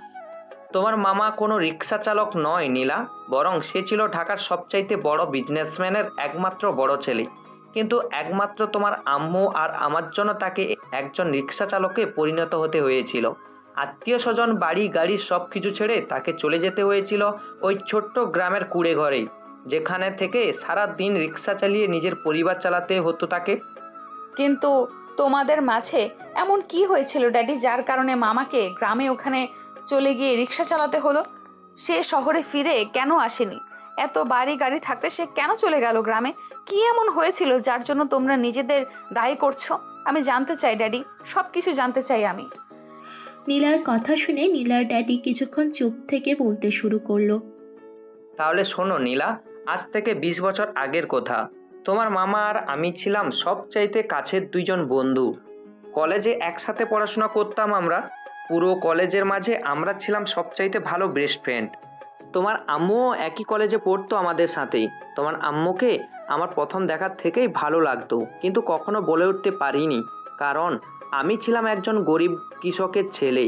Speaker 8: তোমার মামা কোনো রিক্সা চালক নয় নীলা, বরং সে ছিল ঢাকার সবচাইতে বড় বিজনেসম্যানের একমাত্র বড় ছেলে। কিন্তু একমাত্র তোমার আম্মু আর আমার জন্য তাকে একজন রিক্সা চালকে পরিণত হতে হয়েছিল। আত্মীয় স্বজন, বাড়ি গাড়ি সব কিছু ছেড়ে তাকে চলে যেতে হয়েছিল ওই ছোট্ট গ্রামের কুড়ে ঘরে, যেখানে থেকে সারা দিন রিক্সা চালিয়ে নিজের পরিবার চালাতে হতো তাকে।
Speaker 2: কিন্তু তোমাদের মাঝে এমন কি হয়েছিল ড্যাডি, যার কারণে মামাকে গ্রামে ওখানে চলে গিয়ে রিক্সা চালাতে হলো? সে শহরে ফিরে কেন আসেনি? এত বাড়ি গাড়ি থাকতে সে কেন চলে গেল গ্রামে? কি এমন হয়েছিল যার জন্য তোমরা নিজেদের দায়ী করছো? আমি জানতে চাই ড্যাডি, সব কিছু জানতে চাই আমি।
Speaker 1: নীলার কথা শুনে নীলার ড্যাডি কিছুক্ষণ চুপ থেকে বলতে শুরু করলো।
Speaker 8: তাহলে শোনো নীলা, আজ থেকে 20 বছর আগের কথা। তোমার মামা আর আমি ছিলাম সবচাইতে কাছের দুইজন বন্ধু। কলেজে একসাথে পড়াশোনা করতাম আমরা। পুরো কলেজের মাঝে আমরা ছিলাম সবচাইতে ভালো বেস্ট ফ্রেন্ড। তোমার আম্মুও একই কলেজে পড়তো আমাদের সাথেই। তোমার আম্মুকে আমার প্রথম দেখার থেকেই ভালো লাগতো, কিন্তু কখনো বলে উঠতে পারিনি, কারণ আমি ছিলাম একজন গরিব কৃষকের ছেলে,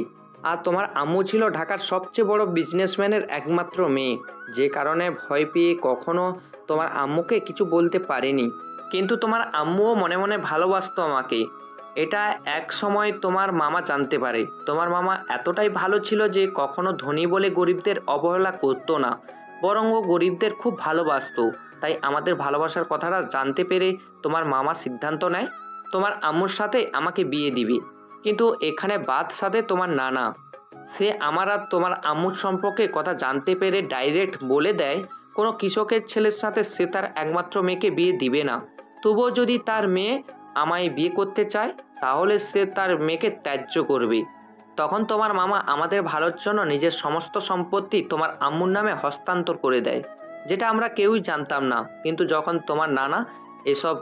Speaker 8: আর তোমার আম্মু ছিল ঢাকার সবচেয়ে বড় বিজনেসম্যানের একমাত্র মেয়ে, যে কারণে ভয় পেয়ে কখনো তোমার আম্মুকে কিছু বলতে পারিনি। কিন্তু তোমার আম্মুও মনে মনে ভালোবাসতো আমাকে। এটা এক সময় তোমার মামা জানতে পারে। তোমার মামা এতটাই ভালো ছিল যে কখনো ধনী বলে গরিবদের অবহেলা করতো না, বরং ও গরিবদের খুব ভালোবাসতো। তাই আমাদের ভালোবাসার কথাটা জানতে পেরে তোমার মামা সিদ্ধান্ত নেয় তোমার আম্মুর সাথে আমাকে বিয়ে দিবে। কিন্তু এখানে বাদ সাধে তোমার নানা। সে আমার আর তোমার আম্মুর সম্পর্কে কথা জানতে পেরে ডাইরেক্ট বলে দেয় কোনো কৃষকের ছেলের সাথে সে তার একমাত্র মেয়েকে বিয়ে দিবে না। তবুও যদি তার মেয়ে আমায় বিয়ে করতে চায়, তাহলে সে তার মেয়েকে ত্যায্য করবে। তখন তোমার মামা আমাদের ভালোর জন্য নিজের সমস্ত সম্পত্তি তোমার আম্মুর নামে হস্তান্তর করে দেয়, যেটা আমরা কেউই জানতাম না। কিন্তু যখন তোমার নানা এসব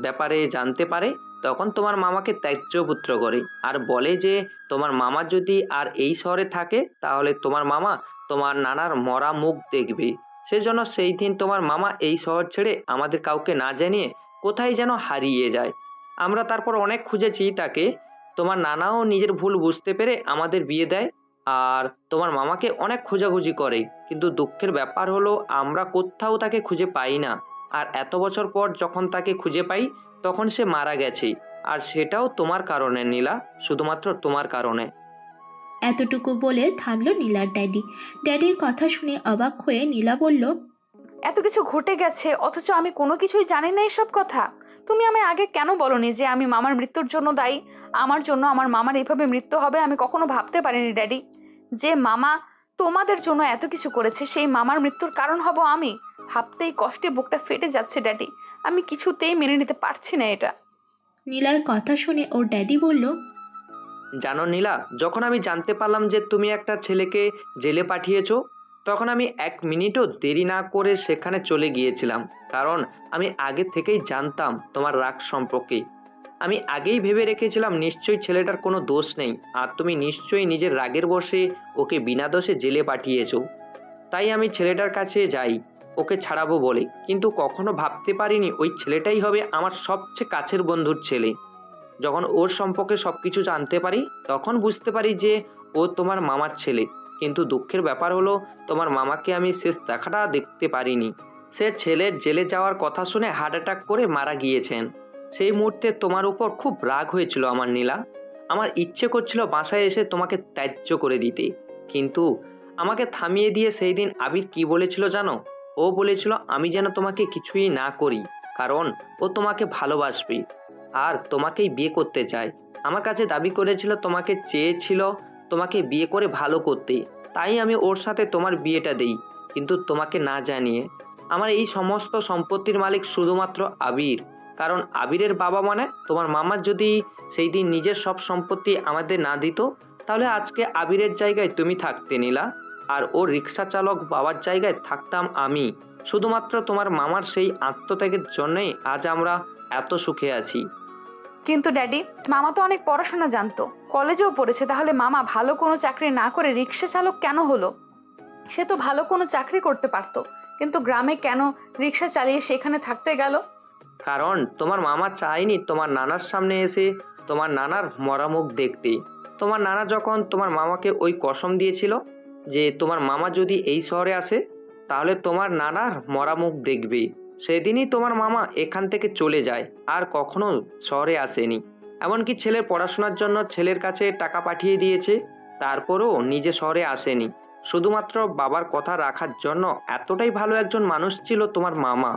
Speaker 8: ব্যাপারে জানতে পারে, তখন তোমার মামাকে ত্যায্য পুত্র করে আর বলে যে তোমার মামা যদি আর এই শহরে থাকে, তাহলে তোমার মামা তোমার নানার মরা মুখ দেখবে। সেজন্য সেই দিন তোমার মামা এই শহর ছেড়ে আমাদের কাউকে না জানিয়ে কোথায় যেন হারিয়ে যায়। আমরা তারপর অনেক খুঁজেছি তাকে। তোমার নানাও নিজের ভুল বুঝতে পেরে আমাদের বিয়ে দেয়, আর তোমার মামাকে অনেক খোঁজাখুঁজি করে। কিন্তু দুঃখের ব্যাপার হলো আমরা কোথাও তাকে খুঁজে পাই না। আর এত বছর পর যখন তাকে খুঁজে পাই, তখন সে মারা গেছে। আর সেটাও তোমার কারণে নীলা, শুধুমাত্র তোমার কারণে।
Speaker 1: এতটুকু বলে থামলো নীলার ড্যাডি। ড্যাডির কথা শুনে অবাক হয়ে নীলা বলল,
Speaker 2: এত কিছু ঘটে গেছে অথচ আমি কোনো কিছুই জানি না এসব কথা। তুমি আমি আগে কেন বলনি যে আমি মামার মৃত্যুর জন্য দায়ী? আমার জন্য আমার মামার এভাবে মৃত্যু হবে আমি কখনো ভাবতে পারিনি ড্যাডি। যে মামা তোমাদের জন্য এত কিছু করেছে, সেই মামার মৃত্যুর কারণ হব আমি? ভাবতেই কষ্টে বুকটা ফেটে যাচ্ছে ড্যাডি। আমি কিছুতেই মেনে নিতে পারছি না এটা।
Speaker 1: নীলার কথা শুনে ওর ড্যাডি বলল,
Speaker 8: জানো নীলা, যখন আমি জানতে পারলাম যে তুমি একটা ছেলেকে জেলে পাঠিয়েছো, তখন আমি 1 মিনিটও দেরি না করে সেখানে চলে গিয়েছিলাম। কারণ আমি আগে থেকেই জানতাম তোমার রাগ সম্পর্কে। আমি আগেই ভেবে রেখেছিলাম নিশ্চয়ই ছেলেটার কোনো দোষ নেই, আর তুমি নিশ্চয়ই নিজের রাগের বশে ওকে বিনা দোষে জেলে পাঠিয়েছো। তাই আমি ছেলেটার কাছে যাই ওকে ছাড়াবো বলে, কিন্তু কখনো ভাবতে পারিনি ওই ছেলেটাই হবে আমার সবচেয়ে কাছের বন্ধুর ছেলে। যখন ওর সম্পর্কে সব কিছু জানতে পারি, তখন বুঝতে পারি যে ও তোমার মামার ছেলে। কিন্তু দুঃখের ব্যাপার হলো তোমার মামাকে আমি শেষ দেখাটা দেখতে পারিনি। সে ছেলের জেলে যাওয়ার কথা শুনে হার্ট অ্যাটাক করে মারা গিয়েছেন। সেই মুহূর্তে তোমার উপর খুব রাগ হয়েছিল আমার নীলা। আমার ইচ্ছে করছিল বাসায় এসে তোমাকে ত্যায্য করে দিতে, কিন্তু আমাকে থামিয়ে দিয়ে সেই দিন আবির কি বলেছিল জানো? ও বলেছিল আমি যেন তোমাকে কিছুই না করি, কারণ ও তোমাকে ভালোবাসবে আর তোমাকেই বিয়ে করতে চায়। আমার কাছে দাবি করেছিল তোমাকে চেয়েছিল তোমাকে বিয়ে করে ভালো করতে। তাই আমি ওর সাথে তোমার বিয়েটা দেই, কিন্তু তোমাকে না জানিয়ে। আমার এই সমস্ত সম্পত্তির মালিক শুধুমাত্র আবির, কারণ আবিরের বাবা মানে তোমার মামা যদি সেই দিন নিজের সব সম্পত্তি আমাদের না দিত, তাহলে আজকে আবিরের জায়গায় তুমি থাকতে নীলা। আর ওর রিক্সা চালক বাবার জায়গায় থাকতাম আমি। শুধুমাত্র তোমার মামার সেই আত্মত্যাগের জন্যই আজ আমরা এত সুখে আছি।
Speaker 2: কিন্তু ড্যাডি, মামা তো অনেক পড়াশোনা জানতো, কলেজেও পড়েছে, তাহলে মামা ভালো কোনো চাকরি না করে রিক্সা চালক কেন হলো? সে তো ভালো কোনো চাকরি করতে পারতো, কিন্তু গ্রামে কেন রিক্সা চালিয়ে সেখানে থাকতে গেল?
Speaker 8: কারণ তোমার মামা চায়নি তোমার নানার সামনে এসে তোমার নানার মরা মুখ দেখতে। তোমার নানা যখন তোমার মামাকে ওই কসম দিয়েছিল যে তোমার মামা যদি এই শহরে আসে তাহলে তোমার নানার মরা মুখ দেখবে, সেদিনই তোমার মামা এখান থেকে চলে যায় আর কখনো শহরে আসেনি। এমনকি ছেলের পড়াশোনার জন্য ছেলের কাছে টাকা পাঠিয়ে দিয়েছে, তারপরেও নিজে শহরে আসেনি। শুধুমাত্র বাবার কথা রাখার জন্য এতটাই ভালো একজন মানুষ ছিল তোমার মামা।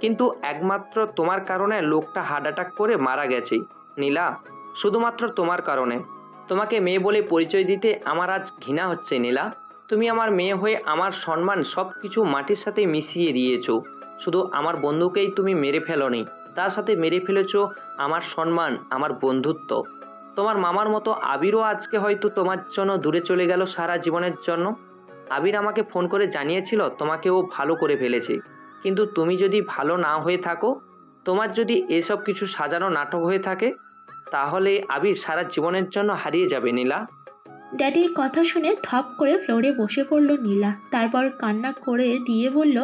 Speaker 8: কিন্তু একমাত্র তোমার কারণে লোকটা হার্ট অ্যাটাক করে মারা গেছে নীলা, শুধুমাত্র তোমার কারণে। তোমাকে মেয়ে বলে পরিচয় দিতে আমার আজ ঘৃণা হচ্ছে নীলা। তুমি আমার মেয়ে হয়ে আমার সম্মান সব কিছু মাটির সাথে মিশিয়ে দিয়েছো। শুধু আমার বন্ধুকেই তুমি মেরে ফেলোনি, তার সাথে মেরে ফেলেছো আমার সম্মান, আমার বন্ধুত্ব। তোমার মামার মতো আবিরও আজকে হয়তো তোমার জন্য দূরে চলে গেল সারা জীবনের জন্য। আবির আমাকে ফোন করে জানিয়েছিল তোমাকে ও ভালো করে ফেলেছে, কিন্তু তুমি যদি ভালো না হয়ে থাকো, তোমার যদি এসব কিছু সাজানো নাটক হয়ে থাকে, তাহলে আবির সারা জীবনের জন্য হারিয়ে যাবে নীলা।
Speaker 1: ড্যাডির কথা শুনে থপ করে ফ্লোরে বসে পড়ল নীলা, তারপর কান্না করে দিয়ে বলল,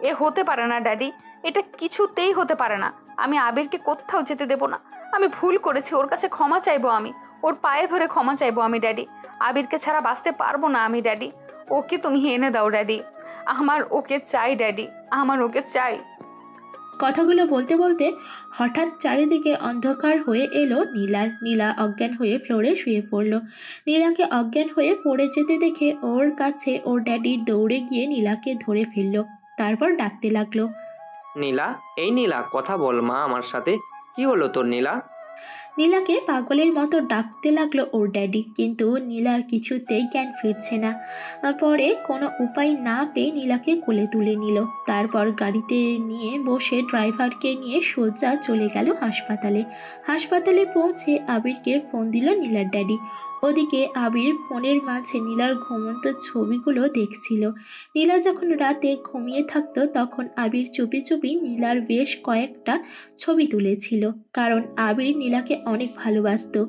Speaker 2: এ হতে পারে না ড্যাডি, এটা কিছুতেই হতে পারে না। আমি আবিরকে কোথাও যেতে দেব না। আমি ভুল করেছি, ওর কাছে ক্ষমা চাইবো আমি, ওর পায়ে ধরে ক্ষমা চাইবো আমি ড্যাডি। আবিরকে ছাড়া বাঁচতে পারবো না আমি ড্যাডি। ওকে তুমি এনে দাও ড্যাডি, আমার ওকে চাই ড্যাডি, আমার ওকে চাই।
Speaker 1: কথাগুলো বলতে বলতে হঠাৎ চারিদিকে অন্ধকার হয়ে এলো নীলার। নীলা অজ্ঞান হয়ে ফ্লোরে শুয়ে পড়ল। নীলাকে অজ্ঞান হয়ে পড়ে যেতে দেখে ওর কাছে ওর ড্যাডি দৌড়ে গিয়ে নীলাকে ধরে ফেললো, তারপর ডাকতে লাগলো,
Speaker 8: নীলা, এই নীলা, কথা বল মা আমার সাথে। কি হলো তোর নীলা?
Speaker 1: নীলাকে পাগলের মতো ডাকতে লাগলো ওর ড্যাডি, কিন্তু নীলার কিছুতেই জ্ঞান ফিরছে না। পরে কোনো উপায় না পেয়ে নীলাকে কোলে তুলে নিল, তারপর গাড়িতে নিয়ে বসে ড্রাইভারকে নিয়ে সোজা চলে গেল হাসপাতালে। হাসপাতালে পৌঁছে আবিরকে ফোন দিল নীলার ড্যাডি। ওদিকে আবির ফোনের মাঝে নীলার ঘুমন্ত ছবিগুলো দেখছিল। নীলা যখন রাতে ঘুমিয়ে থাকতো তখন আবির চুপি চুপি নীলার বেশ কয়েকটা ছবি তুলেছিল, কারণ আবির নীলাকে অনেক ভালোবাসতো।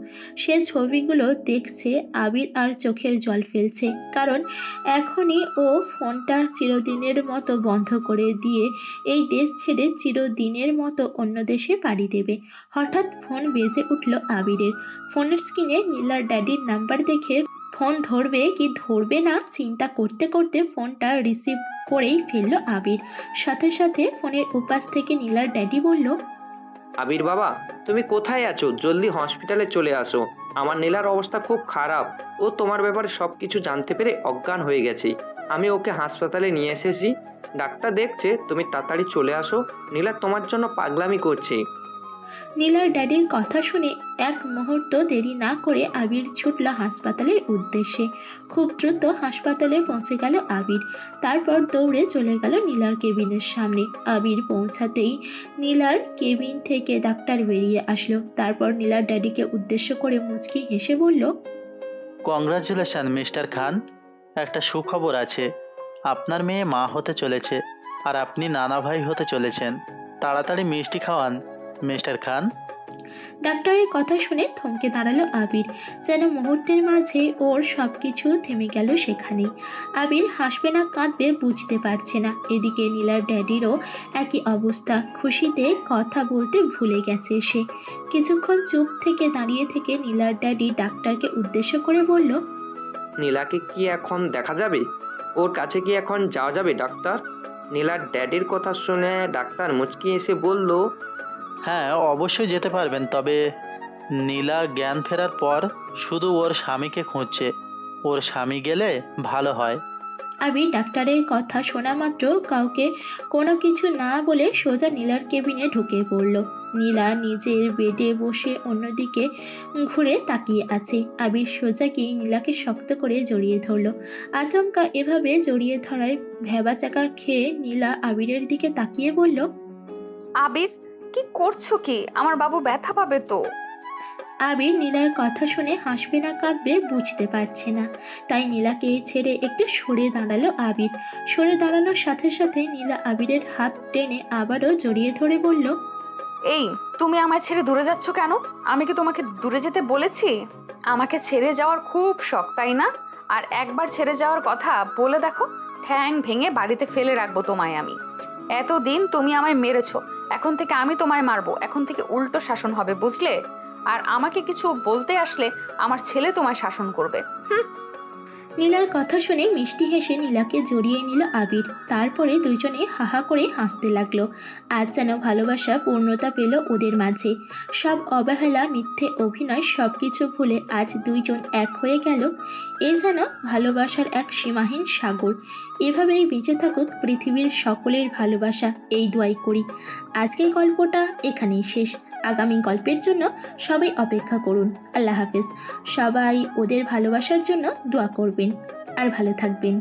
Speaker 1: সে ছবিগুলো দেখছে আবির আর চোখের জল ফেলছে, কারণ এখনই ও ফোনটা চিরদিনের মতো বন্ধ করে দিয়ে এই দেশ ছেড়ে চিরদিনের মতো অন্য দেশে পাড়ি দেবে। হঠাৎ ফোন বেজে উঠল আবিরের। ফোনের স্ক্রিনে নীলার ড্যাডির নাম্বার দেখে ফোন ধরবে কি ধরবে না চিন্তা করতে করতে ফোনটা রিসিভ করেই ফেলল আবির। সাথে সাথে ফোনের উপাস থেকে নীলার ড্যাডি বলল,
Speaker 8: আবির বাবা, তুমি কোথায় আছো? জলদি হসপিটালে চলে আসো। আমার নীলার অবস্থা খুব খারাপ। ও তোমার ব্যাপারে সব কিছু জানতে পেরে অজ্ঞান হয়ে গেছে। আমি ওকে হাসপাতালে নিয়ে এসেছি, ডাক্তার দেখছে। তুমি তাড়াতাড়ি চলে আসো, নীলা তোমার জন্য পাগলামি করছে।
Speaker 1: নীলার ড্যাডির কথা শুনে এক মুহূর্ত দেরি না করে আবির ছুটল হাসপাতালের উদ্দেশ্যে। খুব দ্রুত হাসপাতালে পৌঁছে গেল আবির, তারপর দৌড়ে চলে গেল নীলার কেবিনের সামনে। আবির পৌঁছাতেই নীলার কেবিন থেকে ডাক্তার বেরিয়ে আসলো, তারপর নীলার ড্যাডিকে উদ্দেশ্য করে মুচকি হেসে বলল,
Speaker 7: কংগ্রাচুলেশন মিস্টার খান, একটা সুখবর আছে। আপনার মেয়ে মা হতে চলেছে আর আপনি নানা ভাই হতে চলেছেন। তাড়াতাড়ি মিষ্টি খাওয়ান মিস্টার খান।
Speaker 1: ডাক্তারের কথা শুনে থমকে দাঁড়ালো আবির, যেন মুহূর্তের মাঝে ওর সবকিছু থেমে গেল সেখানেই। আবির হাসবে না কাঁদবে বুঝতে পারছে না। এদিকে নীলার ড্যাডিরও একই অবস্থা, খুশিতে কথা বলতে ভুলে গেছে সে। কিছুক্ষণ চুপ থেকে দাঁড়িয়ে থেকে নীলার ড্যাডি ডাক্তারকে উদ্দেশ্য করে বলল,
Speaker 8: নীলাকে কি এখন দেখা যাবে? ওর কাছে কি এখন যাওয়া যাবে ডাক্তার? নীলার ড্যাডির কথা শুনে ডাক্তার মুচকি এসে বলল,
Speaker 7: হ্যাঁ, অবশ্যই যেতে পারবেন, তবে নীলা জ্ঞান ফেরার পর শুধু ওর স্বামীকে খুঁজছে। ওর স্বামী গেলে ভালো হয়।
Speaker 1: আবির ডাক্তারের কথা শোনা মাত্র কাউকে কোনো কিছু না বলে সোজা নীলার কেবিনে ঢুকে পড়ল। নীলা নিজের বেডে বসে অন্যদিকে ঘুরে তাকিয়ে আছে। আবির সোজা গিয়ে নীলাকে শক্ত করে জড়িয়ে ধরল। আচমকা এভাবে জড়িয়ে ধরায় ভ্যাবাচাকা খেয়ে নীলা আবিরের দিকে তাকিয়ে বলল,
Speaker 2: আবির, কি করছো কি? আমার বাবু ব্যথা পাবে তো।
Speaker 1: আবির নীলার কথা শুনে হাসবে না কাঁদবে বুঝতে পারছে না, তাই নীলাকে ছেড়ে একটু সরে দাঁড়ালো আবির। সরে দাঁড়ানোর সাথে সাথে নীলা আবিরের হাত টেনে আবারও জড়িয়ে ধরে বলল,
Speaker 2: এই তুমি আমায় ছেড়ে দূরে যাচ্ছ কেন? আমি কি তোমাকে দূরে যেতে বলেছি? আমাকে ছেড়ে যাওয়ার খুব শখ, তাই না? আর একবার ছেড়ে যাওয়ার কথা বলে দেখো, ঠ্যাং ভেঙে বাড়িতে ফেলে রাখবো তোমায় আমি। এতদিন তুমি আমায় মেরেছো, এখন থেকে আমি তোমায় মারবো। এখন থেকে উল্টো শাসন হবে, বুঝলে? আর আমাকে কিছু বলতে আসলে আমার ছেলে তোমায় শাসন করবে।
Speaker 1: নীলার কথা শুনে মিষ্টি হেসে নীলাকে জড়িয়ে নিল আবির। তারপরে দুইজনে হাহা করে হাসতে লাগলো। আজ যেন ভালোবাসা পূর্ণতা পেল ওদের মাঝে। সব অবহেলা, মিথ্যে অভিনয় সবকিছু ভুলে আজ দুইজন এক হয়ে গেল। এ যেন ভালোবাসার এক সীমাহীন সাগর। এভাবেই বেঁচে থাকুক পৃথিবীর সকলের ভালোবাসা, এই দোয়াই করি। আজকের গল্পটা এখানেই শেষ। আগামী গল্পের জন্য সবাই অপেক্ষা করুন। আল্লাহ হাফেজ। সবাই ওদের ভালোবাসার জন্য দোয়া করবেন আর ভালো থাকবেন।